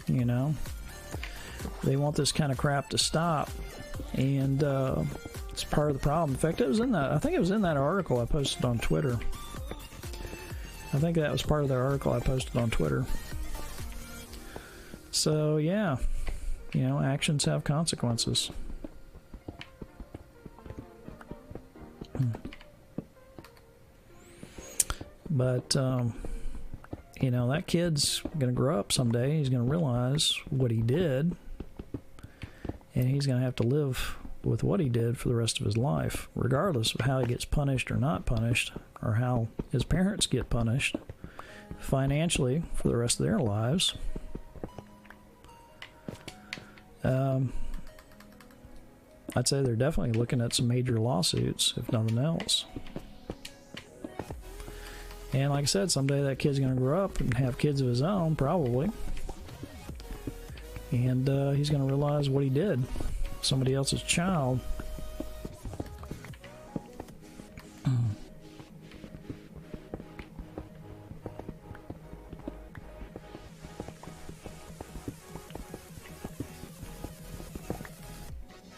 They want this kind of crap to stop, and it's part of the problem. In fact, I think it was in that article I posted on Twitter. I think that was part of the article I posted on Twitter. So, yeah, actions have consequences. But, that kid's going to grow up someday. He's going to realize what he did, and he's going to have to live with what he did for the rest of his life, regardless of how he gets punished or not punished, or how his parents get punished financially for the rest of their lives. I'd say they're definitely looking at some major lawsuits, if nothing else. And like I said, someday that kid's going to grow up and have kids of his own, probably. And he's going to realize what he did. Somebody else's child.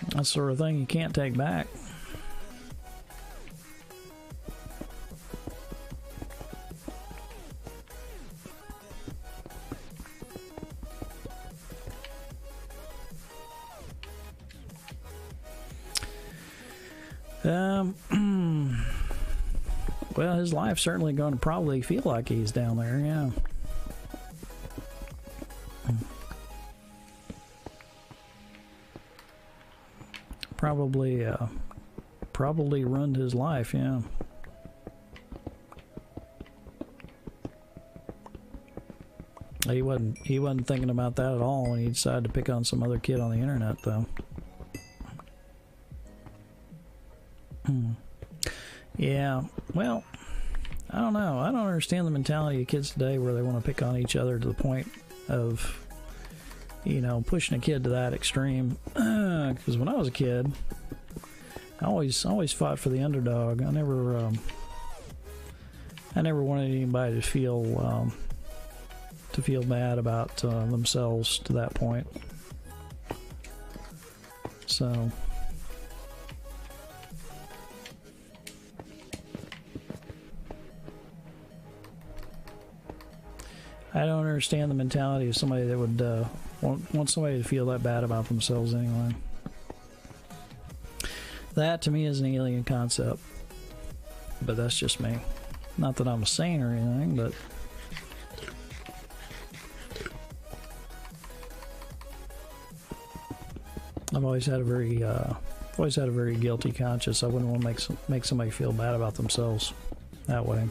That sort of thing you can't take back. Well, his life's certainly going to probably feel like he's down there, yeah. Probably ruined his life, yeah. He wasn't thinking about that at all when he decided to pick on some other kid on the internet, though. Yeah, well, I don't know. I don't understand the mentality of kids today where they want to pick on each other to the point of, pushing a kid to that extreme. Because when I was a kid, I always fought for the underdog. I never wanted anybody to feel bad about themselves to that point. So. I don't understand the mentality of somebody that would want somebody to feel that bad about themselves anyway. That, to me, is an alien concept. But that's just me. Not that I'm a saint or anything, but... I've always had a very guilty conscience. I wouldn't want to make somebody feel bad about themselves that way.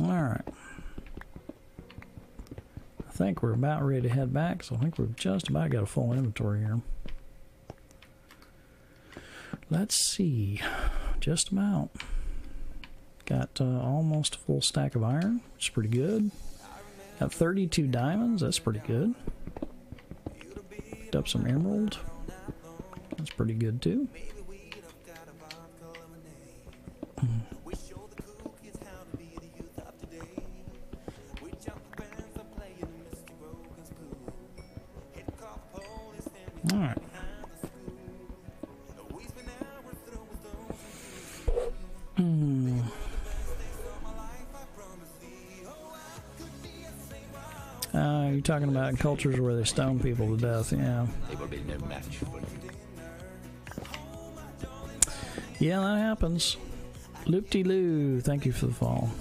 Alright. I think we're about ready to head back, so I think we've just about got a full inventory here. Let's see. Just about. Got almost a full stack of iron, which is pretty good. Got 32 diamonds, that's pretty good. Picked up some emerald. That's pretty good too. Alright. You're talking about cultures where they stone people to death, yeah. They will be no match for you. Yeah, that happens. Loop-de-loo, thank you for the fall.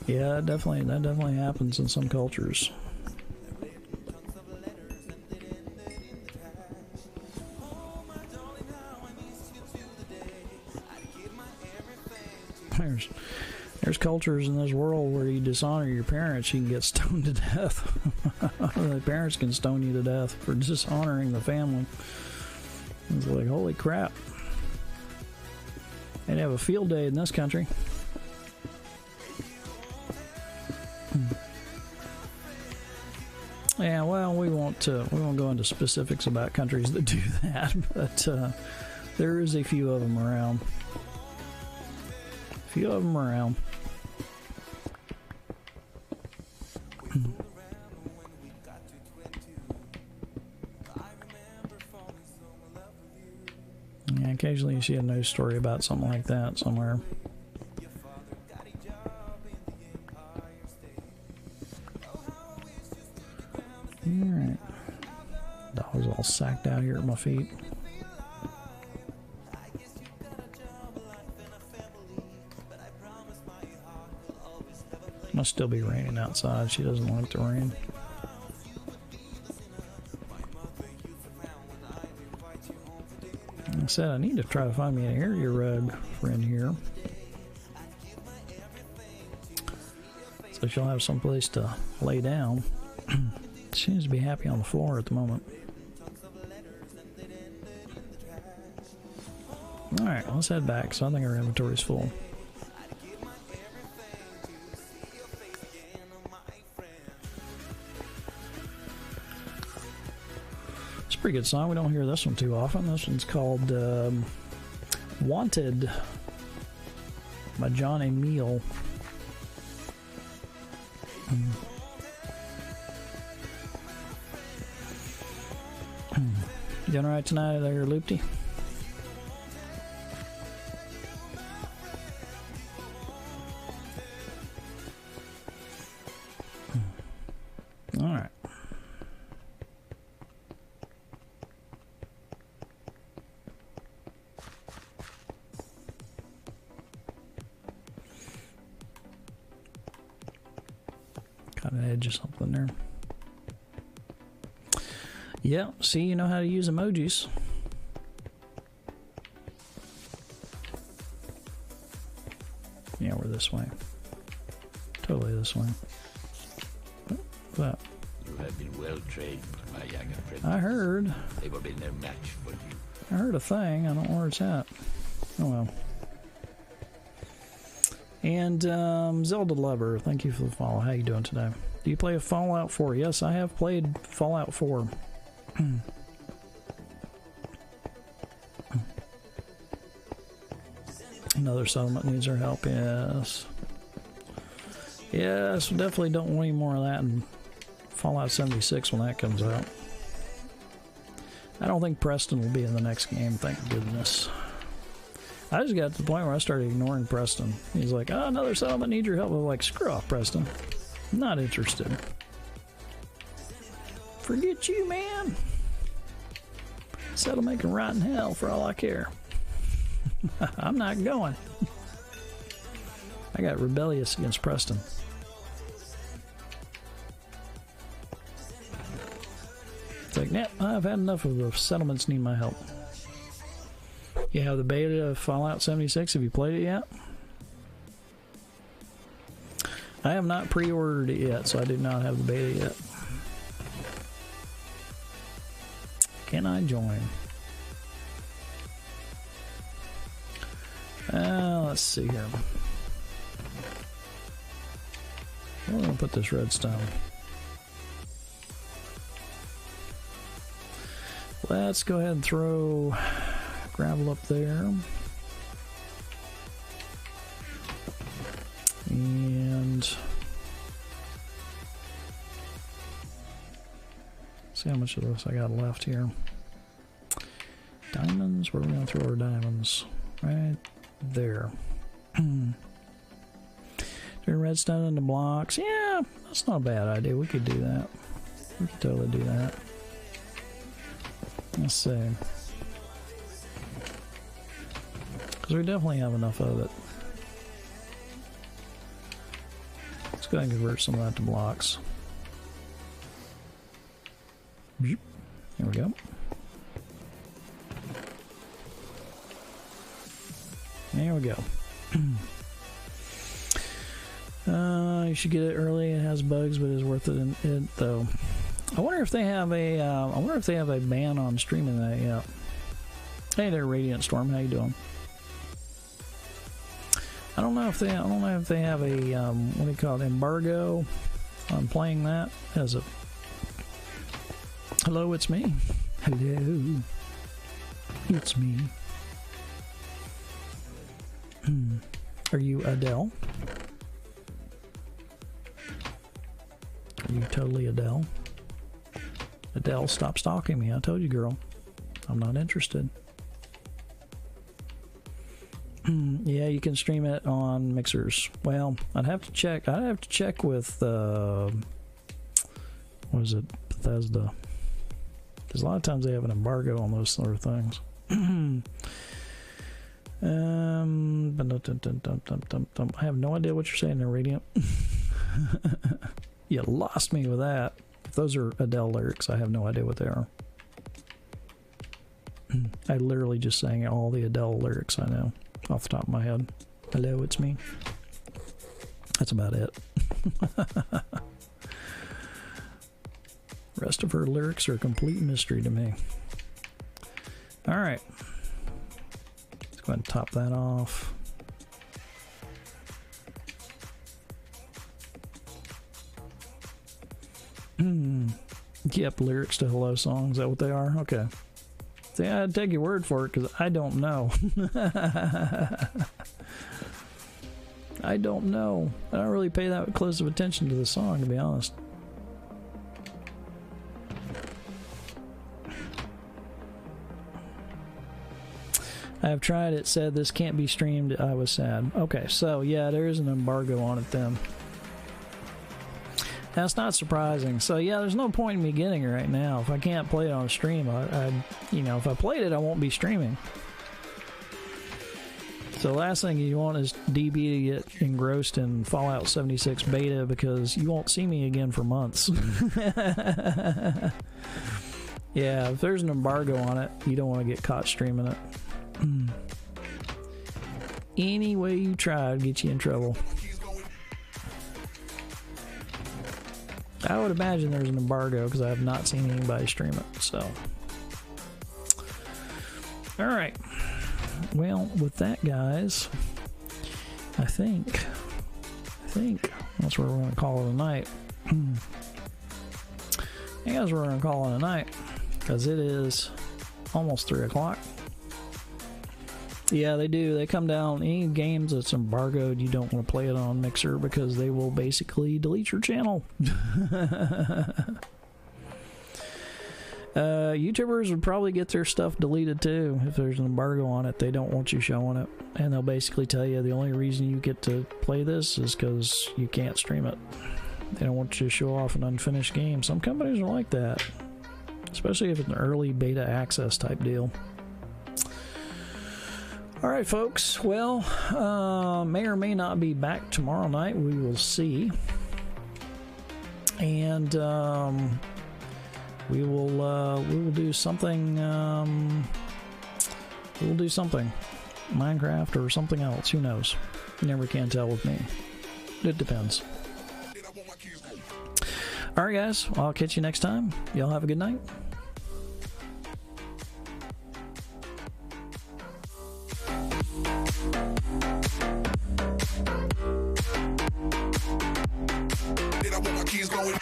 Yeah, that definitely happens in some cultures. There's cultures in this world where you dishonor your parents, you can get stoned to death. The parents can stone you to death for dishonoring the family. It's like, holy crap. They'd have a field day in this country. Yeah, well, we won't go into specifics about countries that do that, but there is a few of them around. Yeah, occasionally you see a news story about something like that somewhere. Alright. Dog's all sacked out here at my feet. Must still be raining outside. She doesn't like the rain. Like I said, I need to try to find me an area rug for in here, so she'll have some place to lay down. She seems to be happy on the floor at the moment. Alright, let's head back, so I think our inventory's full. Pretty good song. We don't hear this one too often. This one's called Wanted by John Emile. You doing alright tonight there, Loopty? Alright. An edge or something there. Yeah, see, you know how to use emojis. Yeah, we're this way. Totally this way. What's that? You have been well trained, my young apprentice. I heard. They will be no match for you. I heard a thing. I don't know where it's at. Oh well. And Zelda Lover, thank you for the follow. How you doing today? Do you play a Fallout 4? Yes, I have played Fallout 4. Another settlement needs our help, yes. Yes, we definitely don't want any more of that in Fallout 76 when that comes out. I don't think Preston will be in the next game, thank goodness. I just got to the point where I started ignoring Preston. He's like, oh, another settlement needs your help. I'm like, screw off, Preston. I'm not interested. Forget you, man. Settlement can rot in hell for all I care. I'm not going. I got rebellious against Preston. It's like, nah, I've had enough of the settlements need my help. You have the beta of Fallout 76. Have you played it yet? I have not pre-ordered it yet, so I do not have the beta yet. Can I join? Let's see here. I'm going to put this redstone. Let's go ahead and throw gravel up there. And see how much of this I got left here. Diamonds, where are we going to throw our diamonds? Right there. Turn redstone into blocks. Yeah, that's not a bad idea. We could do that. We could totally do that. Let's see. Because we definitely have enough of it. Let's go ahead and convert some of that to blocks. Here we go. There we go. You should get it early. It has bugs, but it's worth it though. I wonder if they have a. I wonder if they have a ban on streaming that yet. Hey there, Radiant Storm. How you doing? I don't know if they. I don't know if they have a. What do you call it? Embargo on playing that as a. Hello, it's me. Hello, it's me. Are you Adele? Are you totally Adele? Adele, stop stalking me. I told you, girl. I'm not interested. Yeah, you can stream it on mixers. Well, I'd have to check. I'd have to check with what is it, Bethesda? Because a lot of times they have an embargo on those sort of things. I have no idea what you're saying there, Radiant. You lost me with that. If those are Adele lyrics, I have no idea what they are. I literally just sang all the Adele lyrics I know off the top of my head. Hello, it's me. That's about it. Rest of her lyrics are a complete mystery to me. All right. Let's go ahead and top that off. Yep, lyrics to Hello songs. Is that what they are? Okay. See, I'd take your word for it because I don't know. I don't know. I don't really pay that close of attention to the song, to be honest. I have tried it, said this can't be streamed. I was sad. Okay, so yeah, there is an embargo on it then. That's not surprising. So yeah, there's no point in me getting it right now. If I can't play it on stream, you know, if I played it, I won't be streaming. So the last thing you want is DB to get engrossed in Fallout 76 beta because you won't see me again for months. Yeah, if there's an embargo on it, you don't want to get caught streaming it. Any way you try to get you in trouble. I would imagine there's an embargo because I have not seen anybody stream it. So, all right. Well, with that, guys, I think that's where we're going to call it a night. I think that's where we're going to call it a night because it is almost 3 o'clock. Yeah, they do. They come down. Any games that's embargoed, you don't want to play it on Mixer because they will basically delete your channel. YouTubers would probably get their stuff deleted too if there's an embargo on it. They don't want you showing it. And they'll basically tell you the only reason you get to play this is because you can't stream it. They don't want you to show off an unfinished game. Some companies are like that, especially if it's an early beta access type deal. Alright folks, well, may or may not be back tomorrow night. We will see. And we will do something, we'll do something. Minecraft or something else, who knows? You never can tell with me. It depends. All right, guys. Well, I'll catch you next time. Y'all have a good night. I want my keys going.